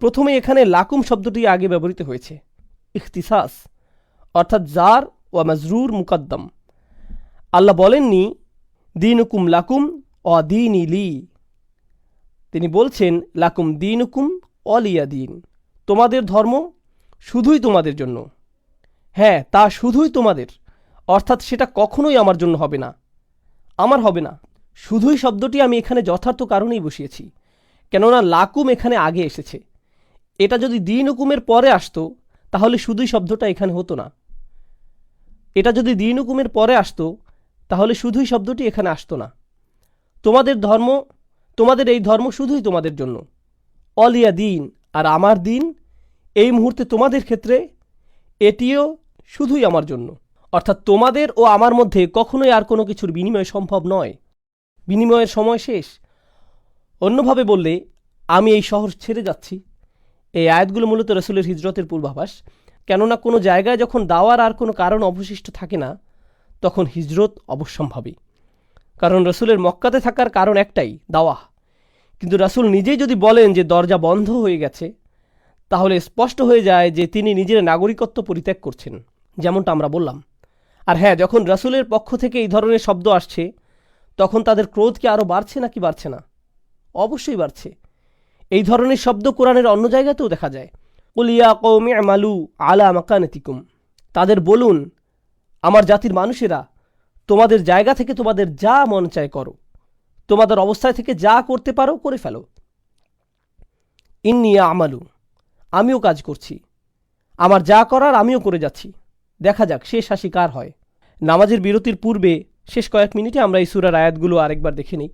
প্রথমে এখানে লাকুম শব্দটি আগে ব্যবহৃত হয়েছে, ইখতিসাস, অর্থাৎ জার ওয়া মাজরুর মুকদ্দম। আল্লাহ বলেননি দিনুকুম লাকুম অ দিন ইলি। তিনি বলছেন লাকুম দিনুকুম অলিয়া দিন, তোমাদের ধর্ম শুধুই তোমাদের জন্য। হ্যাঁ, তা শুধুই তোমাদের, অর্থাৎ সেটা কখনোই আমার জন্য হবে না, আমার হবে না। শুধুই শব্দটি আমি এখানে যথার্থ কারণেই বসিয়েছি, কেননা লাকুম এখানে আগে এসেছে। এটা যদি দিন হুকুমের পরে আসতো তাহলে শুধুই শব্দটা এখানে হতো না। এটা যদি দিন হুকুমের পরে আসতো তাহলে শুধুই শব্দটি এখানে আসতো না। তোমাদের ধর্ম, তোমাদের এই ধর্ম শুধুই তোমাদের জন্য। অলিয়া দিন, আর আমার দিন এই মুহূর্তে তোমাদের ক্ষেত্রে এটিও শুধুই আমার জন্য। অর্থাৎ তোমাদের ও আমার মধ্যে কখনোই আর কোনো কিছুর বিনিময় সম্ভব নয়। বিনিময়ের সময় শেষ। অন্যভাবে বললে, আমি এই শহর ছেড়ে যাচ্ছি। এই আয়াতগুলো মূলত রসুলের হিজরতের পূর্বাভাস। কেননা কোনো জায়গায় যখন দাওয়ার আর কোনো কারণ অবশিষ্ট থাকে না তখন হিজরত অবশ্যম্ভাবী। কারণ রসুলের মক্কাতে থাকার কারণ একটাই, দাওয়া। কিন্তু রাসূল নিজেই যদি বলেন যে দরজা বন্ধ হয়ে গেছে, তাহলে স্পষ্ট হয়ে যায় যে তিনি নিজের নাগরিকত্ব পরিত্যাগ করছেন, যেমনটা আমরা বললাম। আর হ্যাঁ, যখন রাসূলের পক্ষ থেকে এই ধরনের শব্দ আসছে তখন তাদের ক্রোধ কি আরও বাড়ছে নাকি বাড়ছে না? অবশ্যই বাড়ছে। এই ধরনের শব্দ কোরআনের অন্য জায়গাতেও দেখা যায়। কুল ইয়া কওমি আমালু আলা মাকানাতিকুম। তাদের বলুন, আমার জাতির মানুষেরা, তোমাদের জায়গা থেকে তোমাদের যা মন চায় করো, তোমাদের অবস্থায় থেকে যা করতে পারো করে ফেলো। ইন্নী আমালু, আমিও কাজ করছি। আমার যা করার আমিও করে যাচ্ছি, দেখা যাক শেষ হাসি কার হয়। নামাজের বিরতির পূর্বে শেষ কয়েক মিনিটে আমরা এই সূরার আয়াতগুলো আরেকবার দেখে নিই।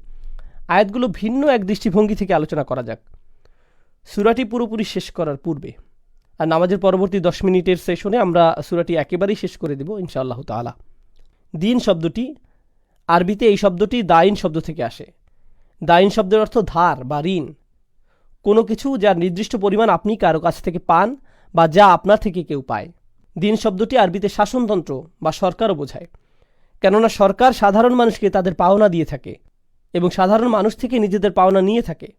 আয়াতগুলো ভিন্ন এক দৃষ্টিভঙ্গি থেকে আলোচনা করা যাক সূরাটি পুরোপুরি শেষ করার পূর্বে। আর নামাজের পরবর্তী 10 মিনিটের সেশনে আমরা সূরাটি একেবারেই শেষ করে দেব ইনশাআল্লাহ তাআলা। দিন শব্দটি আরবিতে এই শব্দটি দাইন শব্দ থেকে আসে। দাইন শব্দের অর্থ ধার বা ঋণ, কোনো কিছু যার নির্দিষ্ট পরিমাণ আপনি কারো কাছ থেকে পান বা যা আপনার থেকে কেউ পায়। দিন শব্দটি আরবিতে শাসনতন্ত্র বা সরকারও বোঝায়, কেননা সরকার সাধারণ মানুষকে তাদের পাওনা দিয়ে থাকে এবং সাধারণ মানুষ থেকে নিজেদের পাওনা নিয়ে থাকে।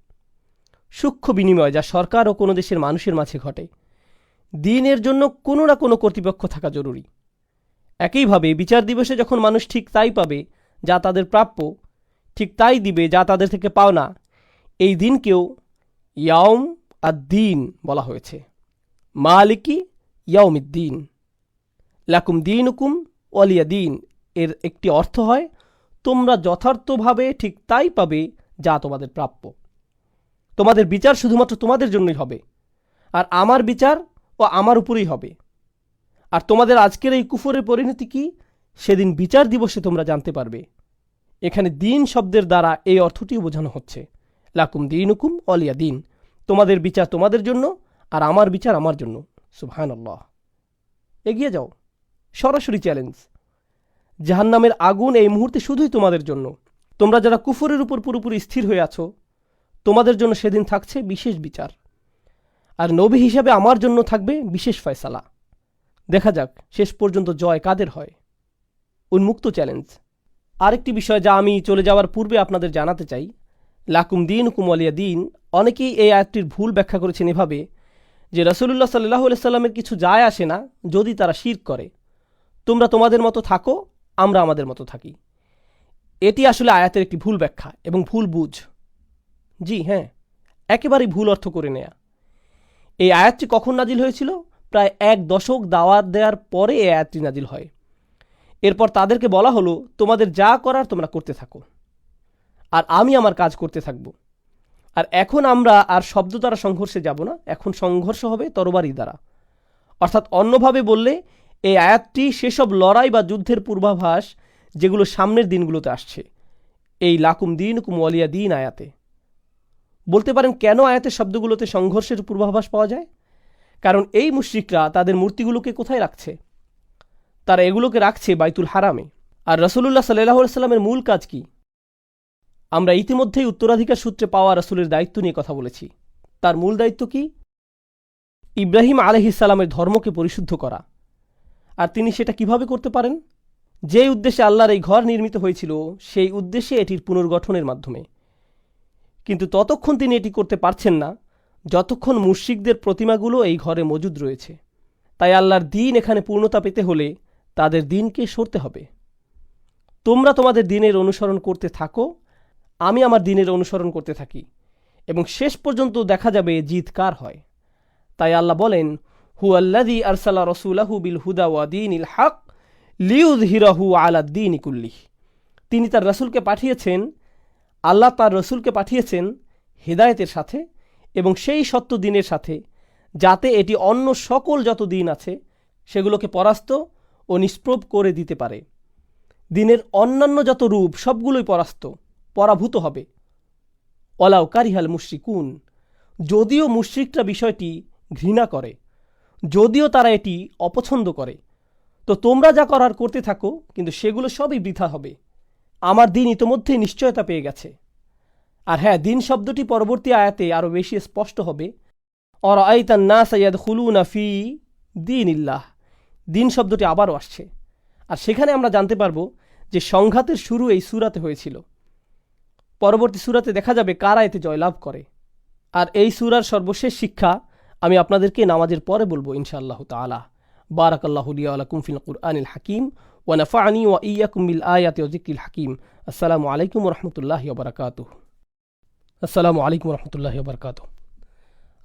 সূক্ষ্ম বিনিময় যা সরকার ও কোনো দেশের মানুষের মাঝে ঘটে। দিনের জন্য কোনো না কোনো কর্তৃপক্ষ থাকা জরুরি। একইভাবে বিচার দিবসে যখন মানুষ ঠিক তাই পাবে যা তাদের প্রাপ্য, ঠিক তাই দিবে যা তাদের থেকে পাওনা, এই দিনকেও ইয়াউম আদ-দিন বলা হয়েছে। মালিকি ইয়াউমিদ্দিন, লাকুম দীনুকুম ওয়ালিয়া দিন এর একটি অর্থ হয় তোমরা যথার্থভাবে ঠিক তাই পাবে যা তোমাদের প্রাপ্য। তোমাদের বিচার শুধুমাত্র তোমাদের জন্যই হবে, আর আমার বিচার ও আমার উপরেই হবে। আর তোমাদের আজকের এই কুফরের পরিণতি কি সেদিন বিচার দিবসে তোমরা জানতে পারবে। এখানে দিন শব্দের দ্বারা এই অর্থটিও বোঝানো হচ্ছে, লাকুম দীনুকুম ওয়ালিয়া দিন, তোমাদের বিচার তোমাদের জন্য আর আমার বিচার আমার জন্য। সুবহানাল্লাহ। এগিয়ে যাও, সরাসরি চ্যালেঞ্জ। জাহান্নামের আগুন এই মুহূর্তে শুধুই তোমাদের জন্য। তোমরা যারা কুফরের উপর পুরোপুরি স্থির হয়ে আছো, তোমাদের জন্য সেদিন থাকছে বিশেষ বিচার, আর নবী হিসাবে আমার জন্য থাকবে বিশেষ ফয়সালা। দেখা যাক শেষ পর্যন্ত জয় কাদের হয়। উন্মুক্ত চ্যালেঞ্জ। আরেকটি বিষয় যা আমি চলে যাওয়ার পূর্বে আপনাদের জানাতে চাই, লাকুম দীনুকুম ওয়ালিয়া দিন, অনেকেই এই আয়াতটির ভুল ব্যাখ্যা করেছেন এভাবে যে রাসূলুল্লাহ সাল্লাল্লাহু আলাইহি সাল্লামের কিছু যায় আসে না যদি তারা শিরক করে, তোমরা তোমাদের মতো থাকো, আমরা আমাদের মতো থাকি। এটি আসলে আয়াতের একটি ভুল ব্যাখ্যা এবং ভুল বুঝ। জি হ্যাঁ, একেবারেই ভুল অর্থ করে নেয়া। এই আয়াতটি কখন নাজিল হয়েছিল? প্রায় 1 দশক দাওয়াত দেওয়ার পরে এই আয়াতটি নাজিল হয়। এরপর তাদেরকে বলা হলো তোমাদের যা করার তোমরা করতে থাকো, আর আমি আমার কাজ করতে থাকব। আর এখন আমরা আর শব্দ দ্বারা সংঘর্ষে যাব না, এখন সংঘর্ষ হবে তরবারি দ্বারা। অর্থাৎ অন্যভাবে বললে এই আয়াতটি সেসব লড়াই বা যুদ্ধের পূর্বাভাস যেগুলো সামনের দিনগুলোতে আসছে, এই লাকুম দীনুকুম ওয়ালিয়া দিন আয়াতে। বলতে পারেন কেন আয়াতের শব্দগুলোতে সংঘর্ষের পূর্বাভাস পাওয়া যায়? কারণ এই মুশরিকরা তাদের মূর্তিগুলোকে কোথায় রাখছে? তারা এগুলোকে রাখছে বাইতুল হারামে। আর রাসূলুল্লাহ সাল্লাল্লাহু আলাইহি সাল্লামের মূল কাজ কি? আমরা ইতিমধ্যেই উত্তরাধিকার সূত্রে পাওয়া রাসূলের দায়িত্ব নিয়ে কথা বলেছি। তার মূল দায়িত্ব কি? ইব্রাহিম আলাইহিস সালামের ধর্মকে পরিশুদ্ধ করা। আর তিনি সেটা কিভাবে করতে পারেন? যে উদ্দেশ্যে আল্লাহর এই ঘর নির্মিত হয়েছিল সেই উদ্দেশ্যে এটির পুনর্গঠনের মাধ্যমে। কিন্তু ততক্ষণ তিনি এটি করতে পারছেন না যতক্ষণ মুশরিকদের প্রতিমাগুলো এই ঘরে মজুদ রয়েছে। তাই আল্লাহর দ্বীন এখানে পূর্ণতা পেতে হলে তাদের দ্বীনকে সরতে হবে। তোমরা তোমাদের দ্বীনের অনুসরণ করতে থাকো, আমি আমার দ্বীনের অনুসরণ করতে থাকি, এবং শেষ পর্যন্ত দেখা যাবে জিত কার হয়। তাই আল্লাহ বলেন, হুয়াল্লাযী আরসালা রাসূলাহু বিল হুদা ওয়া দীনিল হক লিইয়ুযহিরাহু আলা দ্বীনি কুল্লিহি। তিনি তার রাসূলকে পাঠিয়েছেন, আল্লাহ তার রাসূলকে পাঠিয়েছেন হিদায়াতের সাথে এবং সেই সত্য দ্বীনের সাথে, যাতে এটি অন্য সকল যত দ্বীন আছে সেগুলোকে পরাস্ত ও নিষ্প্রভ করে দিতে পারে। দ্বীনের অন্যান্য যত রূপ সবগুলোই পরাভূত হবে। ওয়ালাউ কারিহাল মুশরিকুন, যদিও মুশরিকরা বিষয়টি ঘৃণা করে, যদিও তারা এটি অপছন্দ করে, তো তোমরা যা করার করতে থাকো, কিন্তু সেগুলো সবই বৃথা হবে। আমার দ্বীন ইতোমধ্যেই নিশ্চয়তা পেয়ে গেছে। আর হ্যাঁ, দ্বীন শব্দটি পরবর্তী আয়াতে আরও বেশি স্পষ্ট হবে। আরাআইতান নাসা ইয়াদখুলুনা ফি দীনিল্লাহ, দ্বীন শব্দটি আবারও আসছে। আর সেখানে আমরা জানতে পারবো যে সংঘাতের শুরু এই সূরাতে হয়েছিল। পরবর্তী সূরাতে দেখা যাবে কারা এতে জয়লাভ করে। আর এই সূরার সর্বশেষ শিক্ষা আমি আপনাদেরকে নামাজের পরে বলবো ইনশাআল্লাহ তাআলা। বারাকাল্লাহু লি ওয়া লাকুম ফিল কুরআনিল হাকিম ওয়া নাফা'নি ওয়া ইয়্যাকুম বিল আয়াতি ওয়া যিকরিল হাকিম। আসসালামু আলাইকুম ওয়া রাহমাতুল্লাহি ওয়া বারাকাতুহু। আসসালামু আলাইকুম ওয়া রাহমাতুল্লাহি ওয়া বারাকাতুহু।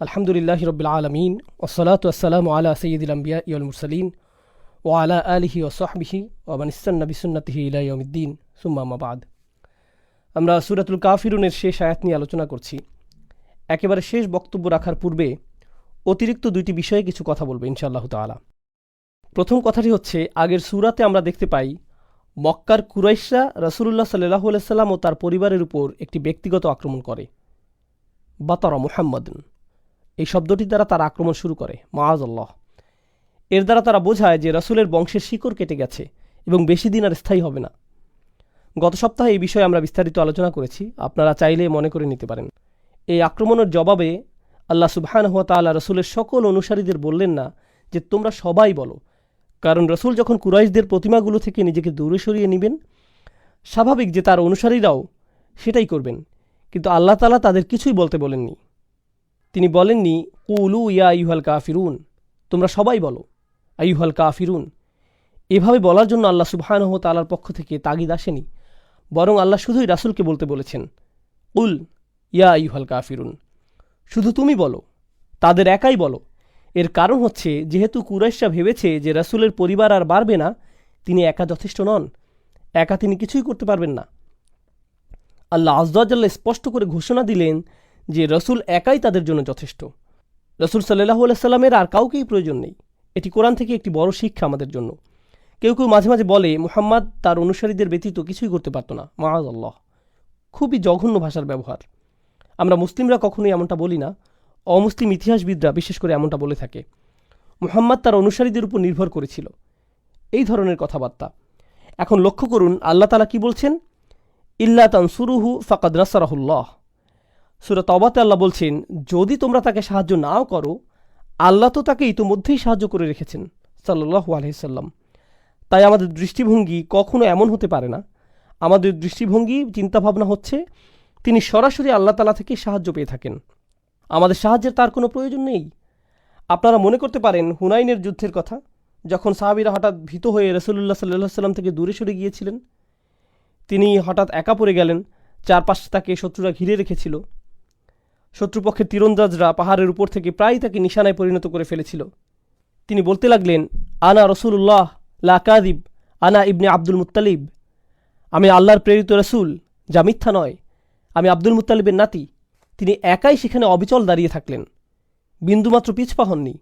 আলহামদুলিল্লাহি রাব্বিল আলামিন ওয়াসসালাতু ওয়াসসালামু আলা সাইয়্যিদিল আমবিয়া'i ওয়াল মুরসালিন ওয়া আলা আলিহি ওয়া সাহবিহি ওয়া মান ইসতান্না বিসুন্নতিহি ইলা ইয়াউমিদ্দিন, সুম্মা আম্মা বা'দ। আমরা সূরাতুল কাফিরুনের শেষ আয়াত নিয়ে আলোচনা করছি। একেবারে শেষ বক্তব্য রাখার পূর্বে অতিরিক্ত দুইটি বিষয়ে কিছু কথা বলবো ইনশাআল্লাহ তাআলা। প্রথম কথাটি হচ্ছে, আগের সূরাতে আমরা দেখতে পাই মক্কার কুরাইশরা রাসূলুল্লাহ সাল্লাল্লাহু আলাইহি সাল্লাম ও তার পরিবারের উপর একটি ব্যক্তিগত আক্রমণ করে। বাতারা মুহাম্মাদুন, এই শব্দটি দ্বারা তারা আক্রমণ শুরু করে, মাআযাল্লাহ। এর দ্বারা তারা বোঝায় যে রাসূলের বংশের শিকড় কেটে গেছে এবং বেশি দিন আর স্থায়ী হবে না। গত সপ্তাহে এই বিষয়ে আমরা বিস্তারিত আলোচনা করেছি, আপনারা চাইলে মনে করে নিতে পারেন। এই আক্রমণের জবাবে আল্লাহ সুবহানাহু ওয়া তাআলা রাসূলের সকল অনুসারীদের বললেন না যে তোমরা সবাই বলো, কারণ রাসূল যখন কুরাইশদের প্রতিমাগুলো থেকে নিজেকে দূরে সরিয়ে নেবেন, স্বাভাবিক যে তার অনুসারীরাও সেটাই করবেন। কিন্তু আল্লাহ তাআলা তাদের কিছুই বলতে বলেননি। তিনি বলেননি কুলু ইয়া আইয়ুহাল কাফিরুন, তোমরা সবাই বলো আইয়ুহাল কাফিরুন। এভাবে বলার জন্য আল্লাহ সুবহানাহু ওয়া তাআলার পক্ষ থেকে তাগিদ আসেনি, বরং আল্লাহ শুধুই রাসূলকে বলতে বলেছেন কুল ইয়া আইয়ুহাল কাফিরুন, শুধু তুমি বলো, তাদের একাই বলো। এর কারণ হচ্ছে, যেহেতু কুরাইশরা ভেবেছে যে রাসূলের পরিবার আর বাড়বে না, তিনি একা যথেষ্ট নন, একা তিনি কিছুই করতে পারবেন না। আল্লাহ আযজা ওয়া জাল্লা স্পষ্ট করে ঘোষণা দিলেন যে রাসূল একাই তাদের জন্য যথেষ্ট। রাসূল সাল্লাল্লাহু আলাইহি সাল্লামের আর কাউকেই প্রয়োজন নেই। এটি কোরআন থেকে একটি বড় শিক্ষা আমাদের জন্য। কেউ কেউ মাঝে মাঝে বলে মুহাম্মদ তার অনুসারীদের ব্যতীত কিছুই করতে পারত না, মাআযাল্লাহ। খুবই জঘন্য ভাষার ব্যবহার। আমরা মুসলিমরা কখনোই এমনটা বলি না, অমুসলিম ইতিহাসবিদরা বিশেষ করে এমনটা বলে থাকে। মুহাম্মদ তার অনুসারীদের উপর নির্ভর করেছিল, এই ধরনের কথাবার্তা। এখন লক্ষ্য করুন আল্লাহ তাআলা কি বলছেন, ইল্লা তানসুরুহু ফাকাদ নাসারাহুল্লাহ। সূরা তাওবাতে আল্লাহ বলছেন, যদি তোমরা তাকে সাহায্য নাও করো, আল্লাহ তো তাকে ইতোমধ্যেই সাহায্য করে রেখেছেন সাল্লাল্লাহু আলাইহি সাল্লাম। তাই আমাদের দৃষ্টিভঙ্গি কখনো এমন হতে পারে না। আমাদের দৃষ্টিভঙ্গি, চিন্তাভাবনা হচ্ছে তিনি সরাসরি আল্লাহ তাআলা থেকে সাহায্য পেয়ে থাকেন, আমাদের সাহায্যের তার কোনো প্রয়োজন নেই। আপনারা মনে করতে পারেন হুনাইনের যুদ্ধের কথা, যখন সাহাবীরা হঠাৎ ভীত হয়ে রাসূলুল্লাহ সাল্লাল্লাহু আলাইহি সাল্লাম থেকে দূরে সরে গিয়েছিলেন। তিনি হঠাৎ একা পড়ে গেলেন, চারপাশে তাকে শত্রুরা ঘিরে রেখেছিল। শত্রুপক্ষের তীরন্দাজরা পাহাড়ের উপর থেকে প্রায় তাকে নিশানায় পরিণত করে ফেলেছিল। তিনি বলতে লাগলেন, আনা রসুল্লাহ লা কাযিব, আনা ইবনে আব্দুল মুত্তালিব, আমি আল্লাহর প্রেরিত রসুল, যা মিথ্যা নয়, আমি আব্দুল মুত্তালিবের নাতি। তিনি একাই সেখানে অবিচল দাঁড়িয়ে থাকলেন, বিন্দুমাত্র পিছপা হননি,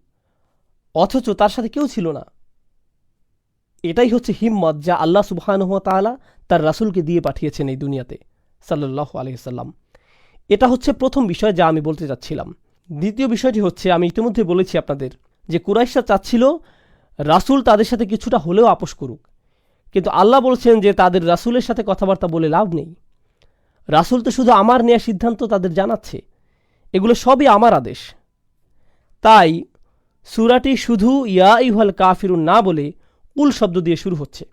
অথচ তার সাথে কেউ ছিল না। এটাই হচ্ছে হিম্মত যা আল্লাহ সুবহানাহু ওয়া তাআলা তার রাসূলকে দিয়ে পাঠিয়েছেন এই দুনিয়াতে সাল্লাল্লাহু আলাইহি সাল্লাম। এটা হচ্ছে প্রথম বিষয় যা আমি বলতে চাচ্ছিলাম। দ্বিতীয় বিষয়টি হচ্ছে, আমি ইতিমধ্যে বলেছি আপনাদের যে কুরাইশরা চাচ্ছিল রাসূল তাদের সাথে কিছুটা হলেও আপোষ করুক, কিন্তু আল্লাহ বলছেন যে তাদের রাসূলের সাথে কথাবার্তা বলে লাভ নেই। রাসূল তো শুধু আমার নেওয়া সিদ্ধান্ত তাদের জানাচ্ছে, এগুলো সবই আমার আদেশ। তাই সূরাটি শুধু ইয়া আইয়ুহাল কাফিরুন না বলে কুল শব্দ দিয়ে শুরু হচ্ছে,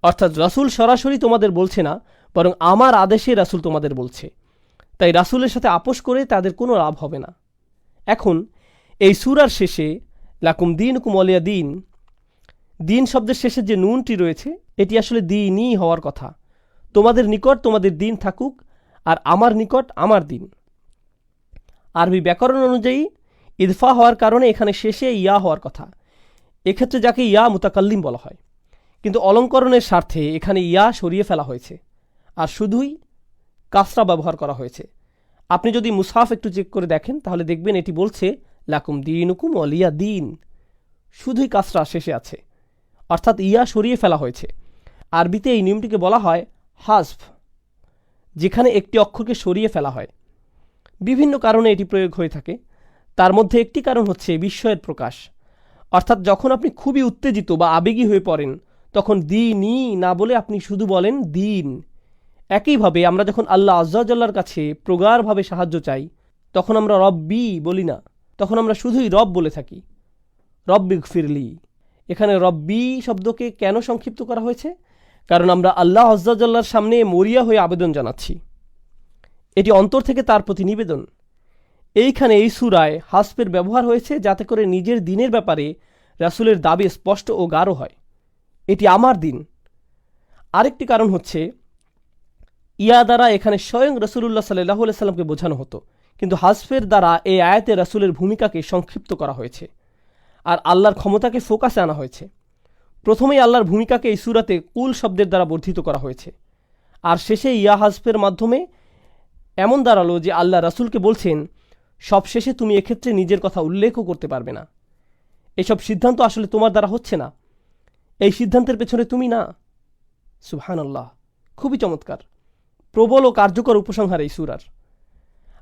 অর্থাৎ রাসূল সরাসরি তোমাদের বলছে না, বরং আমার আদেশে রাসূল তোমাদের বলছে। তাই রাসূলের সাথে আপোষ করে তাদের কোনো লাভ হবে না। এখন এই সূরার শেষে লাকুম দীনুকুম ওয়ালিয়া দীন, দিন শব্দের শেষে যে নুনটি রয়েছে, এটি আসলে দ্বীনই হওয়ার কথা। তোমাদের নিকট তোমাদের দিন থাকুক, আর আমার নিকট আমার দিন। আরবি ব্যাকরণ অনুযায়ী ইদফা হওয়ার কারণে এখানে শেষে ইয়া হওয়ার কথা। এক্ষেত্রে যাকে ইয়া মুতাকাল্লিম বলা হয়, কিন্তু অলঙ্করণের স্বার্থে এখানে ইয়া সরিয়ে ফেলা হয়েছে আর শুধুই কাসরা ব্যবহার করা হয়েছে। আপনি যদি মুসহাফ একটু চেক করে দেখেন তাহলে দেখবেন এটি বলছে লাকুম দীনুকুম ওয়ালিয়া দীন, শুধুই কাসরা শেষে আছে, অর্থাৎ ইয়া সরিয়ে ফেলা হয়েছে। আরবিতে এই নিয়মটিকে বলা হয় হাসফ, যেখানে একটি অক্ষরকে সরিয়ে ফেলা হয়। বিভিন্ন কারণে এটি প্রয়োগ হয়ে থাকে, তার মধ্যে একটি কারণ হচ্ছে বিস্ময়ের প্রকাশ, অর্থাৎ যখন আপনি খুবই উত্তেজিত বা আবেগী হয়ে পড়েন তখন দীনই না বলে আপনি শুধু বলেন দিন। একইভাবে আমরা যখন আল্লাহ আযজা ওয়া জাল্লার কাছে প্রগাঢ়ভাবে সাহায্য চাই তখন আমরা রব্বি বলি না, তখন আমরা শুধুই রব বলে থাকি, রব্বিগফিরলি। এখানে রব্বি শব্দকে কেন সংক্ষিপ্ত করা হয়েছে? কারণ আমরা আল্লাহ আযজা ওয়া জাল্লার সামনে মরিয়া হয়ে আবেদন জানাচ্ছি, এটি অন্তর থেকে তার প্রতি নিবেদন। এইখানে এই সূরায় হাসফের ব্যবহার হয়েছে যাতে করে নিজের দিনের ব্যাপারে রাসূলের দাবি স্পষ্ট ও গাঢ় হয়, এটি আমার দিন। আরেকটি কারণ হচ্ছে ইয়া দ্বারা এখানে স্বয়ং রাসূলুল্লাহ সাল্লাল্লাহু আলাইহি সাল্লামকে বোঝানো হতো, কিন্তু হাসফের দ্বারা এই আয়াতে রাসূলের ভূমিকাকে সংক্ষিপ্ত করা হয়েছে আর আল্লাহর ক্ষমতাকে ফোকাসে আনা হয়েছে। প্রথমেই আল্লাহর ভূমিকাকে এই সূরাতে কুল শব্দের দ্বারা বর্ধিত করা হয়েছে, আর শেষে ইয়া হাসফের মাধ্যমে এমন দাঁড়ালো যে আল্লাহ রাসূলকে বলছেন সবশেষে তুমি এক্ষেত্রে নিজের কথা উল্লেখও করতে পারবে না। এসব সিদ্ধান্ত আসলে তোমার দ্বারা হচ্ছে না, এই সিদ্ধান্তের পেছনে তুমি না। সুবহানাল্লাহ, খুবই চমৎকার, প্রবল ও কার্যকর উপসংহার এই সূরার।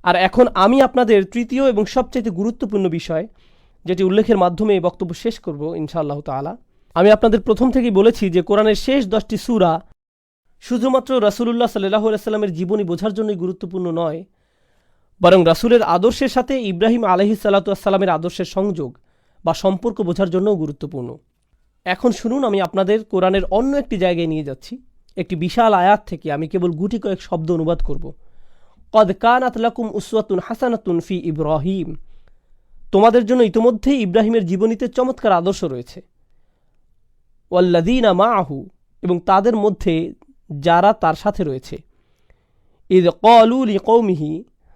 আর এখন আমি আপনাদের তৃতীয় এবং সবচাইতে গুরুত্বপূর্ণ বিষয়, যেটি উল্লেখের মাধ্যমে এই বক্তব্য শেষ করব ইনশাআল্লাহ তাআলা। আমি আপনাদের প্রথম থেকেই বলেছি যে কোরআনের শেষ 10টি সূরা শুধুমাত্র রাসূলুল্লাহ সাল্লাল্লাহু আলাইহি সাল্লামের জীবনী বোঝার জন্যই গুরুত্বপূর্ণ নয়, বরং রাসূলের আদর্শের সাথে ইব্রাহিম আলাইহিস সালাতু ওয়াস সালামের আদর্শের সংযোগ বা সম্পর্ক বোঝার জন্যও গুরুত্বপূর্ণ। এখন শুনুন, আমি আপনাদের কোরআনের অন্য একটি জায়গায় নিয়ে যাচ্ছি। একটি বিশাল আয়াত থেকে আমি কেবল গুটি কয়েক শব্দ অনুবাদ করব। কদ কানাত লাকুম উসওয়াতুন হাসানাতুন ফি ইব্রাহিম, তোমাদের জন্য ইতিমধ্যেই ইব্রাহিমের জীবনীতে চমৎকার আদর্শ রয়েছে। ওয়াল্লাযীনা মাআহু, এবং তাদের মধ্যে যারা তার সাথে রয়েছে। ইয ক্বালু লিকওমিহি,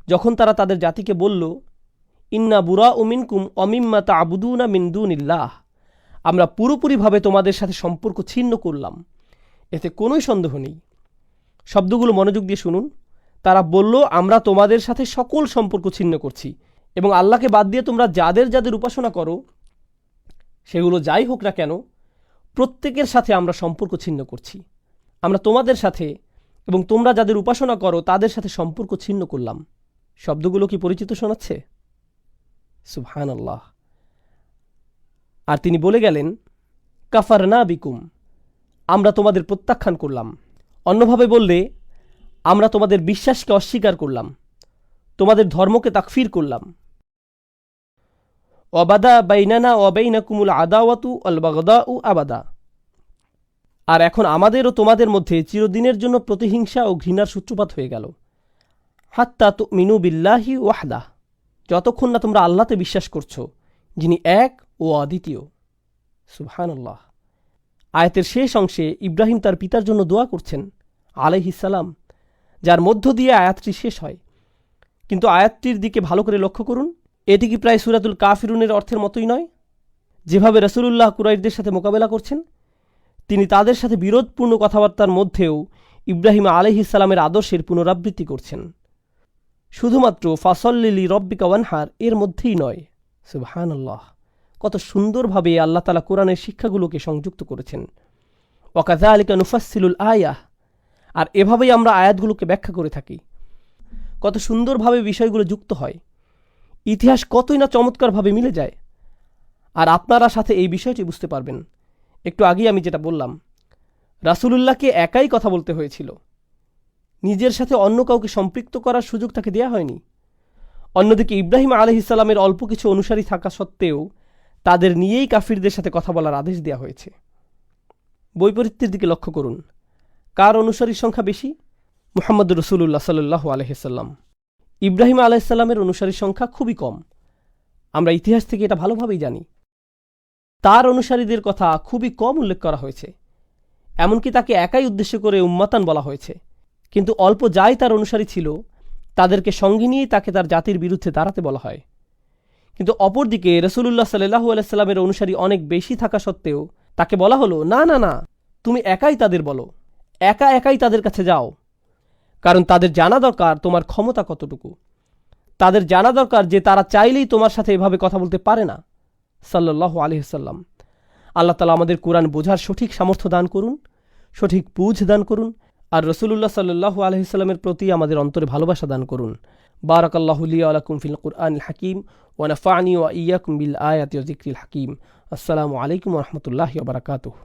যখন তারা তাদের জাতিকে বলল, ইন্না বুরাউ মিনকুম ওয়া মিম্মা তা'বুদুনা মিন দুনিল্লাহ, আমরা পুরোপুরিভাবে তোমাদের সাথে সম্পর্ক ছিন্ন করলাম। এতে কোনোই সন্দেহ নেই। শব্দগুলো মনোযোগ দিয়ে শুনুন। তারা বলল, আমরা তোমাদের সাথে সকল সম্পর্ক ছিন্ন করছি, এবং আল্লাহকে বাদ দিয়ে তোমরা যাদের যাদের উপাসনা করো, সেগুলো যাই হোক না কেন, প্রত্যেকের সাথে আমরা সম্পর্ক ছিন্ন করছি। আমরা তোমাদের সাথে এবং তোমরা যাদের উপাসনা করো তাদের সাথে সম্পর্ক ছিন্ন করলাম। শব্দগুলো কি পরিচিত শোনাচ্ছে? সুবহানাল্লাহ। আর তিনি বলে গেলেন, কাফারনা বিকুম, আমরা তোমাদের প্রত্যাখ্যান করলাম। অন্যভাবে বললে, আমরা তোমাদের বিশ্বাসকে অস্বীকার করলাম, তোমাদের ধর্মকে তাকফির করলাম। ওয়াবাদা বাইনানা ওয়া বাইনাকুমুল আদাওয়াতু ওয়াল বাগদাউ আবাদা, আর এখন আমাদের ও তোমাদের মধ্যে চিরদিনের জন্য প্রতিহিংসা ও ঘৃণার সূত্রপাত হয়ে গেল। হাত্তা তুমিনু বিল্লাহি ওয়াহদাহ, যতক্ষণ না তোমরা আল্লাহতে বিশ্বাস করছো, যিনি এক ও অদ্বিতীয়। সুবহানাল্লাহ। আয়াতের শেষ অংশে ইব্রাহিম তার পিতার জন্য দোয়া করছেন আলাইহিস সালাম, যার মধ্য দিয়ে আয়াতটি শেষ হয়। কিন্তু আয়াতটির দিকে ভালো করে লক্ষ্য করুন। এটি কি প্রায় সূরাতুল কাফিরুনের অর্থের মতোই নয়? যেভাবে রাসূলুল্লাহ কুরাইশদের সাথে মোকাবেলা করছেন, তিনি তাদের সাথে বিরোধপূর্ণ কথাবার্তার মধ্যেও ইব্রাহিম আলাইহিস সালামের আদর্শের পুনরাবৃত্তি করছেন। শুধুমাত্র ফাসল্লি লিরব্বিকা ওয়ানহার এর মধ্যেই নয়। সুবহানাল্লাহ, কত সুন্দরভাবে আল্লাহ তাআলা কোরআনের শিক্ষাগুলোকে সংযুক্ত করেছেন। ওয়াকাযালিকা নুফাসসিলুল আয়াহ, আর এভাবেই আমরা আয়াতগুলোকে ব্যাখ্যা করে থাকি। কত সুন্দরভাবে বিষয়গুলো যুক্ত হয়, ইতিহাস কতই না চমৎকারভাবে মিলে যায়। আর আপনারা সাথে এই বিষয়টি বুঝতে পারবেন। একটু আগেই আমি যেটা বললাম, রাসূলুল্লাহকে একাই কথা বলতে হয়েছিল, নিজের সাথে অন্য কাউকে সম্পৃক্ত করার সুযোগ তাকে দেয়া হয়নি। অন্যদিকে ইব্রাহিম আলাইহিস সালামের অল্প কিছু অনুসারী থাকা সত্ত্বেও তাদের নিয়েই কাফিরদের সাথে কথা বলার আদেশ দেওয়া হয়েছে। বৈপরীত্যের দিকে লক্ষ্য করুন। কার অনুসারীর সংখ্যা বেশি? মুহাম্মদ রাসূলুল্লাহ সাল্লাল্লাহু আলাইহি সাল্লাম। ইব্রাহিম আলাইহিস সালামের অনুসারীর সংখ্যা খুবই কম। আমরা ইতিহাস থেকে এটা ভালোভাবেই জানি। তার অনুসারীদের কথা খুবই কম উল্লেখ করা হয়েছে, এমনকি তাকে একাই উদ্দেশ্য করে উম্মাতান বলা হয়েছে। কিন্তু অল্প যাই তার অনুসারী ছিল, তাদেরকে সঙ্গে নিয়েই তাকে তার জাতির বিরুদ্ধে দাঁড়াতে বলা হয়। কিন্তু অপরদিকে রাসূলুল্লাহ সাল্লাল্লাহু আলাইহি সাল্লামের অনুসারী অনেক বেশি থাকা সত্ত্বেও তাকে বলা হলো, না না না, তুমি একাই তাদের বলো, একা একাই তাদের কাছে যাও। কারণ তাদের জানা দরকার তোমার ক্ষমতা কতটুকু। তাদের জানা দরকার যে তারা চাইলেই তোমার সাথে এভাবে কথা বলতে পারে না। সাল্লাল্লাহু আলাইহি সাল্লাম। আল্লাহ তাআলা আমাদের কোরআন বোঝার সঠিক সামর্থ্য দান করুন, সঠিক বুঝ দান করুন, আর রাসূলুল্লাহ সাল্লাল্লাহু আলাইহি সাল্লামের প্রতি আমাদের অন্তরে ভালোবাসা দান করুন। বারাকাল্লাহু লি ওয়া লাকুম ফিল কুরআনিল হাকীম ওয়া নাফা'নি ওয়া ইয়্যাকুম বিল আয়াতি ওয়া যিকরিল হাকীম। আসসালামু আলাইকুম ওয়া রাহমাতুল্লাহি ওয়া বারাকাতুহু।